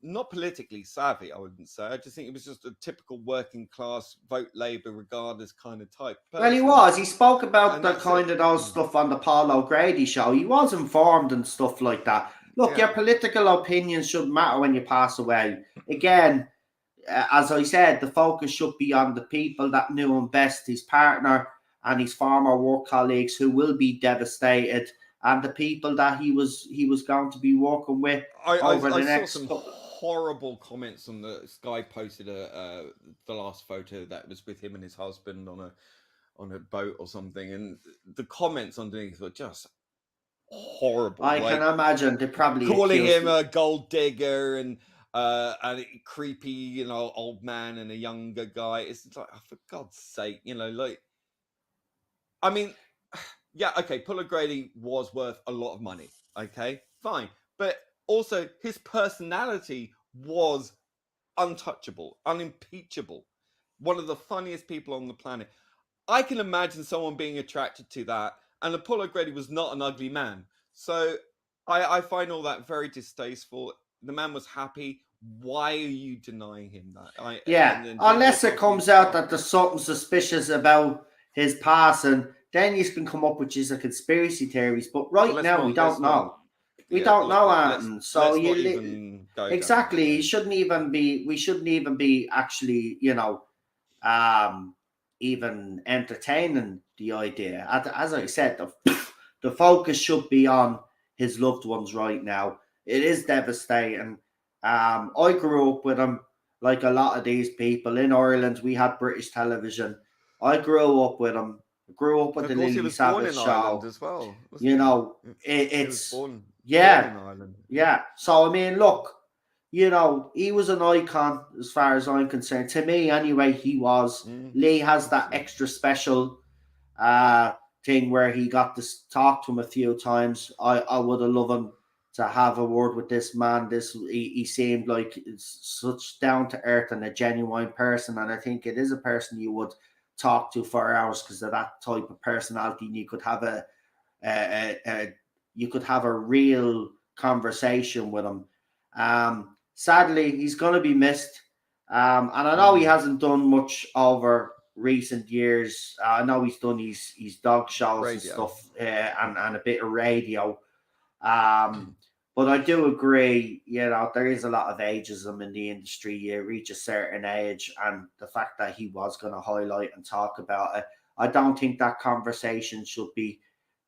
not politically savvy, I wouldn't say. I just think it was just a typical working class, vote Labour regardless kind of type person. Well, he was. He spoke about And the that's kind it. of those stuff on the Paul O'Grady show. He was informed and stuff like that. Look, Yeah. your political opinions shouldn't matter when you pass away. Again, as I said, the focus should be on the people that knew him best, his partner and his former work colleagues who will be devastated, and the people that he was going to be working with over the I next saw some horrible comments on the Sky posted the last photo that was with him and his husband on a boat or something, and the comments underneath were just horrible. I can imagine they probably calling him a gold digger and a creepy, you know, old man and a younger guy. It's like, oh, for God's sake, you know, like, I mean, yeah, okay, Paul O'Grady was worth a lot of money. Okay, fine. But also his personality was untouchable, unimpeachable. One of the funniest people on the planet. I can imagine someone being attracted to that. And Paul O'Grady was not an ugly man. So I find all that very distasteful. The man was happy. Why are you denying him that? Unless it comes out that there's something suspicious about his passing, then you can come up with just a conspiracy theories. But now we don't know. We don't know, Anton. So you exactly. You shouldn't even be. We shouldn't even be actually, you know, even entertaining the idea. As I said, the focus should be on his loved ones right now. It is devastating. I grew up with him, like a lot of these people in Ireland. We had British television. I grew up with him. Grew up with the Lily Savage show as well. You know, it's born in Ireland. Yeah. So I mean, look, you know, he was an icon as far as I'm concerned. To me, anyway, he was. Lee has that extra special thing where he got to talk to him a few times. I would have loved him to have a word with this man. He seemed like such down to earth and a genuine person, and I think it is a person you would talk to for hours because of that type of personality. And you could have a real conversation with him. Sadly, he's going to be missed. And I know he hasn't done much over recent years. I know he's done his dog shows and stuff and a bit of radio. But I do agree, you know, there is a lot of ageism in the industry. You reach a certain age, and the fact that he was going to highlight and talk about it, I don't think that conversation should be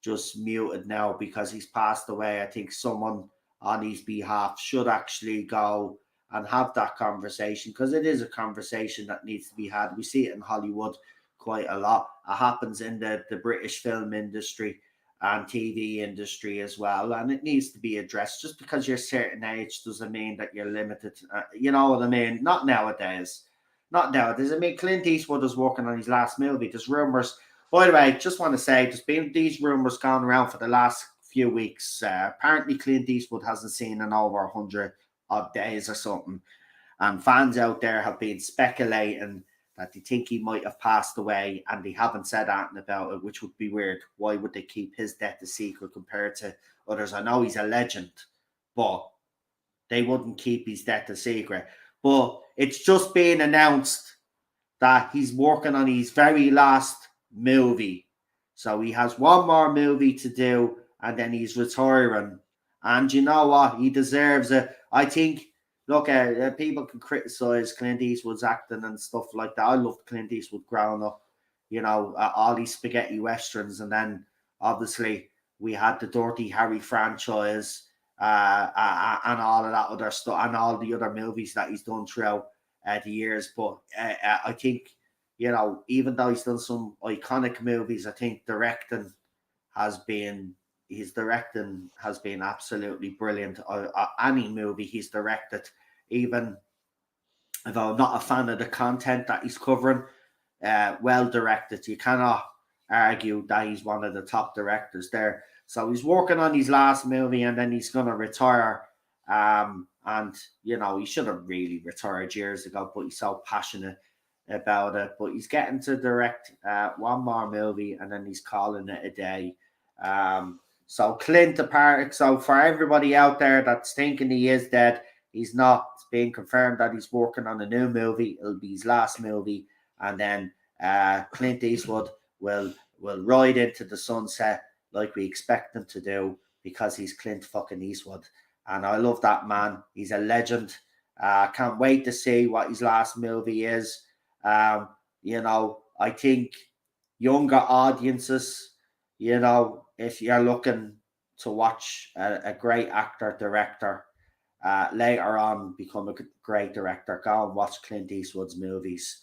just muted now because he's passed away. I think someone on his behalf should actually go and have that conversation, because it is a conversation that needs to be had. We see it in Hollywood quite a lot. It happens in the British film industry and TV industry as well, and it needs to be addressed. Just because you're a certain age doesn't mean that you're limited. You know what I mean? Not nowadays. Not nowadays. I mean, Clint Eastwood is working on his last movie. There's rumors. By the way, just want to say, there's been these rumors going around for the last few weeks. Apparently, Clint Eastwood hasn't seen in over 100 odd days or something, and fans out there have been speculating that they think he might have passed away, and they haven't said anything about it, which would be weird. Why would they keep his death a secret compared to others? I know he's a legend, but they wouldn't keep his death a secret. But it's just been announced that he's working on his very last movie. So he has one more movie to do, and then he's retiring. And you know what? He deserves it. I think, look, people can criticize Clint Eastwood's acting and stuff like that. I loved Clint Eastwood growing up, you know, all these spaghetti westerns. And then obviously we had the Dirty Harry franchise and all of that other stuff, and all the other movies that he's done throughout the years. But I think, you know, even though he's done some iconic movies, I think his directing has been absolutely brilliant. Any movie he's directed, even if I'm not a fan of the content that he's covering, well directed. You cannot argue that he's one of the top directors there. So he's working on his last movie, and then he's going to retire. And, you know, he should have really retired years ago, but he's so passionate about it. But he's getting to direct one more movie, and then he's calling it a day. So Clint apart. So for everybody out there that's thinking he is dead, he's not. It's being confirmed that he's working on a new movie. It'll be his last movie, and then Clint Eastwood will ride into the sunset like we expect him to do, because he's Clint fucking Eastwood. And I love that man. He's a legend. Can't wait to see what his last movie is. You know, I think younger audiences, you know, if you're looking to watch a great actor, director, later on become a great director, go and watch Clint Eastwood's movies.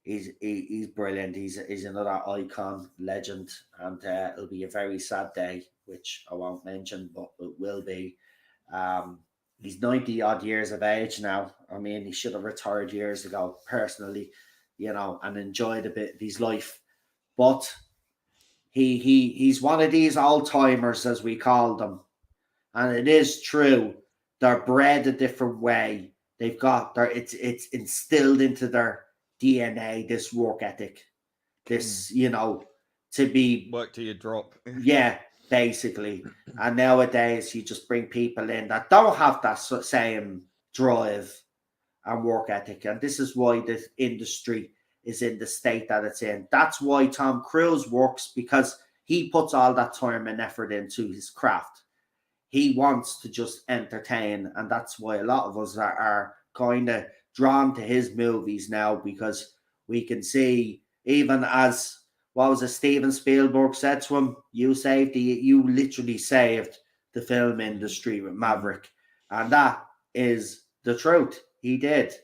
He's brilliant. He's another icon, legend, and it'll be a very sad day, which I won't mention, but it will be. He's 90 odd years of age now. I mean, he should have retired years ago, personally, you know, and enjoyed a bit of his life. But he's one of these old timers, as we call them, and it is true. They're bred a different way. They've got it's instilled into their DNA, this work ethic, this, you know, to be work till you drop. Yeah, basically. And nowadays you just bring people in that don't have that same drive and work ethic, and this is why the industry is in the state that it's in. That's why Tom Cruise works, because he puts all that time and effort into his craft. He wants to just entertain, and that's why a lot of us are kind of drawn to his movies now, because we can see, even as what was it, Steven Spielberg said to him, you literally saved the film industry with Maverick. And that is the truth. He did.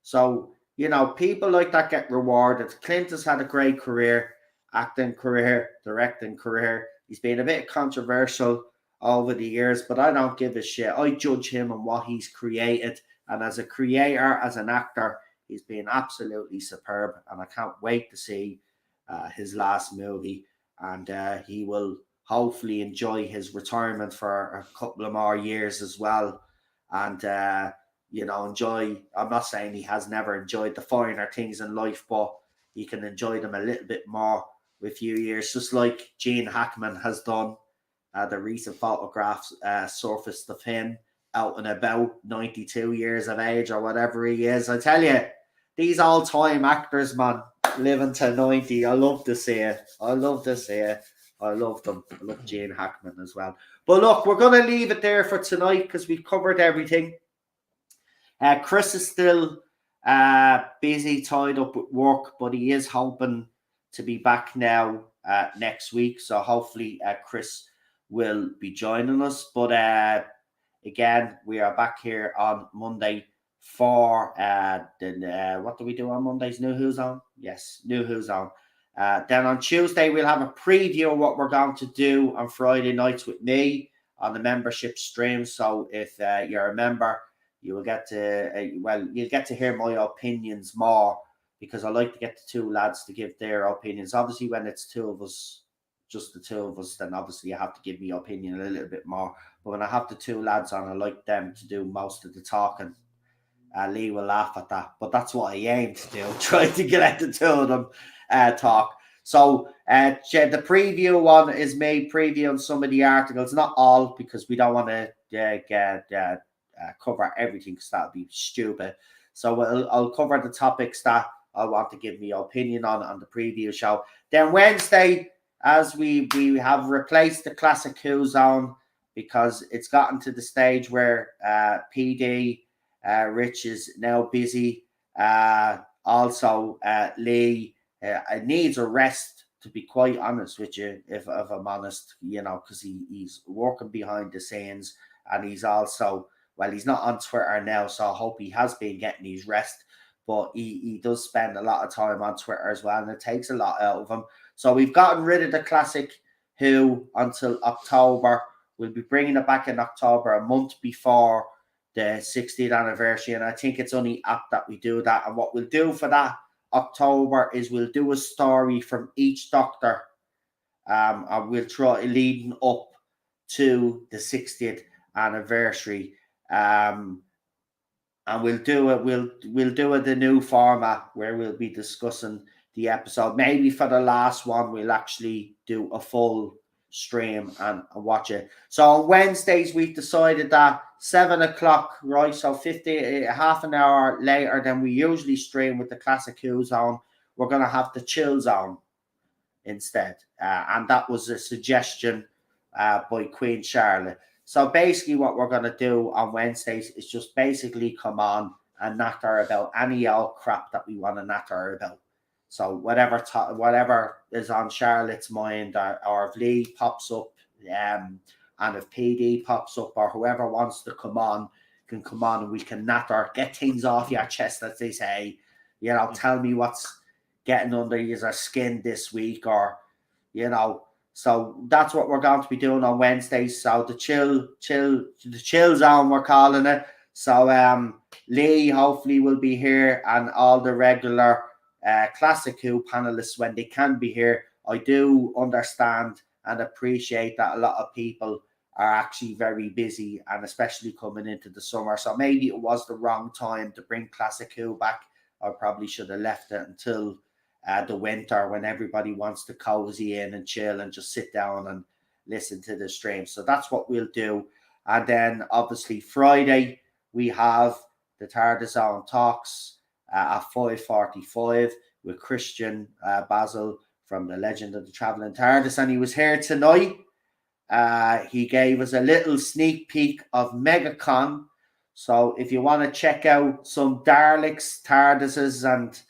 So, you know, people like that get rewarded. Clint has had a great career, acting career, directing career. He's been a bit controversial over the years, but I don't give a shit. I judge him on what he's created. And as a creator, as an actor, he's been absolutely superb. And I can't wait to see his last movie. And he will hopefully enjoy his retirement for a couple of more years as well. And, you know, I'm not saying he has never enjoyed the finer things in life, but he can enjoy them a little bit more with a few years, just like Gene Hackman has done. The recent photographs surfaced of him out and about, 92 years of age or whatever he is. I tell you, these all-time actors, man, living to 90, I love to see it. I love them. I love Gene Hackman as well. But look, we're going to leave it there for tonight, because we've covered everything. Chris is still busy, tied up with work, but he is hoping to be back now next week. So hopefully Chris will be joining us. But again, we are back here on Monday for what do we do on Mondays? New Who's On? Yes, New Who's On. Then on Tuesday, we'll have a preview of what we're going to do on Friday nights with me on the membership stream. So if you're a member, you will get to, you'll get to hear my opinions more, because I like to get the two lads to give their opinions. Obviously, when it's two of us, just the two of us, then obviously you have to give me opinion a little bit more. But when I have the two lads on, I like them to do most of the talking. Lee will laugh at that, but that's what I aim to do, try to get the two of them talk. So the preview one is me previewing some of the articles, not all, because we don't want to cover everything, because that would be stupid. So I'll cover the topics that I want to give me opinion on the preview show. Then Wednesday, as we have replaced the Classic Who Zone, because it's gotten to the stage where PD, Rich is now busy. Also, Lee needs a rest, to be quite honest with you, if I'm honest, because he's working behind the scenes, and he's also, well, he's not on Twitter now, so I hope he has been getting his rest, but he does spend a lot of time on Twitter as well, and it takes a lot out of him. So we've gotten rid of the Classic Who until October. We'll be bringing it back in October, a month before the 60th anniversary, and I think it's only apt that we do that. And what we'll do for that October is we'll do a story from each Doctor, and we'll try leading up to the 60th anniversary, and we'll do it. We'll do it the new format where we'll be discussing the episode. Maybe for the last one, we'll actually do a full stream and watch it. So on Wednesdays, we've decided that 7 o'clock, right? So half an hour later than we usually stream with the Classic Who Zone, we're going to have the Chill Zone instead. And that was a suggestion by Queen Charlotte. So basically what we're going to do on Wednesdays is just basically come on and natter about any old crap that we want to natter about. So whatever is on Charlotte's mind, or if Lee pops up, and if PD pops up, or whoever wants to come on can come on, and we can natter, get things off your chest, as they say. Tell me what's getting under your skin this week, or So that's what we're going to be doing on Wednesdays. So the chill zone, we're calling it. So Lee hopefully will be here, and all the regular Classic Who panelists when they can be here. I do understand and appreciate that a lot of people are actually very busy, and especially coming into the summer. So maybe it was the wrong time to bring Classic Who back. I probably should have left it until the winter, when everybody wants to cozy in and chill and just sit down and listen to the stream. So that's what we'll do. And then obviously Friday, we have the TARDIS Zone Talks at 5:45 with Christian Basil from the Legend of the Travelling TARDIS. And he was here tonight. He gave us a little sneak peek of MegaCon. So if you want to check out some Daleks, TARDISes, and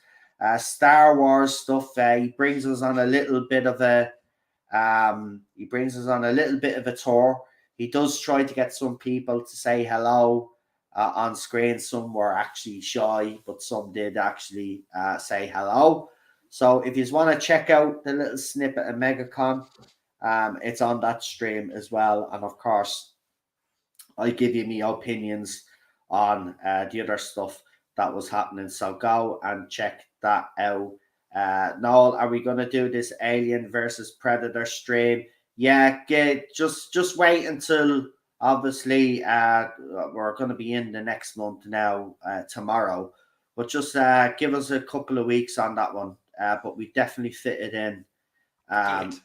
Star Wars stuff, he brings us on a little bit of a tour. He does try to get some people to say hello on screen. Some were actually shy, but some did actually say hello. So if you want to check out the little snippet of MegaCon, it's on that stream as well. And of course, I give you my opinions on the other stuff that was happening. So go and check that out. Noel, are we going to do this Alien versus Predator stream? Yeah, just wait until, obviously, we're going to be in the next month now, tomorrow. But just give us a couple of weeks on that one. But we definitely fit it in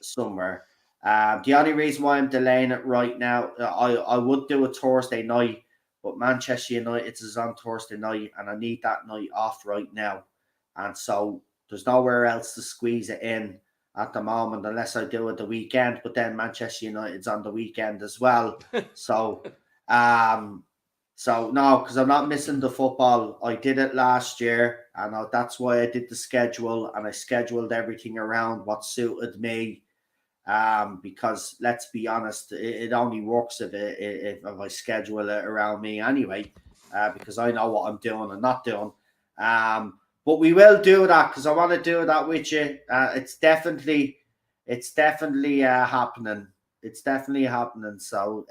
somewhere. The only reason why I'm delaying it right now, I would do a Thursday night, but Manchester United is on Thursday night, and I need that night off right now. And so there's nowhere else to squeeze it in at the moment, unless I do it the weekend. But then Manchester United's on the weekend as well. So So no, because I'm not missing the football. I did it last year, and that's why I did the schedule, and I scheduled everything around what suited me. Because let's be honest, it only works if I schedule it around me anyway, because I know what I'm doing and not doing. But we will do that because I want to do that with you. It's definitely happening. It's definitely happening. So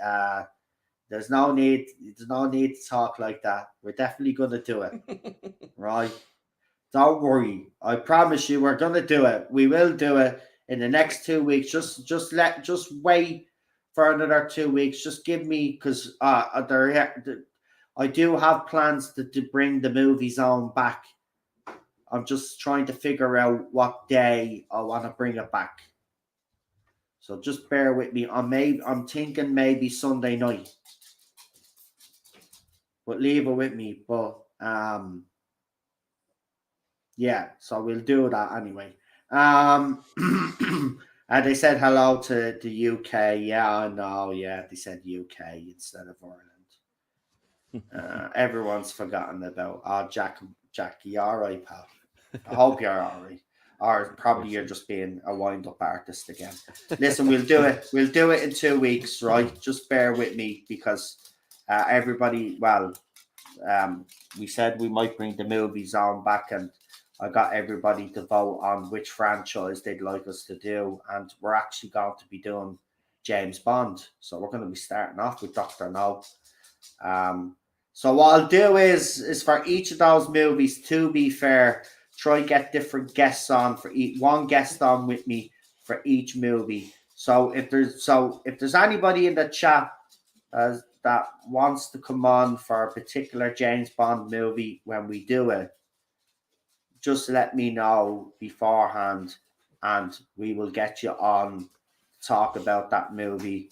there's no need to talk like that. We're definitely gonna do it, right? Don't worry. I promise you, we're gonna do it. We will do it in the next 2 weeks. Just wait for another 2 weeks. Just give me because I do have plans to bring the movie zone back. I'm just trying to figure out what day I want to bring it back. So just bear with me. I'm thinking maybe Sunday night, but leave it with me. But yeah, so we'll do that anyway. And they said hello to the UK. Yeah, I know. Yeah, they said UK instead of Ireland. Everyone's forgotten about Jack. You all right, pal? I hope you're all right. Or probably you're just being a wind-up artist again. Listen, we'll do it. We'll do it in 2 weeks, right? Just bear with me because everybody. Well, we said we might bring the movie zone back, and I got everybody to vote on which franchise they'd like us to do, and we're actually going to be doing James Bond. So we're going to be starting off with Doctor No. So what I'll do is for each of those movies, to be fair, try get different guests on for one guest on with me for each movie. So if there's anybody in the chat that wants to come on for a particular James Bond movie when we do it, just let me know beforehand, and we will get you on talk about that movie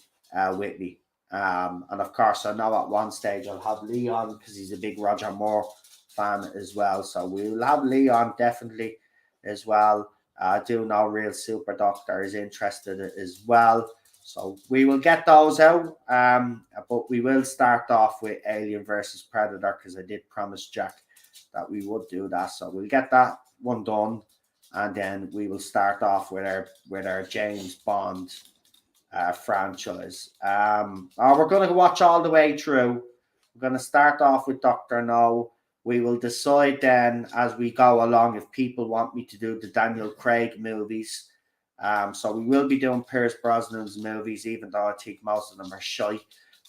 with me. And of course, I know at one stage I'll have Leon because he's a big Roger Moore fan as well. So we will have Leon definitely as well. I do know Real Super Doctor is interested as well. So we will get those out. But we will start off with Alien versus Predator because I did promise Jack that we would do that. So we'll get that one done, and then we will start off with our James Bond franchise. We're going to watch all the way through. We're going to start off with Doctor No. We will decide then as we go along if people want me to do the Daniel Craig movies. So we will be doing Pierce Brosnan's movies, even though I think most of them are shite.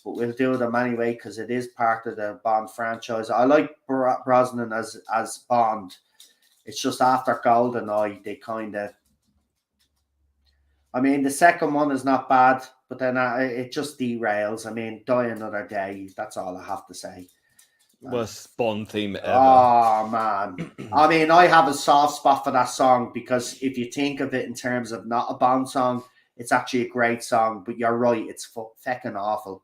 But we'll do them anyway because it is part of the Bond franchise. I like Brosnan as Bond. It's just after GoldenEye, they kind of. I mean, the second one is not bad, but then it just derails. I mean, Die Another Day. That's all I have to say. Worst Bond theme ever. Oh man! I mean, I have a soft spot for that song because if you think of it in terms of not a Bond song, it's actually a great song. But you're right; it's fucking awful.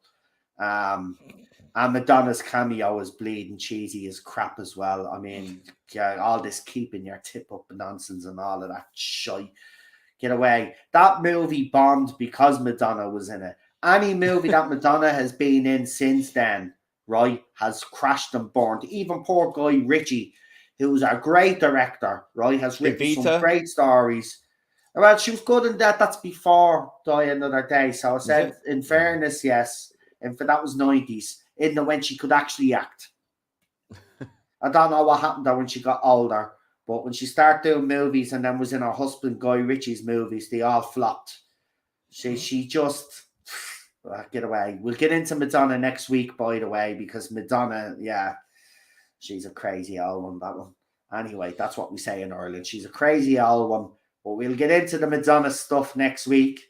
And Madonna's cameo is bleeding cheesy as crap as well. I mean, yeah, all this keeping your tip up nonsense and all of that shite. Get away. That movie bombed because Madonna was in it. Any movie that Madonna has been in since then, right, has crashed and burned. Even poor Guy Ritchie, who's a great director, right, has written some great stories. Well, she was good in that. That's before Die Another Day. So I said, in fairness, yes. And for that was 90s, in when she could actually act. I don't know what happened though when she got older. But when she started doing movies and then was in her husband Guy Ritchie's movies, they all flopped. She just get away. We'll get into Madonna next week, by the way, because Madonna, yeah, she's a crazy old one, that one. Anyway, that's what we say in Ireland. She's a crazy old one. But we'll get into the Madonna stuff next week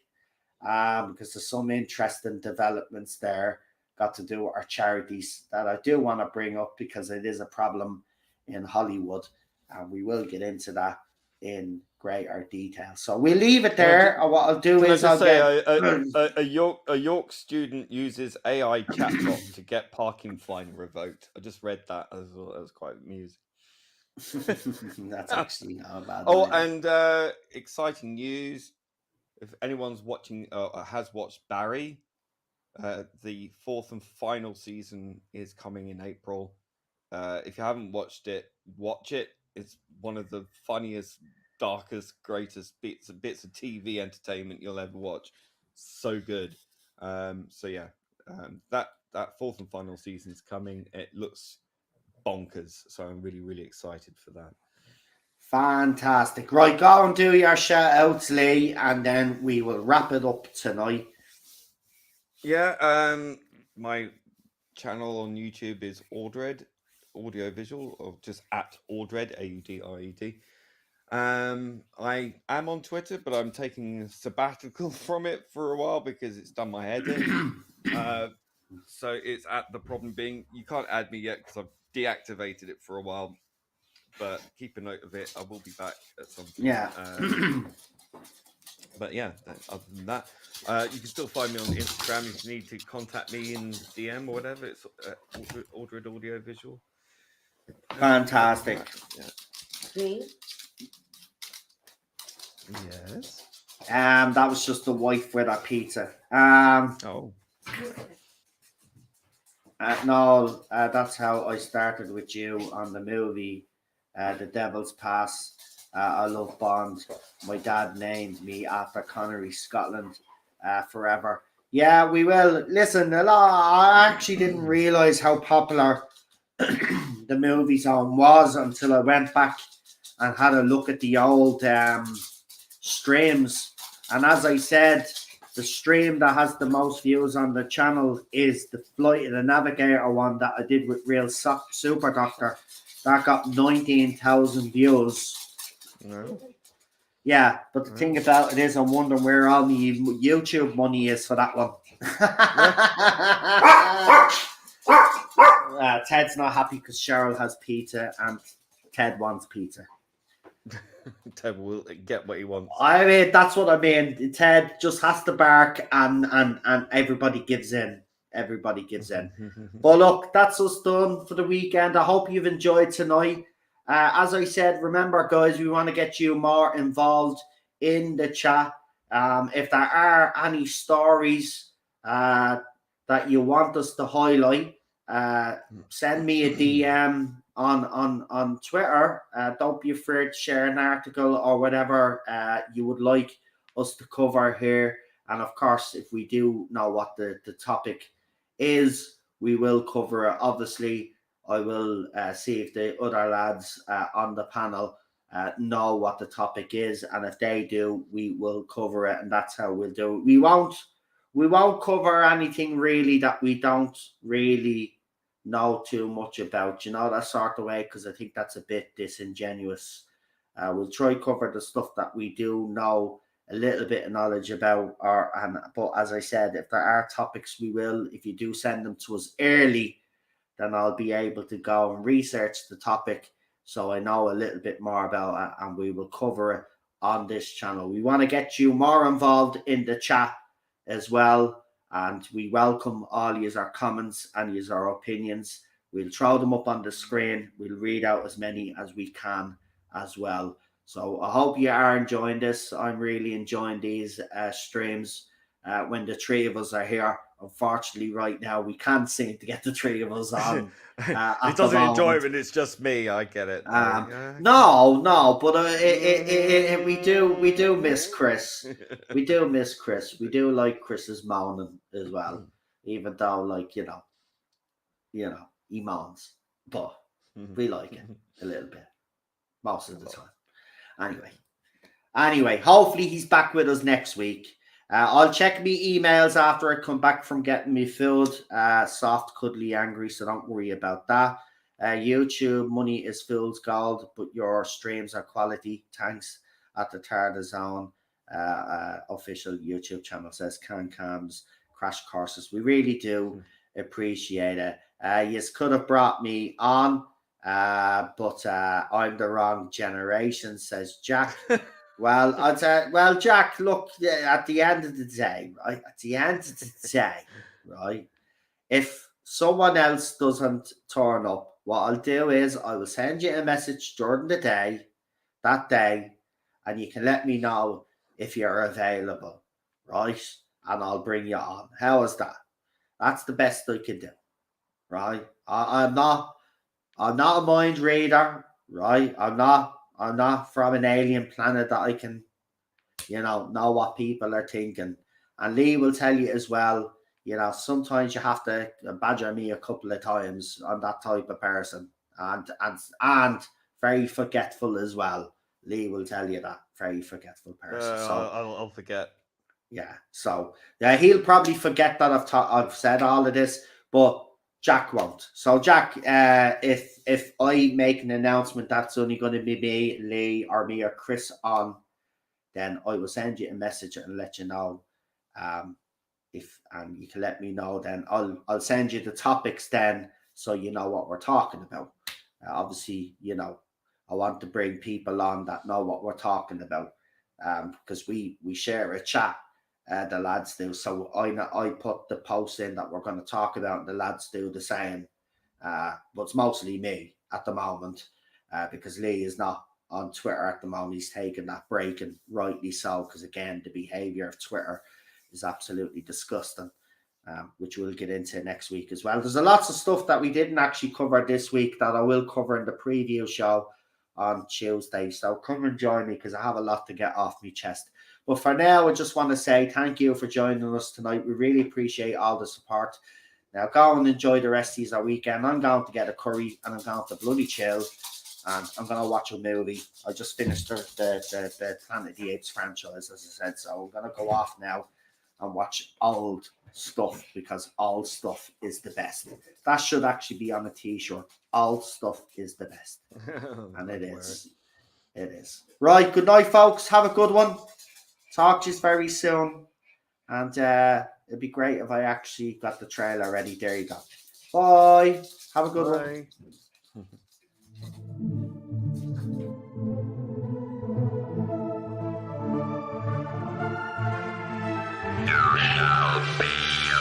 because there's some interesting developments there. Got to do with our charities that I do want to bring up because it is a problem in Hollywood. And we will get into that in greater detail. So we'll leave it there. What I'll do is I'll say a York student uses AI chatbot to get parking fine revoked. I just read that as well. That was quite amusing. That's actually not bad. Oh, and exciting news! If anyone's watching has watched Barry, The fourth and final season is coming in April. If you haven't watched it, watch it. It's one of the funniest, darkest, greatest bits of TV entertainment you'll ever watch. So good. So yeah, that fourth and final season's coming. It looks bonkers. So I'm really, really excited for that. Fantastic. Right, go and do your shout outs, Lee, and then we will wrap it up tonight. Yeah, my channel on YouTube is Audred Audiovisual, or just at Audred, AUDRED. I am on Twitter, but I'm taking a sabbatical from it for a while because it's done my head in. So it's at The Problem Being. You can't add me yet because I've deactivated it for a while, but keep a note of it. I will be back at some point. Yeah. But yeah, other than that, you can still find me on Instagram if you need to contact me in DM or whatever. It's Audred Audiovisual. Fantastic. Me? Yes. That was just the wife with a pizza. Oh. No, that's how I started with you on the movie, The Devil's Pass. I love Bond. My dad named me after Connery, Scotland, forever. Yeah, we will. Listen, I actually didn't realize how popular the movie Zone was until I went back and had a look at the old streams. And as I said, the stream that has the most views on the channel is the Flight of the Navigator one that I did with Real Super Doctor. That got 19,000 views. No. Yeah, but the thing about it is, I'm wondering where all the YouTube money is for that one. Ted's not happy because Cheryl has pizza and Ted wants pizza. Ted will get what he wants. I mean, that's what I mean. Ted just has to bark and everybody gives in. Everybody gives in. But look, that's us done for the weekend. I hope you've enjoyed tonight. As I said, remember, guys, we want to get you more involved in the chat. If there are any stories that you want us to highlight, send me a DM on Twitter. Don't be afraid to share an article or whatever you would like us to cover here. And of course, if we do know what the topic is, we will cover it. Obviously, I will see if the other lads on the panel know what the topic is, and if they do, we will cover it, and that's how we'll do it. We won't cover anything really that we don't really know too much about, that sort of way, because I think that's a bit disingenuous. We'll try cover the stuff that we do know a little bit of knowledge about, but as I said, if there are topics, we will. If you do send them to us early, then I'll be able to go and research the topic so I know a little bit more about it, and we will cover it on this channel. We want to get you more involved in the chat as well, and we welcome all your comments and your opinions. We'll throw them up on the screen. We'll read out as many as we can as well. So I hope you are enjoying this. I'm really enjoying these streams when the three of us are here. Unfortunately, right now, we can't seem to get the three of us on. He doesn't enjoy it when it's just me. I get it. No, but we do miss Chris. We do miss Chris. We do like Chris's moaning as well, even though, he moans, but we like it a little bit most of the time. Anyway, hopefully he's back with us next week. I'll check me emails after I come back from getting me food. Soft, cuddly, angry, so don't worry about that. YouTube, money is fool's gold, but your streams are quality. Thanks at the Tarda Zone official YouTube channel, says Cams Crash Courses. We really do appreciate it. You could have brought me on, but I'm the wrong generation, says Jack. Well, I'd say, Jack, look, at the end of the day, right, if someone else doesn't turn up, what I'll do is I will send you a message during the day, that day, and you can let me know if you're available, right? And I'll bring you on. How is that? That's the best I can do, right? I'm not a mind reader, right? I'm not from an alien planet that I can, know what people are thinking. And Lee will tell you as well, sometimes you have to badger me a couple of times. I'm that type of person. And very forgetful as well. Lee will tell you that. Very forgetful person. So I'll forget. yeah. So yeah, he'll probably forget that I've said all of this, but Jack won't. So Jack, if I make an announcement that's only going to be me, Lee, or me or Chris on, then I will send you a message and let you know. If and you can let me know, then I'll send you the topics then, so you know what we're talking about. Obviously, I want to bring people on that know what we're talking about, because we share a chat. The lads do. So I put the post in that we're going to talk about, and the lads do the same. But it's mostly me at the moment, because Lee is not on Twitter at the moment. He's taking that break, and rightly so, because again, the behavior of Twitter is absolutely disgusting, which we'll get into next week as well. There's a lots of stuff that we didn't actually cover this week that I will cover in the preview show on Tuesday. So come and join me, because I have a lot to get off my chest. But for now, I just want to say thank you for joining us tonight. We really appreciate all the support. Now go and enjoy the rest of your weekend. I'm going to get a curry, and I'm going to bloody chill, and I'm going to watch a movie. I just finished the Planet of the Apes franchise, as I said, so I'm going to go off now and watch old stuff, because old stuff is the best. That should actually be on a t-shirt. Old stuff is the best. And it is. It is. Right, good night, folks. Have a good one. Talk to you very soon. And it'd be great if I actually got the trailer ready. There you go. Bye. Have a good one. There shall be a